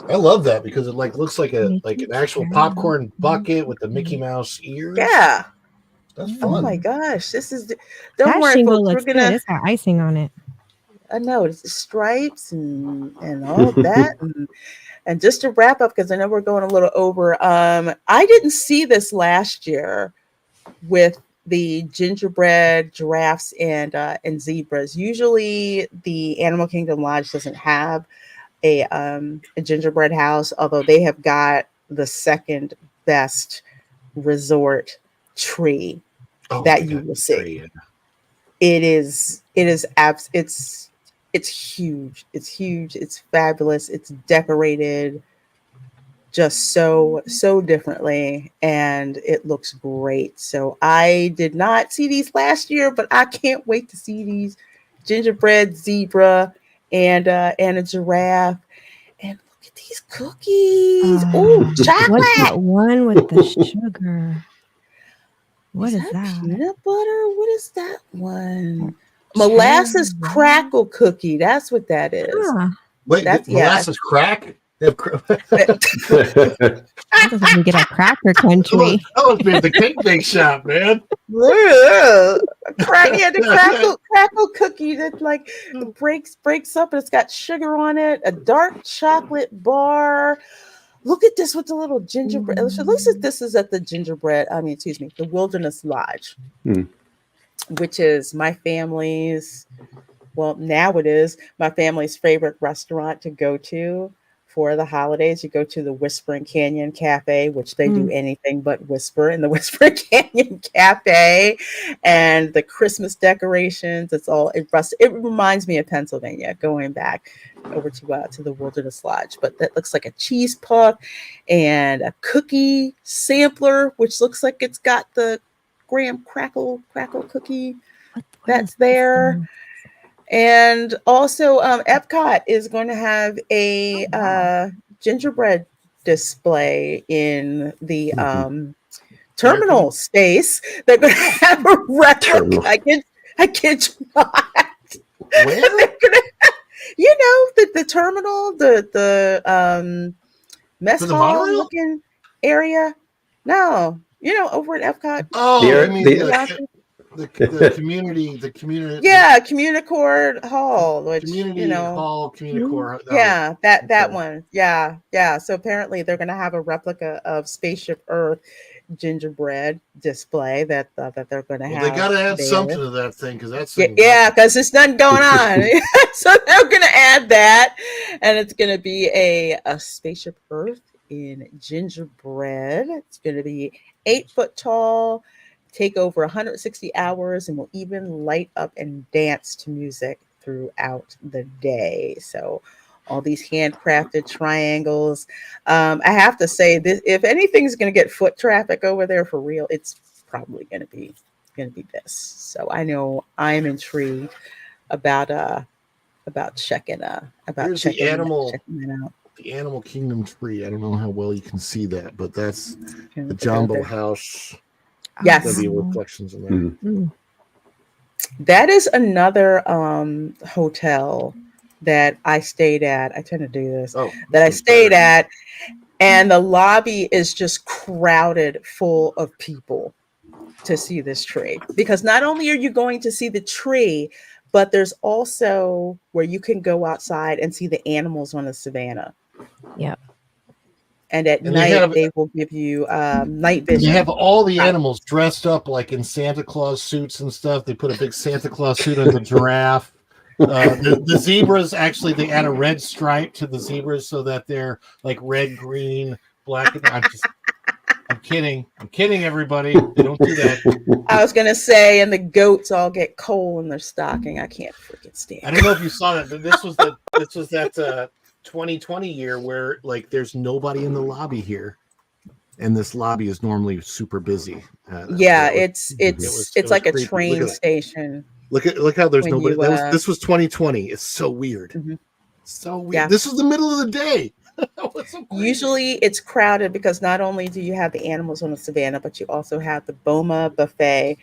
I love that because it like looks like Mickey an actual caramel popcorn corn bucket with the Mickey cookie. Mouse ears. Yeah. That's Oh my fun. Mm. gosh. Don't That worry, shingle folks. We're looks good. gonna. It's got icing on it. I know it's stripes and all of that. And just to wrap up, because I know we're going a little over. I didn't see this last year with the gingerbread giraffes and zebras. Usually, the Animal Kingdom Lodge doesn't have a gingerbread house, although they have got the second best resort tree Oh, they that you got will the see. tree. It's huge. It's huge. It's fabulous. It's decorated just so differently, and it looks great. So I did not see these last year, but I can't wait to see these gingerbread zebra and a giraffe. And look at these cookies. Oh, What's chocolate. that one with the sugar? What Is is that that? peanut butter? What is that one? Cherry Molasses red? crackle cookie. That's what that is. Huh. Wait, That's yeah. molasses crack? They have That doesn't even get a cracker country. I must be at the cake bake shop, man. Yeah, the crackle cookie that like breaks up and it's got sugar on it. A dark chocolate bar. Look at this with the little gingerbread. So at least Mm. this is at the gingerbread. I mean, excuse me, the Wilderness Lodge, Hmm. which is my family's. Well, now it is my family's favorite restaurant to go to for the holidays. You go to the Whispering Canyon Cafe, which they do Mm. anything but whisper in the Whispering Canyon Cafe, and the Christmas decorations. It reminds me of Pennsylvania going back over to the Wilderness Lodge. But that looks like a cheese puff and a cookie sampler, which looks like it's got the graham crackle cookie What is that's this there. thing? And also, Epcot is going to have a Oh wow. gingerbread display in the Fire terminal pit? space. They're going to have a replica. Terminal. I kid you not. Where? They're gonna, the terminal, the mess For the hall monorail? looking area. No, over at Epcot. Oh, you The, mean The the, lounge. the Yeah, Communicord Hall, which community hall, community Mm. core? Oh, yeah, that okay. one. Yeah, yeah. So apparently they're going to have a replica of Spaceship Earth gingerbread display that they're going to Well, they have got to add something there. to that thing because that Yeah, thing's yeah, awesome. because there's nothing going on. So they're going to add that, and it's going to be a Spaceship Earth in gingerbread. It's going to be 8 foot tall, take over 160 hours, and will even light up and dance to music throughout the day. So all these handcrafted triangles. I have to say this: if anything's going to get foot traffic over there for real, it's probably going to be this. So I know I'm intrigued about about Here's the checking that out. Animal Kingdom tree. I don't know how well you can see that, but that's Can the we put that Jumbo there? House. There'll Yes, be Oh. reflections in there. Hmm. Mm. that is another hotel that I stayed at. I tend to do this. Oh, That I this one's stayed better. at, and the lobby is just crowded full of people to see this tree, because not only are you going to see the tree, but there's also where you can go outside and see the animals on the savannah. Yep. And at And night, they will give you night they vision. have all the animals dressed up like in Santa Claus suits and stuff. They put a big Santa Claus suit on the giraffe. The zebras, actually, they add a red stripe to the zebras so that they're like red, green, black. And I'm kidding. I'm kidding, everybody. They don't do that. I was gonna say, and the goats all get coal in their stocking. I can't freaking stand. I don't know if you saw that, but this was that 2020 year where like there's nobody in the lobby here, and this lobby is normally super busy. Yeah, it it's was like a creepy. train station. Look how there's when nobody. you, This was 2020. It's so weird. Mhm. So weird. Yeah. This was the middle of the day. So Usually it's crowded because not only do you have the animals on the savannah, but you also have the Boma Buffet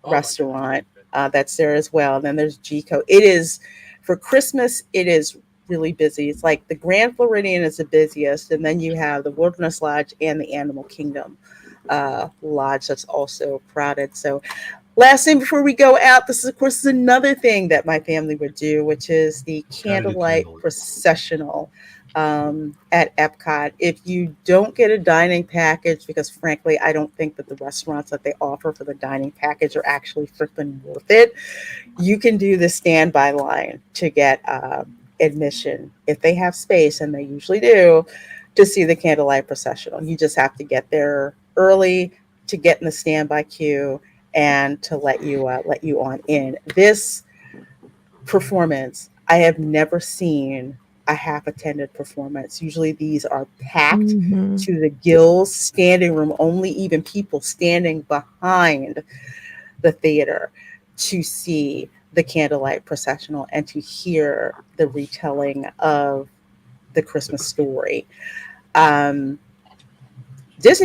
restaurant that's there as well. And then there's Gico. It is, for Christmas, it is really busy. It's like the Grand Floridian is the busiest, and then you have the Wilderness Lodge and the Animal Kingdom Lodge that's also crowded. So last thing before we go out, this is, of course, is another thing that my family would do, which is the Candelight processional at Epcot. If you don't get a dining package, because frankly, I don't think that the restaurants that they offer for the dining package are actually freaking worth it, you can do the standby line to get admission if they have space, and they usually do, to see the Candlelight processional. You just have to get there early to get in the standby queue and to let you on in. This performance, I have never seen a half attended performance. Usually these are packed to the gills, standing room only, even people standing behind the theater to see the Candlelight processional and to hear the retelling of the Christmas story. Disney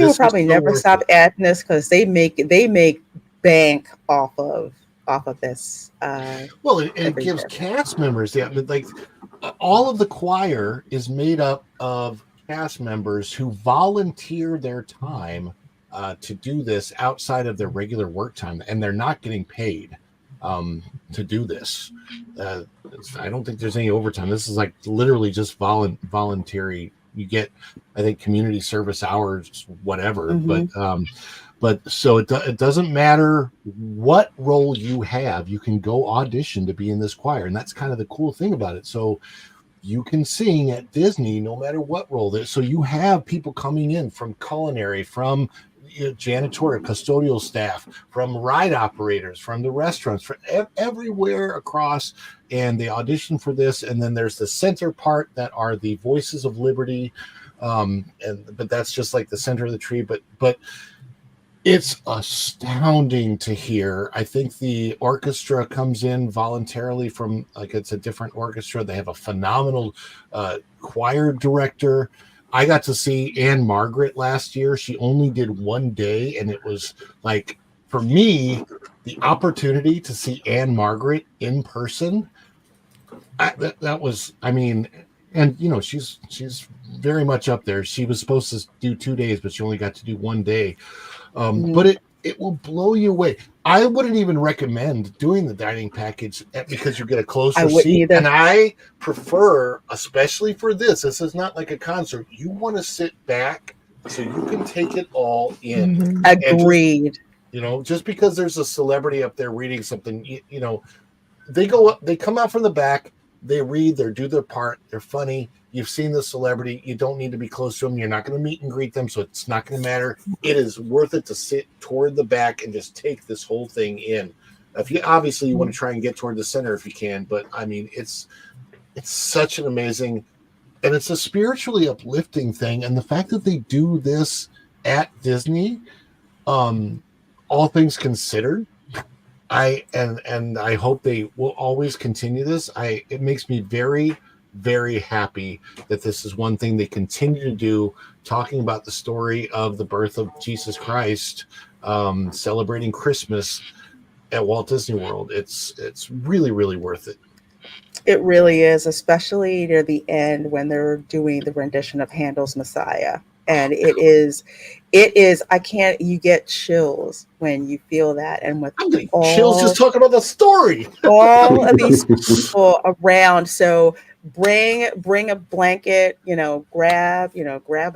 will probably never stop adding this because they make bank off of this. Well, it gives cast members like all of the choir is made up of cast members who volunteer their time to do this outside of their regular work time, and they're not getting paid to do this. I don't think there's any overtime. This is like literally just voluntary. You get, I think, community service hours, whatever. But so it doesn't matter what role you have. You can go audition to be in this choir, and that's kind of the cool thing about it. So you can sing at Disney no matter what role there. So you have people coming in from culinary, from janitorial, custodial staff, from ride operators, from the restaurants, from everywhere across, and they audition for this. And then there's the center part that are the Voices of Liberty, but that's just like the center of the tree. But it's astounding to hear. I think the orchestra comes in voluntarily from, like, it's a different orchestra. They have a phenomenal choir director. I got to see Anne Margaret last year. She only did one day, and it was like, for me, the opportunity to see Anne Margaret in person. That was, I mean, and you know, she's very much up there. She was supposed to do 2 days, but she only got to do one day. But it will blow you away. I wouldn't even recommend doing the dining package because you get a closer seat. Either. And I prefer, especially for this is not like a concert. You want to sit back so you can take it all in. Agreed. Just because there's a celebrity up there reading something, they go up, they come out from the back, they read, they do their part, they're funny. You've seen the celebrity. You don't need to be close to them. You're not going to meet and greet them, so it's not going to matter. It is worth it to sit toward the back and just take this whole thing in. If you obviously you want to try and get toward the center if you can, but I mean it's such an amazing, and it's a spiritually uplifting thing. And the fact that they do this at Disney, all things considered, I hope they will always continue this. It makes me very, very happy that this is one thing they continue to do, talking about the story of the birth of Jesus Christ, celebrating Christmas at Walt Disney World. It's really, really worth it. It really is, especially near the end when they're doing the rendition of Handel's Messiah. And it is, you get chills when you feel that. And with chills just talking about the story. all of these people around. So bring a blanket, grab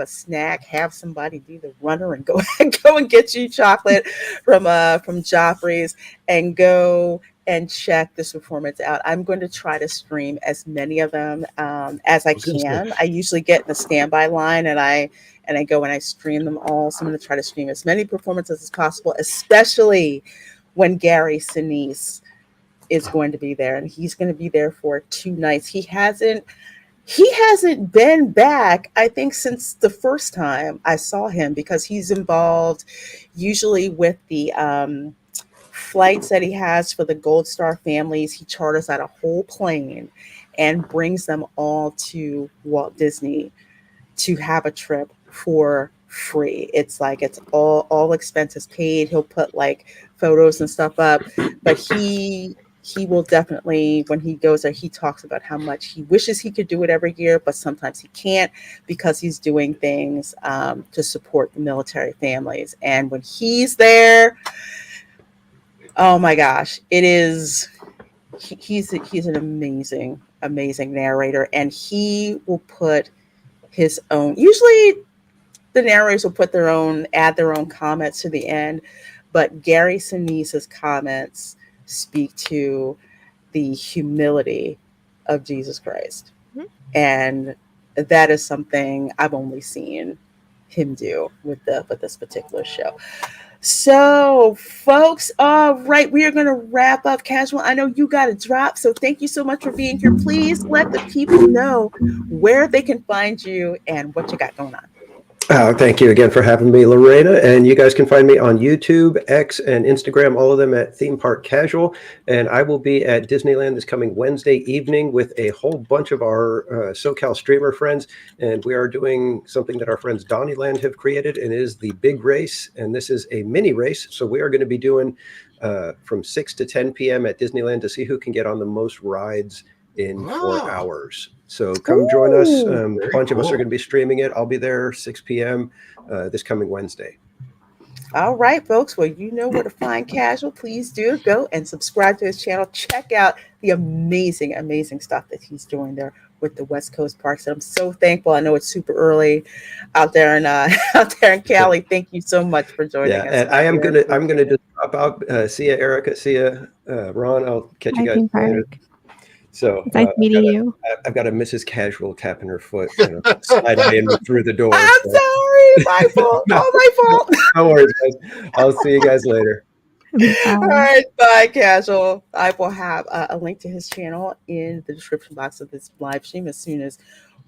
a snack, have somebody be the runner and go go and get you chocolate from Joffrey's and go and check this performance out. I'm going to try to stream as many of them as I was gonna say, can. I usually get in the standby line and I go and I stream them all. So I'm going to try to stream as many performances as possible, especially when Gary Sinise is going to be there, and he's going to be there for 2 nights. He hasn't been back, I think, since the first time I saw him, because he's involved usually with the flights that he has for the Gold Star families. He charters out a whole plane and brings them all to Walt Disney to have a trip for free. It's like it's all expenses paid. He'll put like photos and stuff up, but he will definitely, when he goes there, he talks about how much he wishes he could do it every year, but sometimes he can't because he's doing things to support the military families. And when he's there, oh my gosh, it is, he's an amazing narrator, and he will put his own, usually the narrators will add their own comments to the end, but Gary Sinise's comments speak to the humility of Jesus Christ. Mm-hmm. And that is something I've only seen him do with this particular show. So, folks, all right, we are going to wrap up Casual. I know you got to drop, so thank you so much for being here. Please let the people know where they can find you and what you got going on. Thank you again for having me, Lorena. And you guys can find me on YouTube, X, and Instagram, all of them at Theme Park Casual. And I will be at Disneyland this coming Wednesday evening with a whole bunch of our SoCal streamer friends. And we are doing something that our friends Donnyland have created, and it is the Big Race. And this is a mini race. So we are going to be doing from 6 to 10 p.m. at Disneyland to see who can get on the most rides in 4 hours. So come join us. A bunch of us are going to be streaming it. I'll be there 6 p.m. This coming Wednesday. All right, folks. Well, you know where to find Casual. Please do go and subscribe to his channel. Check out the amazing stuff that he's doing there with the West Coast parks. And I'm so thankful. I know it's super early out there in Cali. Thank you so much for joining us. And I'm gonna just drop out. See ya, Erica. See ya, Ron. I'll catch you guys later. So nice meeting you. I've got a Mrs. Casual tapping her foot, side-eyeing me through the door. I'm sorry, my fault. Oh, my fault. No worries, guys. I'll see you guys later. All right, bye, Casual. I will have a link to his channel in the description box of this live stream as soon as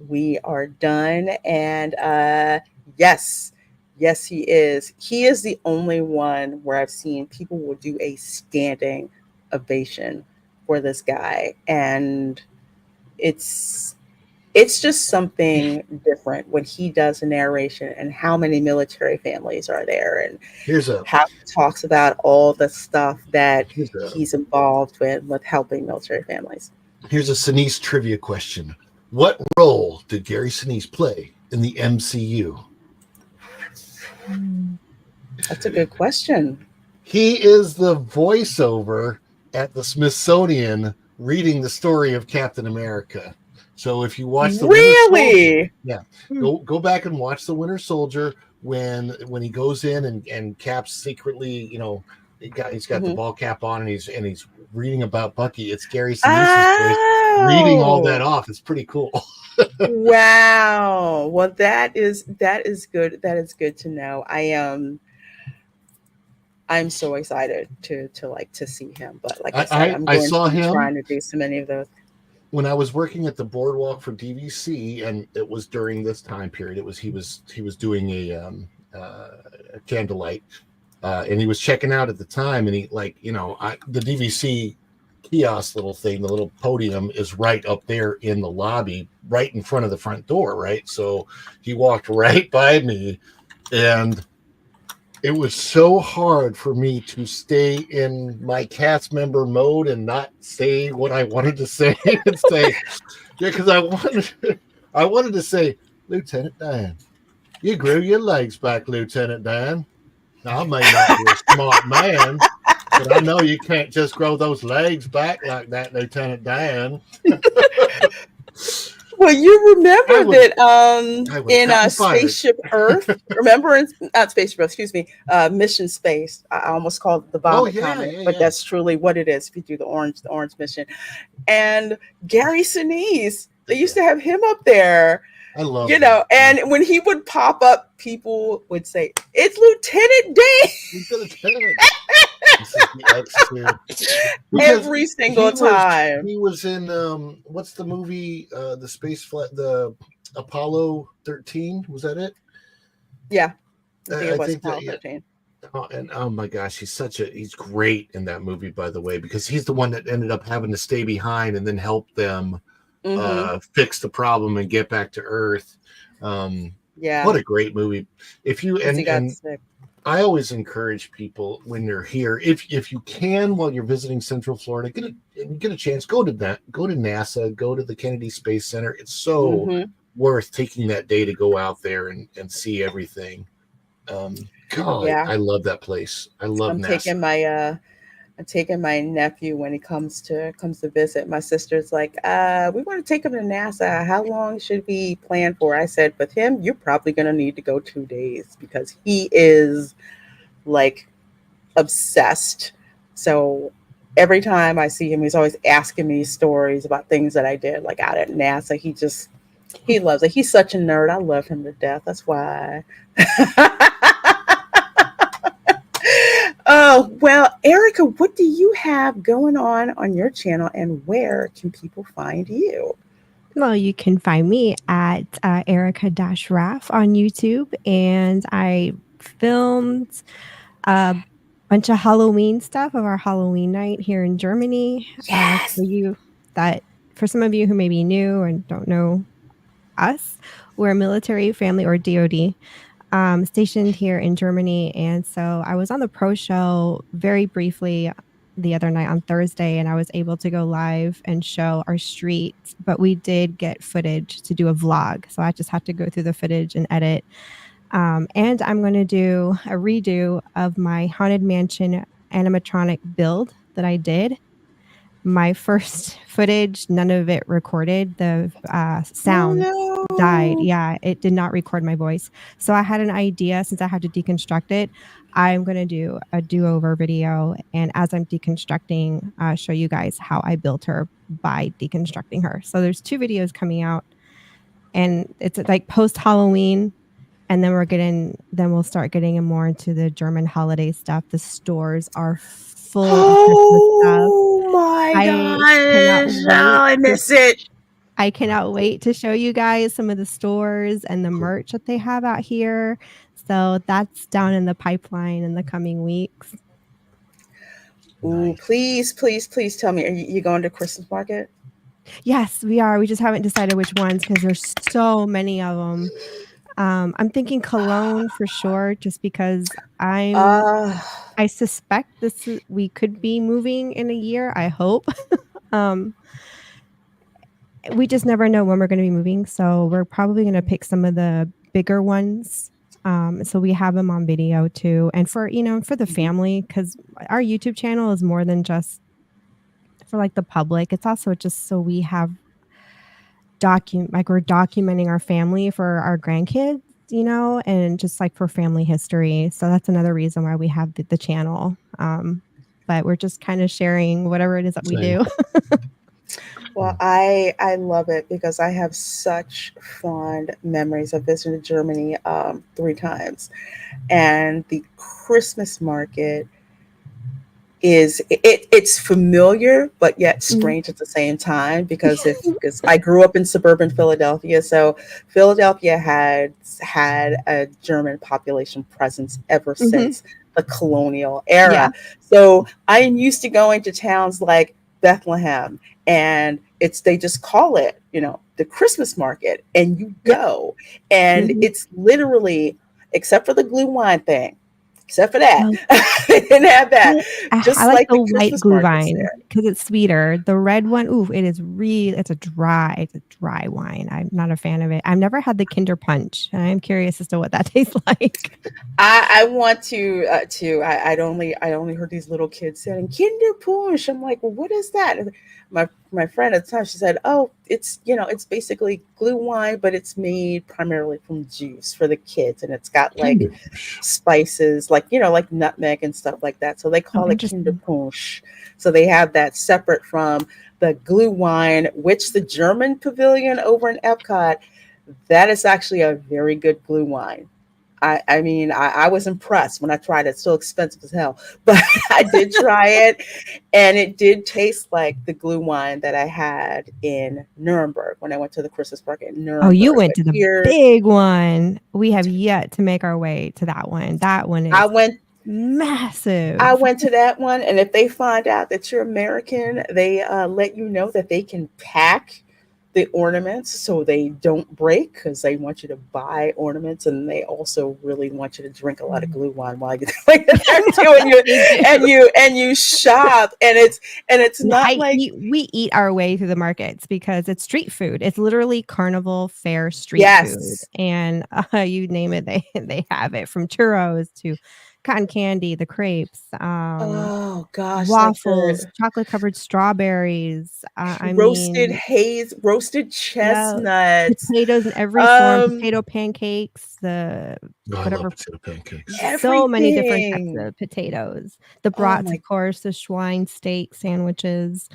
we are done. And yes, he is. He is the only one where I've seen people will do a standing ovation for this guy, and it's just something different when he does a narration and how many military families are there, and how he talks about all the stuff that he's involved with helping military families. Here's a Sinise trivia question. What role did Gary Sinise play in the MCU? That's a good question. He is the voiceover at the Smithsonian reading the story of Captain America. So if you watch the Winter Soldier, go back and watch the Winter Soldier when he goes in and Cap's secretly, he's got the ball cap on and he's reading about Bucky. It's Gary Sinise's voice reading all that off. It's pretty cool. Wow. Well, that is good. That is good to know. I'm so excited to see him, but like I said, I'm going to be trying to do so many of those. When I was working at the boardwalk for DVC, and it was during this time period, he was doing a Candelight, and he was checking out at the time, and he the DVC kiosk little thing, the little podium is right up there in the lobby, right in front of the front door, right? So he walked right by me, and it was so hard for me to stay in my cast member mode and not say what I wanted to say and say, because I wanted to say, Lieutenant Dan, you grew your legs back, Lieutenant Dan. Now, I may not be a smart man, but I know you can't just grow those legs back like that, Lieutenant Dan. Well, you remember I would that have in gotten fired. Spaceship Earth, remember not Spaceship Earth, excuse me, Mission Space. I almost called it the Oh vomit yeah, comet, yeah, but yeah. that's truly what it is if you do the orange mission. And Gary Sinise, they used to have him up there, I love you that. know, and when he would pop up, people would say, "It's Lieutenant Dan." This is the X too. Because Every single he was time. he was in what's the movie the space flight, the Apollo 13, was that it? Yeah, I think I it was think that, Apollo yeah. 13. Oh, and oh my gosh, he's great in that movie, by the way, because he's the one that ended up having to stay behind and then help them fix the problem and get back to Earth. Yeah, What a great movie. If you because he got and sick. I always encourage people when they're here, if you can, while you're visiting Central Florida, get a chance, go to NASA, go to the Kennedy Space Center. It's so worth taking that day to go out there and see everything. God, Yeah, I love that place. I love I'm NASA. taking my nephew when he comes to visit. My sister's like, we want to take him to NASA. How long should we plan for? I said, with him, you're probably gonna need to go 2 days because he is like obsessed. So every time I see him, he's always asking me stories about things that I did, like out at NASA. He loves it. He's such a nerd. I love him to death. That's why. Oh, well, Erica, what do you have going on your channel and where can people find you? Well, you can find me at Erica-Raff on YouTube, and I filmed a bunch of Halloween stuff of our Halloween night here in Germany. Yes. For some of you who may be new and don't know us, we're a military family, or DoD, stationed here in Germany. And so I was on the pro show very briefly the other night on Thursday, and I was able to go live and show our streets, but we did get footage to do a vlog. So I just had to go through the footage and edit. And I'm going to do a redo of my Haunted Mansion animatronic build that I did. My first footage, none of it recorded. The sound died. Yeah, it did not record my voice. So I had an idea, since I had to deconstruct it, I'm going to do a do-over video. And as I'm deconstructing, show you guys how I built her by deconstructing her. So there's 2 videos coming out, and it's like post-Halloween. And then we'll start getting more into the German holiday stuff. The stores are full of Christmas stuff. Oh my gosh. I miss it. I cannot wait to show you guys some of the stores and the merch that they have out here. So that's down in the pipeline in the coming weeks. Ooh, please tell me, are you going to Christmas market? Yes, we are. We just haven't decided which ones because there's so many of them. I'm thinking Cologne for sure, just because I suspect we could be moving in a year. I hope. We just never know when we're going to be moving, so we're probably going to pick some of the bigger ones. So we have them on video too, and for the family, because our YouTube channel is more than just for like the public. It's also just so we have we're documenting our family for our grandkids, and just like for family history. So that's another reason why we have the channel. But we're just kind of sharing whatever it is that we do. Well, I love it because I have such fond memories of visiting Germany 3 times, and the Christmas market it's familiar but yet strange at the same time, because I grew up in suburban Philadelphia, so Philadelphia had a German population presence ever since the colonial era. Yeah. So I am used to going to towns like Bethlehem, and they just call it the Christmas market, and you go, and it's literally, except for the glue wine thing. Except for that, they didn't have that. I like the white glue vine because it's sweeter. The red one, it's a dry wine. I'm not a fan of it. I've never had the Kinder Punch, and I'm curious as to what that tastes like. I want to. I'd only heard these little kids saying Kinder Punch. I'm like, well, what is that? And my friend at the time, she said, oh, it's basically glue wine, but it's made primarily from juice for the kids, and it's got like Kinder. spices, like like nutmeg and stuff like that. So they Oh, call it interesting. Kinderpunsch. So they have that separate from the glue wine, which the German pavilion over in Epcot, that is actually a very good glue wine. I mean, I was impressed when I tried it. It's still expensive as hell, but I did try it, and it did taste like the glue wine that I had in Nuremberg when I went to the Christmas market in Oh, you Nuremberg. went But to the here, big one. We have yet to make our way to that one. That one I is went I massive. went to that one, and if they find out that you're American, they let you know that they can pack the ornaments so they don't break because they want you to buy ornaments, and they also really want you to drink a lot of glue wine while you're doing that too, and They do. you shop, and it's Yeah, not like we eat our way through the markets because it's street food. It's literally carnival fair street food, yes. and you name it, they have it from churros to cotton candy, the crepes, Oh gosh, like waffles, the chocolate covered strawberries. I roasted mean, haze, roasted yeah, chestnuts, potatoes in every form, um, potato pancakes, the Oh, I love whatever, potato pancakes. so many different types everything. of potatoes. The Oh brats, my. of course, the Schwein steak sandwiches,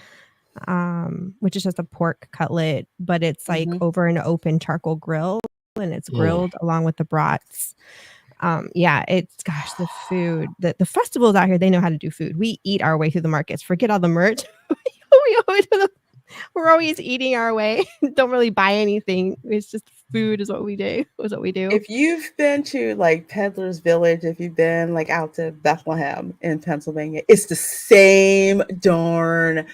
which is just a pork cutlet, but it's like Mhm. over an open charcoal grill and it's Mm. grilled along with the brats. Yeah, it's gosh, the food, the festivals out here, they know how to do food. We eat our way through the markets. Forget all the merch. we always we're always eating our way. Don't really buy anything. It's just food is what we do. Is what we do. If you've been to like Peddler's Village, if you've been like out to Bethlehem in Pennsylvania, it's the same darn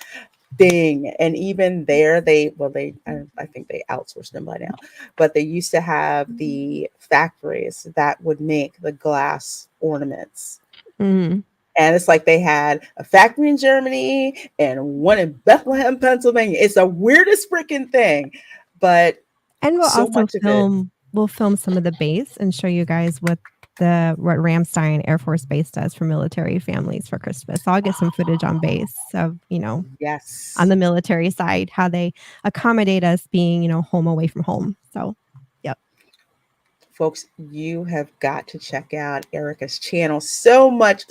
thing. And even there, I think they outsourced them by now, but they used to have the factories that would make the glass ornaments. Mhm. And it's like they had a factory in Germany and one in Bethlehem, Pennsylvania. It's the weirdest freaking thing, but And so much of it. we'll film some of the base and show you guys what Ramstein Air Force Base does for military families for Christmas. So I'll get some footage on base of, on Yes. the military side, how they accommodate us being, home away from home. So, yep. Folks, you have got to check out Erica's channel. So much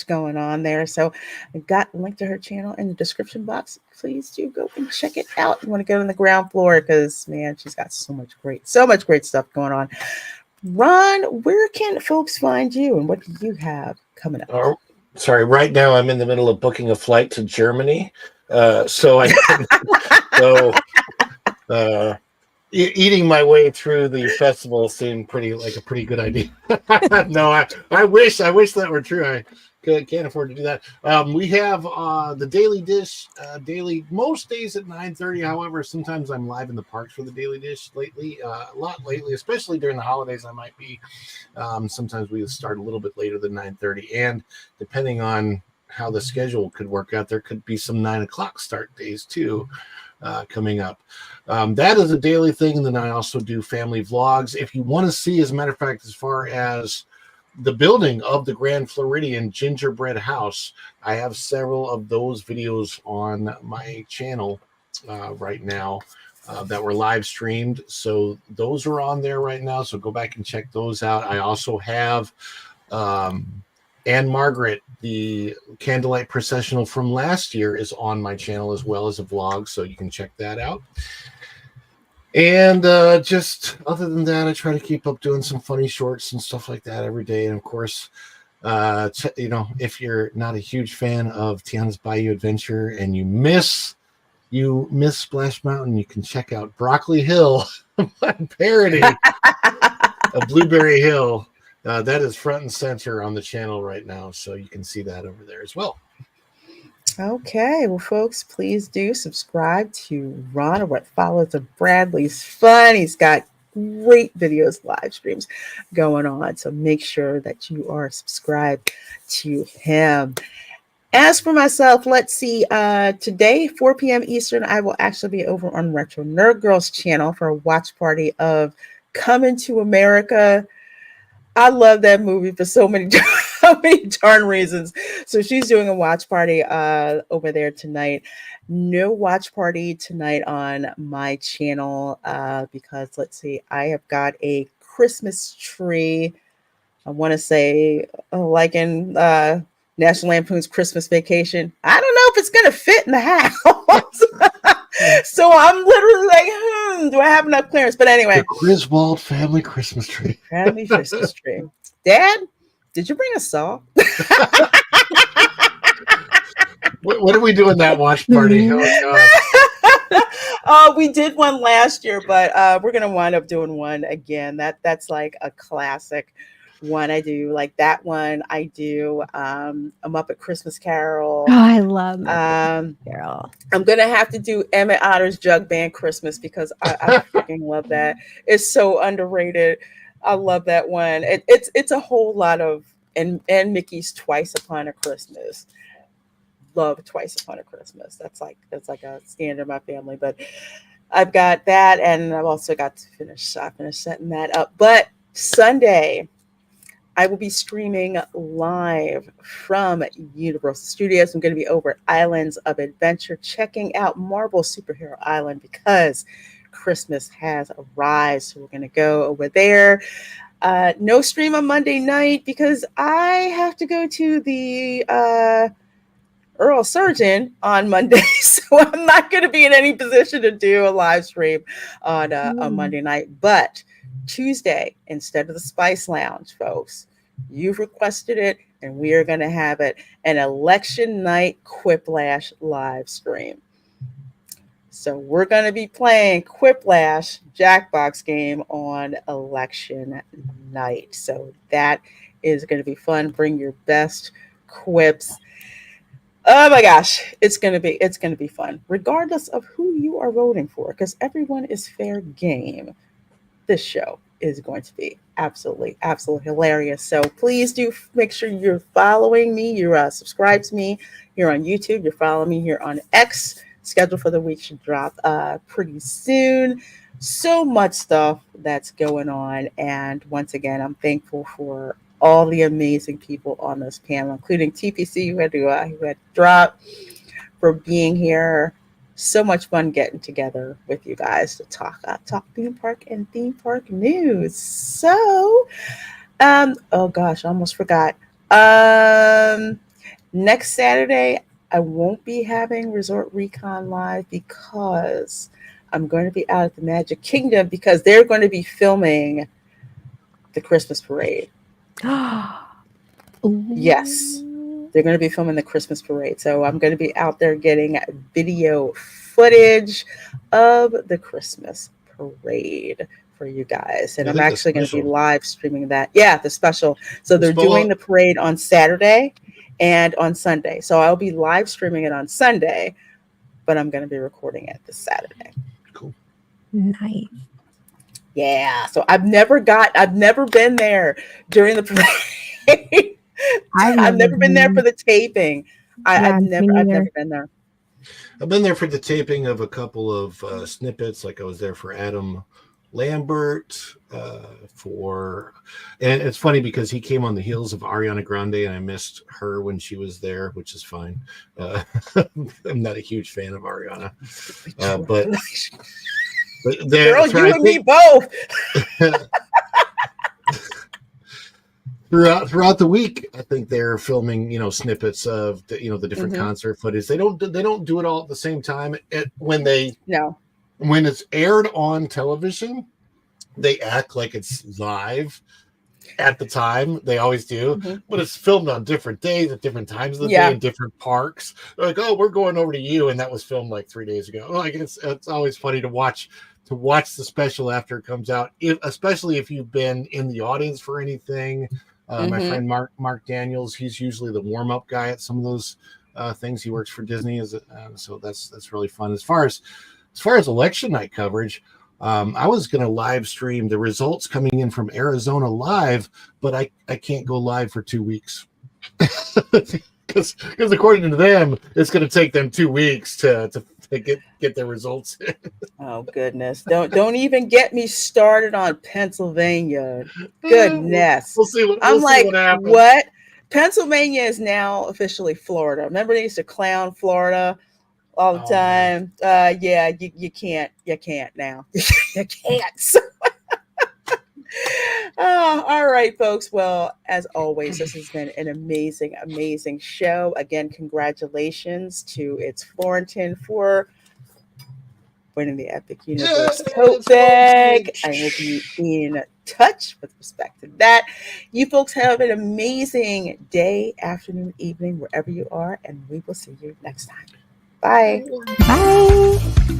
going on there. So I've got a link to her channel in the description box. Please do go and check it out. You want to go on the ground floor because man, she's got so much great stuff going on. Ron, where can folks find you and what do you have coming up? Oh, sorry. Right now, I'm in the middle of booking a flight to Germany, so I can so eating my way through the festival seemed like a pretty good idea. No, I wish that were true. I can't afford to do that. We have the daily dish daily most days at 9:30. However, sometimes I'm live in the parks for the daily dish lately. A lot lately, especially during the holidays. I might be. Sometimes we start a little bit later than 9:30, and depending on how the schedule could work out, there could be some 9 o'clock start days too. Coming up. That is a daily thing. And then I also do family vlogs. If you want to see, as a matter of fact, as far as the building of the Grand Floridian Gingerbread House, I have several of those videos on my channel right now that were live streamed. So those are on there right now. So go back and check those out. I also have Anne Margaret, the Candelight processional from last year, is on my channel as well as a vlog, so you can check that out. And just other than that, I try to keep up doing some funny shorts and stuff like that every day. And of course, if you're not a huge fan of Tiana's Bayou Adventure and you miss Splash Mountain, you can check out Broccoli Hill, my parody of Blueberry Hill. That is front and center on the channel right now, so you can see that over there as well. Okay, well, folks, please do subscribe to Ron or what follows of Bradley's Fun. He's got great videos, live streams going on, so make sure that you are subscribed to him. As for myself, let's see. Today, 4 p.m. Eastern, I will actually be over on Retro Nerd Girls channel for a watch party of Coming to America. I love that movie for so many many darn reasons. So she's doing a watch party over there tonight. No watch party tonight on my channel because let's see, I have got a Christmas tree. I want to say like in National Lampoon's Christmas Vacation. I don't know if it's gonna fit in the house. So I'm literally like, do I have enough clearance? But anyway, The Griswold family Christmas tree. family Christmas tree. Dad, did you bring a saw? What are we doing that watch party? We did one last year, but we're gonna wind up doing one again. That's like a classic one. I do like that one. I do a Muppet Christmas Carol. Oh, I love Muppet Carol. I'm gonna have to do Emmett Otter's Jug Band Christmas because I freaking love that. It's so underrated. I love that one. It's a whole lot of and Mickey's Twice Upon a Christmas. Love Twice Upon a Christmas. That's like a standard in my family. But I've got that, and I've also got to finish setting that up. But Sunday, I will be streaming live from Universal Studios. I'm going to be over at Islands of Adventure, checking out Marvel Superhero Island because Christmas has arrived. So we're going to go over there. No stream on Monday night because I have to go to the Earl Surgeon on Monday, so I'm not going to be in any position to do a live stream on Monday night. But Tuesday, instead of the Spice Lounge, folks, you've requested it, and we are going to have it an election night Quiplash live stream. So we're going to be playing Quiplash Jackbox game on election night. So that is going to be fun. Bring your best quips. Oh my gosh, it's gonna be fun, regardless of who you are voting for, because everyone is fair game. This show is going to be absolutely hilarious. So please do make sure you're following me. You're subscribed to me here on YouTube. You're following me here on X. Schedule for the week should drop pretty soon. So much stuff that's going on, and once again, I'm thankful for all the amazing people on this panel, including TPC who had to drop, for being here. So much fun getting together with you guys to talk theme park and theme park news. So, oh gosh, I almost forgot. Next Saturday, I won't be having Resort Recon live because I'm going to be out at the Magic Kingdom because they're going to be filming the Christmas parade. Yes, they're going to be filming the Christmas parade. So I'm going to be out there getting video footage of the Christmas parade for you guys. And I'm actually going to be live streaming that. Yeah, the special. So they're doing the parade on Saturday and on Sunday. So I'll be live streaming it on Sunday, but I'm going to be recording it this Saturday. Cool. Nice. Yeah, so I've never been there during the parade. I've never been there for the taping. I've never been there. I've been there for the taping of a couple of snippets. Like I was there for Adam Lambert and it's funny because he came on the heels of Ariana Grande, and I missed her when she was there, which is fine. I'm not a huge fan of Ariana, but girl, you and me both. Throughout the week, I think they're filming, snippets of the different concert footage. They don't do it all at the same time. When it's aired on television, they act like it's live at the time. They always do, but it's filmed on different days at different times of the day in different parks. They're like, oh, we're going over to you, and that was filmed like 3 days ago. Like it's always funny to watch the special after it comes out, especially if you've been in the audience for anything. My friend Mark Daniels, he's usually the warm-up guy at some of those things. He works for Disney, so that's really fun. As far as election night coverage, I was going to live stream the results coming in from Arizona live, but I can't go live for 2 weeks because according to them, it's going to take them 2 weeks to get their results in. Oh goodness! Don't even get me started on Pennsylvania. Goodness, We'll see what I'm like, what happens. what? Pennsylvania is now officially Florida. Remember they used to clown Florida all the Oh, man. time? Yeah, you can't now. You can't. So, all right, folks. Well, as always, this has been an amazing, amazing show. Again, congratulations to It's Florentine for winning the Epic Universe tote bag. I will be in touch with respect to that. You folks have an amazing day, afternoon, evening, wherever you are, and we will see you next time. Bye. Bye.